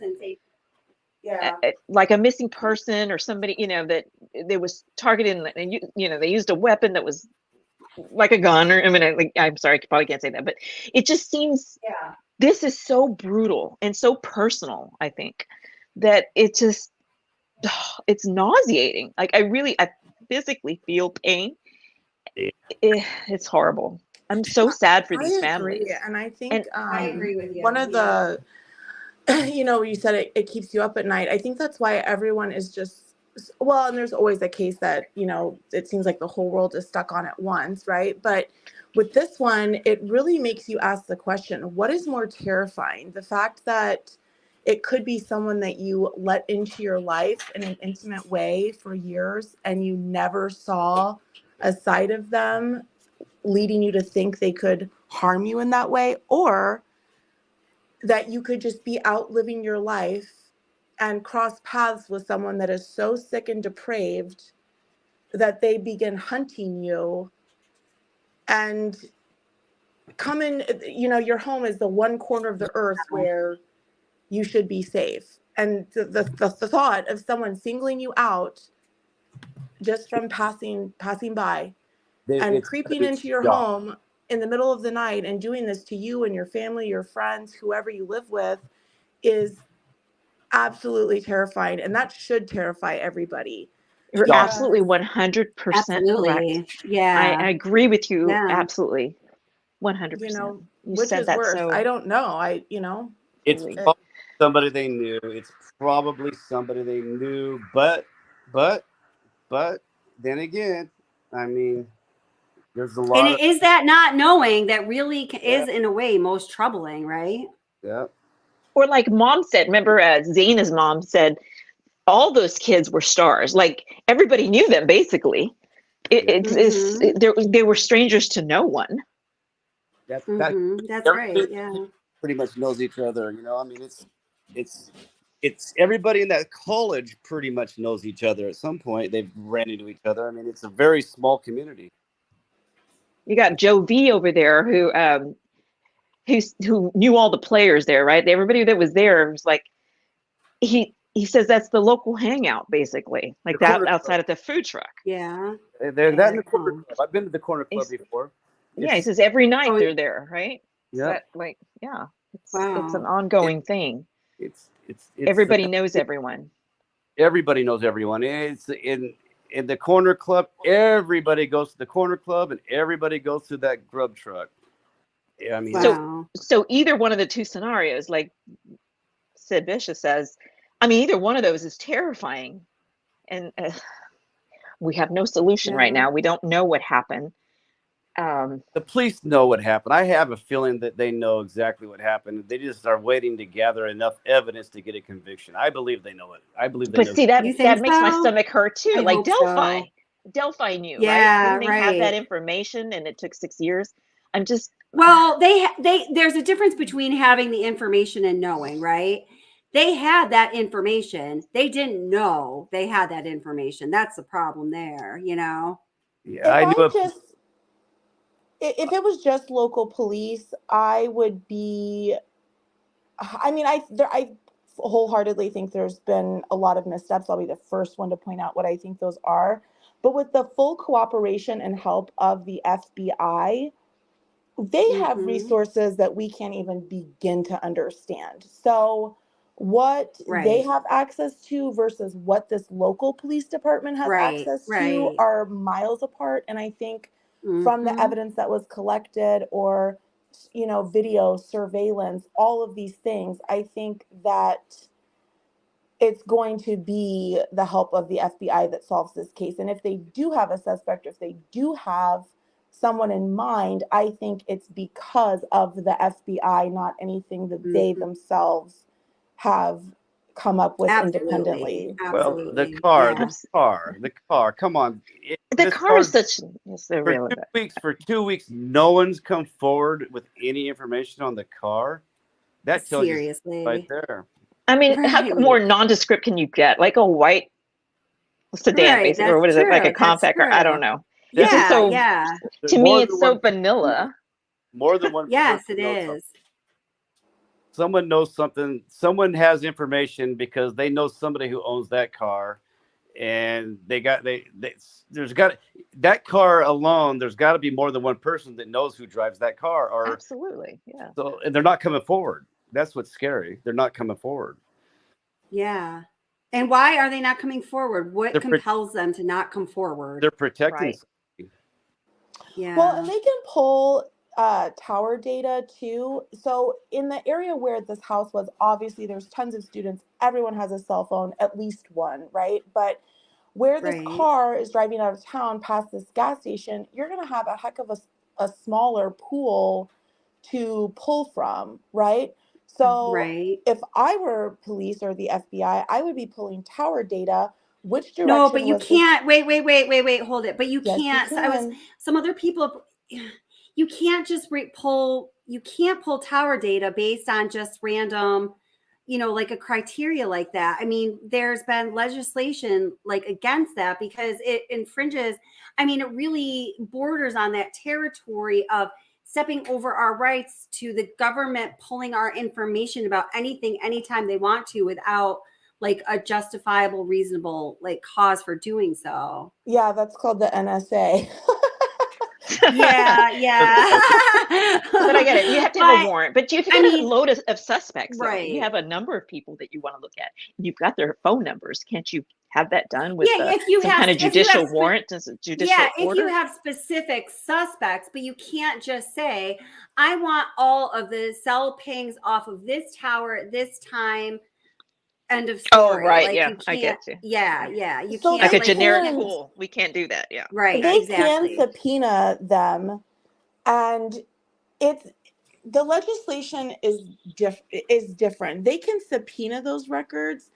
Yeah. Like a missing person or somebody, you know, that they was targeted and you know, they used a weapon that was like a gun or, I mean, I'm sorry, I probably can't say that, but it just seems, this is so brutal and so personal, I think, that it just, it's nauseating. Like I physically feel pain. It's horrible. I'm so sad for these families. And I think I agree with you. One of the, you know, you said it keeps you up at night. I think that's why everyone is just, well, and there's always a case that, you know, it seems like the whole world is stuck on at once, right? But with this one, it really makes you ask the question, what is more terrifying? The fact that it could be someone that you let into your life in an intimate way for years and you never saw a side of them leading you to think they could harm you in that way, or that you could just be out living your life and cross paths with someone that is so sick and depraved that they begin hunting you and come in, you know, your home is the one corner of the earth where you should be safe. And the thought of someone singling you out just from passing by and creeping into your home in the middle of the night and doing this to you and your family, your friends, whoever you live with, is absolutely terrifying. And that should terrify everybody. You're absolutely 100% correct. Yeah. I agree with you. Yeah. Absolutely. 100%. You know, you which said is that worse? so... I don't know. You know. It's probably somebody they knew. It's probably somebody they knew. But then again, I mean, there's a lot. And is that not knowing that really is in a way most troubling, right? Yeah. Or like mom said, remember Zaina's mom said, all those kids were stars. Like everybody knew them basically. They were strangers to no one. That's right. Yeah. Pretty much knows each other. You know, I mean, it's everybody in that college pretty much knows each other at some point. They've ran into each other. I mean, it's a very small community. You got Joe V over there who knew all the players there, right? Everybody that was there was like, he says that's the local hangout, basically, like that outside of the food truck. Yeah. They're that in the corner club. I've been to the corner club before. Yeah, he says every night they're there, right? Yeah. It's an ongoing thing. It's everybody knows everyone. Everybody knows everyone. in the corner club, everybody goes to the corner club and everybody goes to that grub truck. Yeah, I mean, so either one of the two scenarios, like Sid Vicious says, I mean, either one of those is terrifying, and we have no solution right now. We don't know what happened. The police know what happened. I have a feeling that they know exactly what happened. They just are waiting to gather enough evidence to get a conviction. I believe they know it. I believe they know. But see, that makes my stomach hurt too. I Like hope Delphi. so. Delphi knew, Yeah, right? Didn't they have that right. information and it took 6 years? I'm just Well, there's a difference between having the information and knowing, right? They had that information. They didn't know they had that information. That's the problem there, you know? Yeah, I knew if it was just local police, I would be. I mean, I wholeheartedly think there's been a lot of missteps. I'll be the first one to point out what I think those are. But with the full cooperation and help of the FBI, they have resources that we can't even begin to understand. So what they have access to versus what this local police department has access to are miles apart. And I think from the evidence that was collected, or video surveillance, all of these things, I think that it's going to be the help of the FBI that solves this case. And if they do have a suspect, if they do have someone in mind, I think it's because of the FBI, not anything that they themselves have come up with independently. Well, the car. Come on. The car is such irrelevant. For 2 weeks, no one's come forward with any information on the car. That tells you right there. I mean, how more nondescript can you get? Like a white sedan, basically, or what is it? Like a compact, or I don't know. Yeah, To me, it's so vanilla. More than one. Yes, it is. Someone knows something. Someone has information because they know somebody who owns that car, and there's got that car alone. There's got to be more than one person that knows who drives that car. Or absolutely, yeah. So, and they're not coming forward. That's what's scary. They're not coming forward. Yeah. And why are they not coming forward? What compels them to not come forward? They're protecting. Yeah. Well, and they can pull tower data too. So in the area where this house was, obviously there's tons of students. Everyone has a cell phone, at least one, right? But where this car is driving out of town past this gas station, you're going to have a heck of a smaller pool to pull from, right? So if I were police or the FBI, I would be pulling tower data. Which direction? No, but you can't. Wait, hold it. But you can't. Some other people. You can't just pull. You can't pull tower data based on just random, like a criteria like that. I mean, there's been legislation like against that because it infringes. I mean, it really borders on that territory of stepping over our rights to the government pulling our information about anything anytime they want to without like a justifiable, reasonable cause for doing so. Yeah, that's called the NSA. Yeah. But I get it. You have to have a warrant, but you have a load of suspects. Right. You have a number of people that you want to look at. You've got their phone numbers. Can't you have that done with some kind of judicial warrant? If you have specific suspects, but you can't just say, I want all of the cell pings off of this tower at this time. End of story. Oh, right. I get you. Yeah. You can't. Like a generic pool. We can't do that. Yeah. Right. They can subpoena them, and the legislation is different. They can subpoena those records.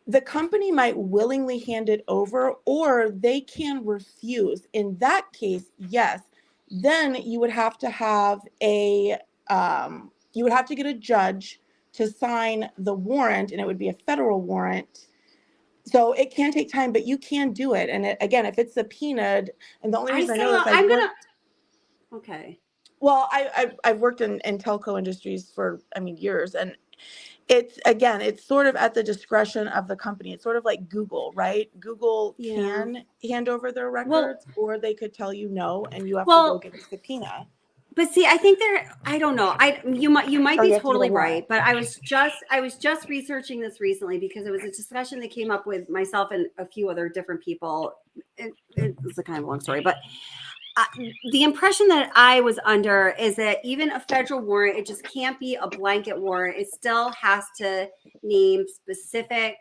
The company might willingly hand it over, or they can refuse. In that case, yes, then you would have to have get a judge to sign the warrant, and it would be a federal warrant. So it can take time, but you can do it. And again, if it's subpoenaed, and the only reason I know this, okay. Well, I've worked in telco industries for years, and it's sort of at the discretion of the company. It's sort of like Google, right? Google can hand over their records, or they could tell you no, and you have to go get a subpoena. But see, I think I don't know. You might Or be you have to get a totally warrant. right. But I was just researching this recently because it was a discussion that came up with myself and a few other different people. It's a kind of long story, but the impression that I was under is that even a federal warrant, it just can't be a blanket warrant. It still has to name specific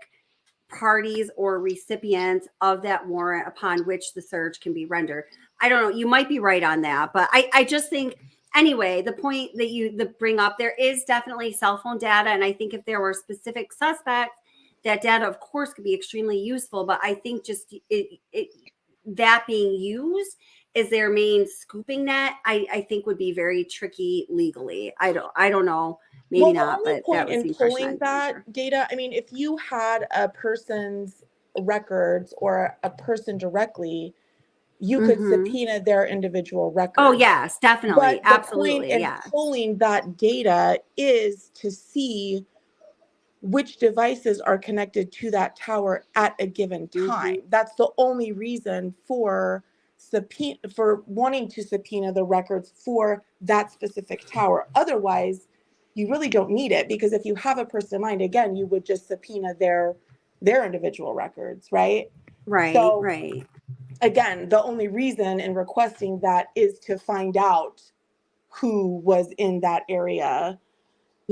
parties or recipients of that warrant upon which the search can be rendered. I don't know. You might be right on that, but I just think anyway, the point that you bring up, there is definitely cell phone data. And I think if there were specific suspects, that data, of course, could be extremely useful. But I think just that being used is their main scooping net, I think would be very tricky legally. I don't know. Maybe not, the only but point that was in the impression pulling I'm that sure. data, I mean, if you had a person's records or a person directly, you could subpoena their individual records. Oh, yes, definitely. But the point Absolutely. in Yes. pulling that data is to see which devices are connected to that tower at a given time. That's the only reason for wanting to subpoena the records for that specific tower. Otherwise, you really don't need it, because if you have a person in mind, again, you would just subpoena their individual records, right? Right, So, right. again, the only reason in requesting that is to find out who was in that area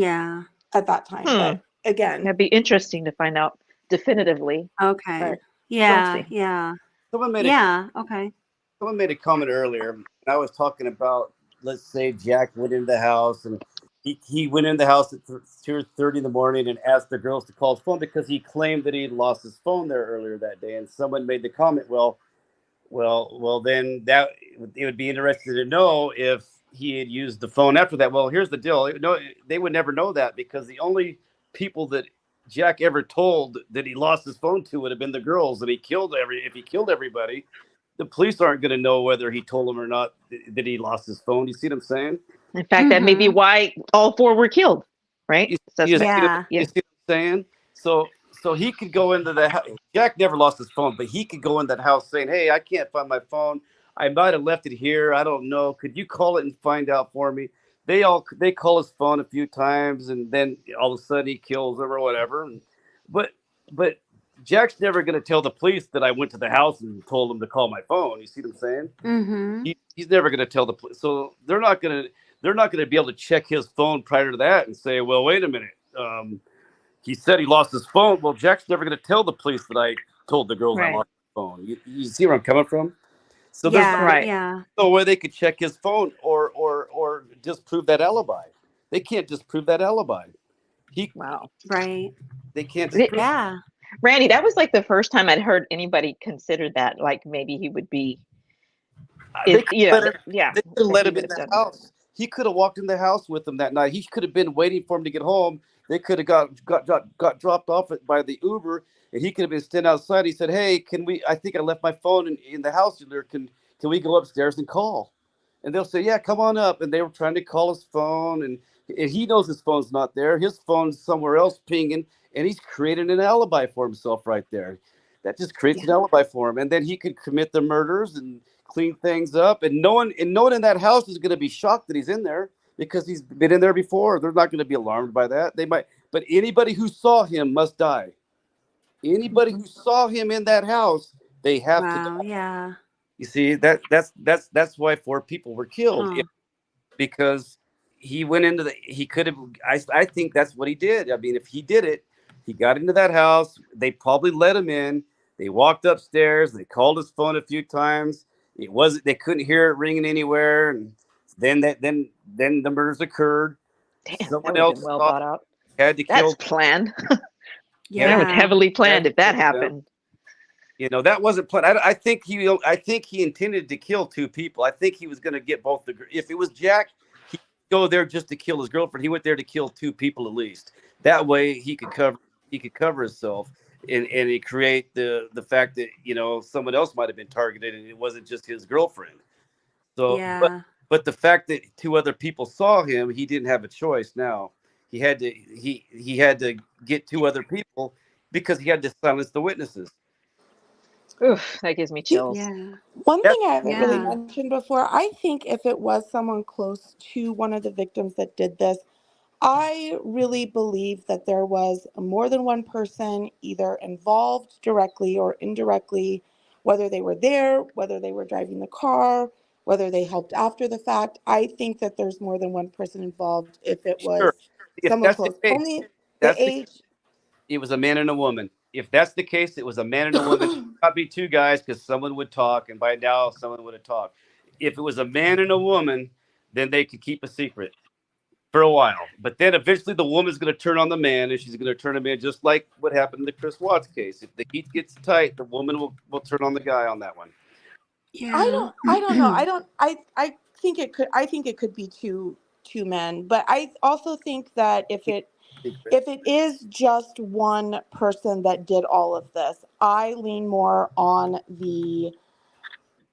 at that time. But again, that'd be interesting to find out definitively. Okay. But Yeah, we'll see. yeah. Someone made Okay. Someone made a comment earlier, and I was talking about, let's say Jack went into the house, and he went in the house at 2:30 in the morning and asked the girls to call his phone because he claimed that he had lost his phone there earlier that day. And someone made the comment, then that it would be interesting to know if he had used the phone after that. Well, here's the deal. No, they would never know that, because the only people that Jack ever told that he lost his phone to would have been the girls, and if he killed everybody, the police aren't going to know whether he told them or not that he lost his phone. You see what I'm saying? In fact, that may be why all four were killed, right? You see what I'm saying? So he could go into the house. Jack never lost his phone, but he could go in that house saying, "Hey, I can't find my phone. I might have left it here. I don't know. Could you call it and find out for me?" They call his phone a few times, and then all of a sudden he kills them or whatever. But Jack's never going to tell the police that I went to the house and told them to call my phone. You see what I'm saying? He's never going to tell the police. So they're not going to be able to check his phone prior to that and say, "Well, wait a minute. He said he lost his phone." Well, Jack's never going to tell the police that I told the girls I lost my phone. You see where I'm coming from? So there's no way they could check his phone or disprove that alibi. They can't disprove that alibi. Right. They can't disprove. Randy, that was like the first time I'd heard anybody consider that, like maybe he would be. They could have let him in the house. He could have walked in the house with him that night. He could have been waiting for him to get home. They could have got dropped off by the Uber, and he could have been standing outside. He said, "Hey, I think I left my phone in the house. Can we go upstairs and call?" And they'll say, "Yeah, come on up." And they were trying to call his phone, and he knows his phone's not there. His phone's somewhere else pinging, and he's creating an alibi for himself right there. That just creates an alibi for him, and then he could commit the murders and clean things up. And no one in that house is going to be shocked that he's in there, because he's been in there before. They're not going to be alarmed by that. They might, but anybody who saw him must die. Anybody who saw him in that house, they have to die. Yeah. You see, that's why 4 people were killed, because he went into he could have. I think that's what he did. I mean, if he did it, he got into that house. They probably let him in. They walked upstairs. They called his phone a few times. They couldn't hear it ringing anywhere, and then the murders occurred. Damn, Someone that would else have been well thought out. had to kill. That's planned. That was heavily planned if that happened. You know, that wasn't planned. I think he intended to kill 2 people. I think he was going to get both if it was Jack, he'd go there just to kill his girlfriend. He went there to kill 2 people at least. That way he could cover himself and create the fact that, you know, someone else might have been targeted and it wasn't just his girlfriend. So but the fact that 2 other people saw him, he didn't have a choice. Now he had to get 2 other people because he had to silence the witnesses. Oof, that gives me chills. Yeah. One thing I haven't really Yeah. mentioned before, I think if it was someone close to one of the victims that did this, I really believe that there was more than one person either involved directly or indirectly, whether they were there, whether they were driving the car, whether they helped after the fact. I think that there's more than one person involved if it was Sure. If someone that's the close. case, Only that's the the age. it was a man and a woman. If that's the case, it was a man and a woman. It should not be two guys because someone would talk, and by now someone would have talked. If it was a man and a woman, then they could keep a secret for a while. But then eventually the woman's going to turn on the man, and she's going to turn him in, just like what happened in the Chris Watts case. If the heat gets tight, the woman will turn on the guy on that one. I don't know. I think it could be two men, but I also think that if it is just one person that did all of this, I lean more on the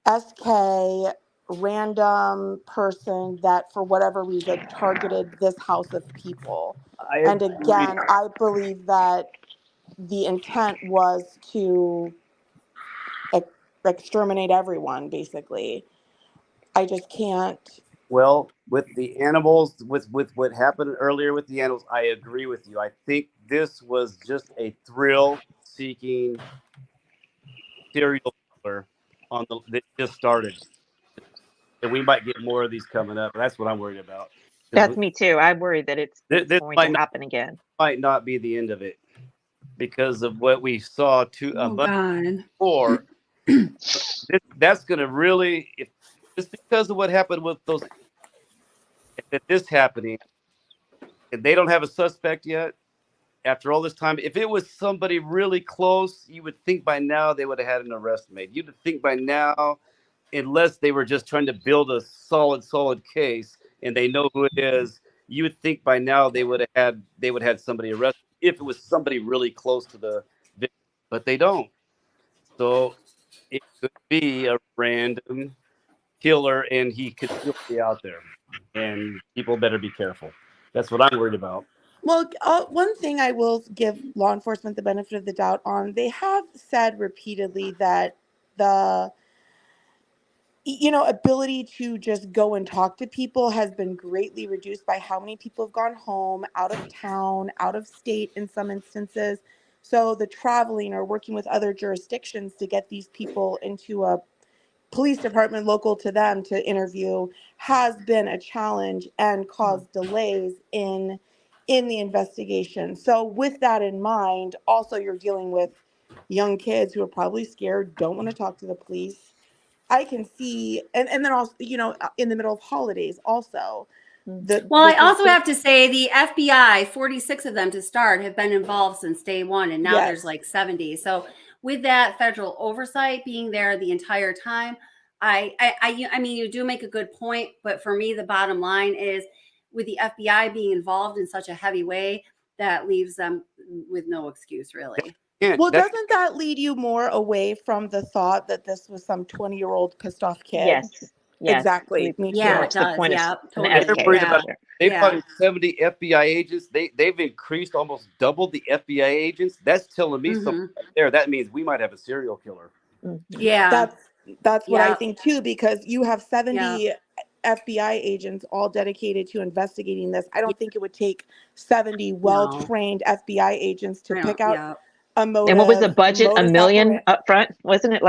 SK random person that for whatever reason targeted this house of people. And again, I believe that the intent was to exterminate everyone, basically. I just can't. Well, with the animals, with what happened earlier with the animals, I agree with you. I think this was just a thrill-seeking serial killer that just started, and we might get more of these coming up. That's what I'm worried about. That's me too. I'm worried that it's This going to happen again. Might not be the end of it because of what we saw a month before. That's going to really, just because of what happened with those, if this happening, and they don't have a suspect yet, after all this time, if it was somebody really close, you would think by now they would have had an arrest made. You'd think by now, unless they were just trying to build a solid case and they know who it is, you would think by now they would have had somebody arrested if it was somebody really close to the victim, but they don't. So it could be a random killer, and he could still be out there, and people better be careful. That's what I'm worried about. Well, one thing I will give law enforcement the benefit of the doubt on, they have said repeatedly that the ability to just go and talk to people has been greatly reduced by how many people have gone home, out of town, out of state in some instances. So the traveling or working with other jurisdictions to get these people into a police department local to them to interview has been a challenge and caused delays in the investigation. So with that in mind, also you're dealing with young kids who are probably scared, don't want to talk to the police. I can see, and then also, in the middle of holidays also. Well, I also have to say the FBI, 46 of them to start, have been involved since day one, and now there's like 70. So with that federal oversight being there the entire time, I mean, you do make a good point, but for me, the bottom line is with the FBI being involved in such a heavy way, that leaves them with no excuse, really. Well, doesn't that lead you more away from the thought that this was some 20-year-old pissed off kid? Yes. Exactly. Me too. Yeah, it does. Yeah, totally. They're worried about it. They've got 70 FBI agents. They've increased, almost doubled the FBI agents. That's telling me something right there. That means we might have a serial killer. Yeah. That's what I think too, because you have 70 FBI agents all dedicated to investigating this. I don't think it would take 70 well-trained FBI agents to pick out a motive. And what was the budget? $1 million up front? Wasn't it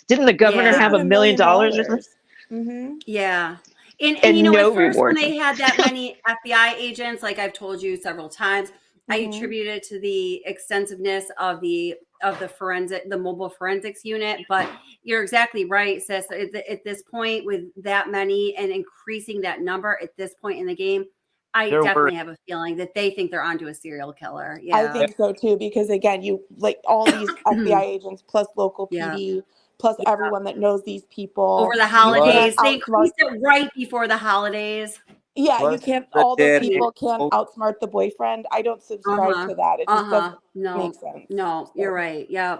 didn't the governor have $1 million or something? Mm-hmm. Yeah. And no at first reward. when they had that many FBI agents, like I've told you several times, I attribute it to the extensiveness of the mobile forensics unit. But you're exactly right, sis. At this point, with that many and increasing that number at this point in the game, I definitely have a feeling that they think they're onto a serial killer. Yeah, I think so too, because again, you like all these FBI agents plus local PD plus everyone that knows these people over the holidays. They increased it right before the holidays. Yeah, you can't. All those people can't outsmart the boyfriend. I don't subscribe to that. It just doesn't make sense. No, you're right. Yeah.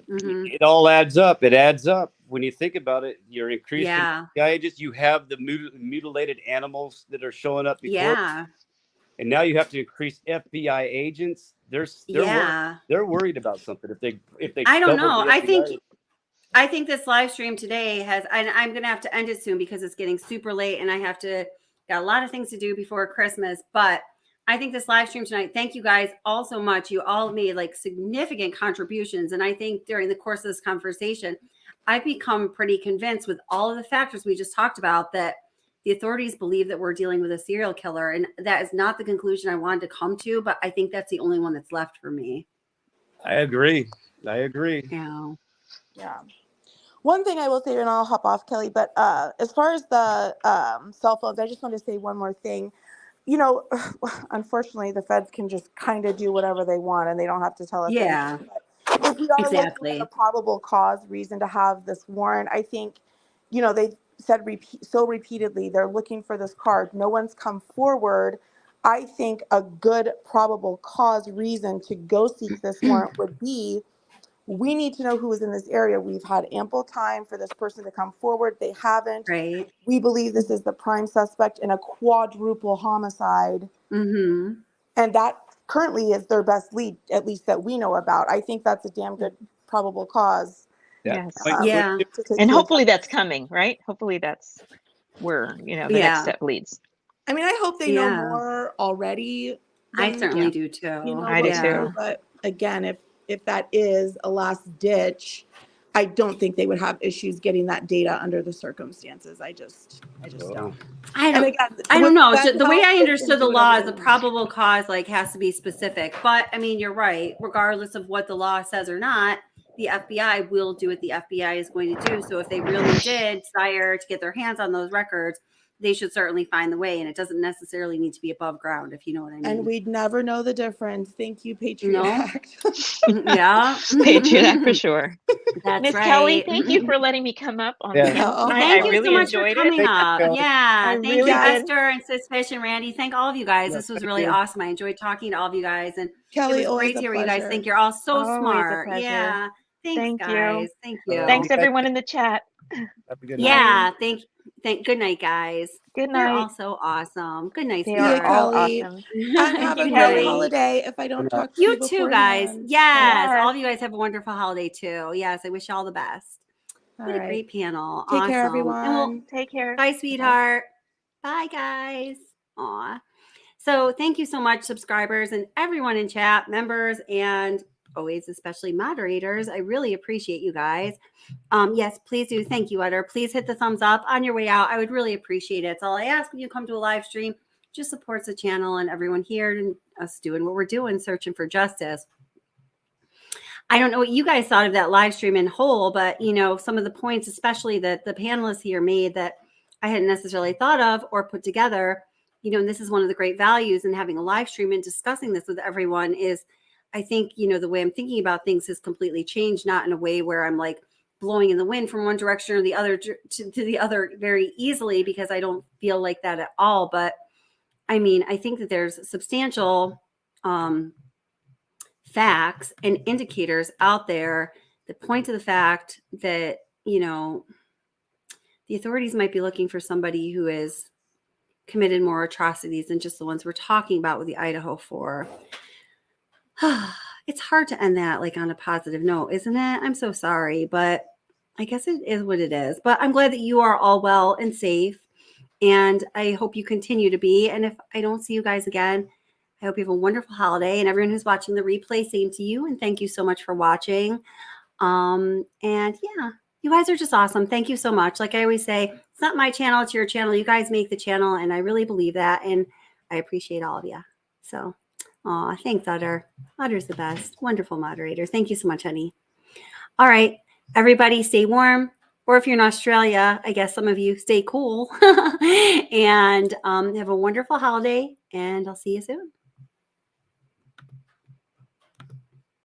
It all adds up. It adds up when you think about it. You're increasing the agents. You have the mutilated animals that are showing up. and now you have to increase FBI agents. They're worried about something if they I don't double know. the FBI. I think this live stream today has, and I'm going to have to end it soon because it's getting super late and I have to, got a lot of things to do before Christmas. But I think this live stream tonight, thank you guys all so much. You all made like significant contributions. And I think during the course of this conversation, I've become pretty convinced with all of the factors we just talked about that the authorities believe that we're dealing with a serial killer. And that is not the conclusion I wanted to come to, but I think that's the only one that's left for me. I agree. Yeah. Yeah. One thing I will say, and I'll hop off, Kelly, but as far as the cell phones, I just want to say one more thing. You know, unfortunately, the feds can just kind of do whatever they want, and they don't have to tell us anything. But if we are looking at a probable cause reason to have this warrant, I think, you know, they said so repeatedly they're looking for this card. No one's come forward. I think a good probable cause reason to go seek this warrant would be, we need to know who is in this area. We've had ample time for this person to come forward. They haven't. Right. We believe this is the prime suspect in a quadruple homicide. Mm-hmm. And that currently is their best lead, at least that we know about. I think that's a damn good probable cause. Yes. Yeah. And hopefully that's coming, right? Hopefully that's where, you know, the next step leads. I mean, I hope they know more already. I certainly do too. You know, I do too. But again, if that is a last ditch, I don't think they would have issues getting that data under the circumstances. I just don't. I don't know. The way I understood the law is the probable cause like has to be specific. But I mean, you're right. Regardless of what the law says or not, the FBI will do what the FBI is going to do. So if they really did desire to get their hands on those records, they should certainly find the way. And it doesn't necessarily need to be above ground, if you know what I mean. And we'd never know the difference. Thank you, Patriot Act. Yeah. Patriot Act for sure. That's Miss right. Kelly, thank you for letting me come up on the panel tonight. Thank I you really so much enjoyed for coming it. up. Yeah. I Thank really you, did. Esther and Sis Fish and Randy. Thank all of you guys. This was really awesome. I enjoyed talking to all of you guys. And Kelly, it was great to hear what you guys think. You're all so Always a smart. pleasure. Yeah. Thanks, Thank guys. you. Thank you. Thanks everyone in the chat. Have a good night. Thank good night, guys. Good They're night. all so awesome. Good night, They sweetheart. are all awesome. And have a great holiday if I don't talk to you You too, guys. beforehand. Yes. All of you guys have a wonderful holiday too. Yes. I wish you all the best. What a great panel. Take care, Awesome. everyone. And we'll take care. Bye, sweetheart. Bye, guys. Aw. So thank you so much, subscribers and everyone in chat, members, and always, especially moderators. I really appreciate you guys. Yes, please do. Thank you, Utter. Please hit the thumbs up on your way out. I would really appreciate it. It's all I ask when you come to a live stream. Just supports the channel and everyone here and us doing what we're doing, searching for justice. I don't know what you guys thought of that live stream in whole, but you know, some of the points, especially that the panelists here made that I hadn't necessarily thought of or put together, you know, and this is one of the great values in having a live stream and discussing this with everyone is I think, you know, the way I'm thinking about things has completely changed, not in a way where I'm like blowing in the wind from one direction or the other to the other very easily, because I don't feel like that at all. But I mean, I think that there's substantial facts and indicators out there that point to the fact that, you know, the authorities might be looking for somebody who has committed more atrocities than just the ones we're talking about with the Idaho 4. It's hard to end that like on a positive note, isn't it? I'm so sorry, but I guess it is what it is. But I'm glad that you are all well and safe, and I hope you continue to be. And if I don't see you guys again, I hope you have a wonderful holiday. And everyone who's watching the replay, same to you. And thank you so much for watching. And yeah, you guys are just awesome. Thank you so much. Like I always say, it's not my channel, it's your channel. You guys make the channel, and I really believe that. And I appreciate all of you. So. Aw, thanks, Utter. Utter's the best. Wonderful moderator. Thank you so much, honey. All right, everybody stay warm. Or if you're in Australia, I guess some of you stay cool. And have a wonderful holiday, and I'll see you soon.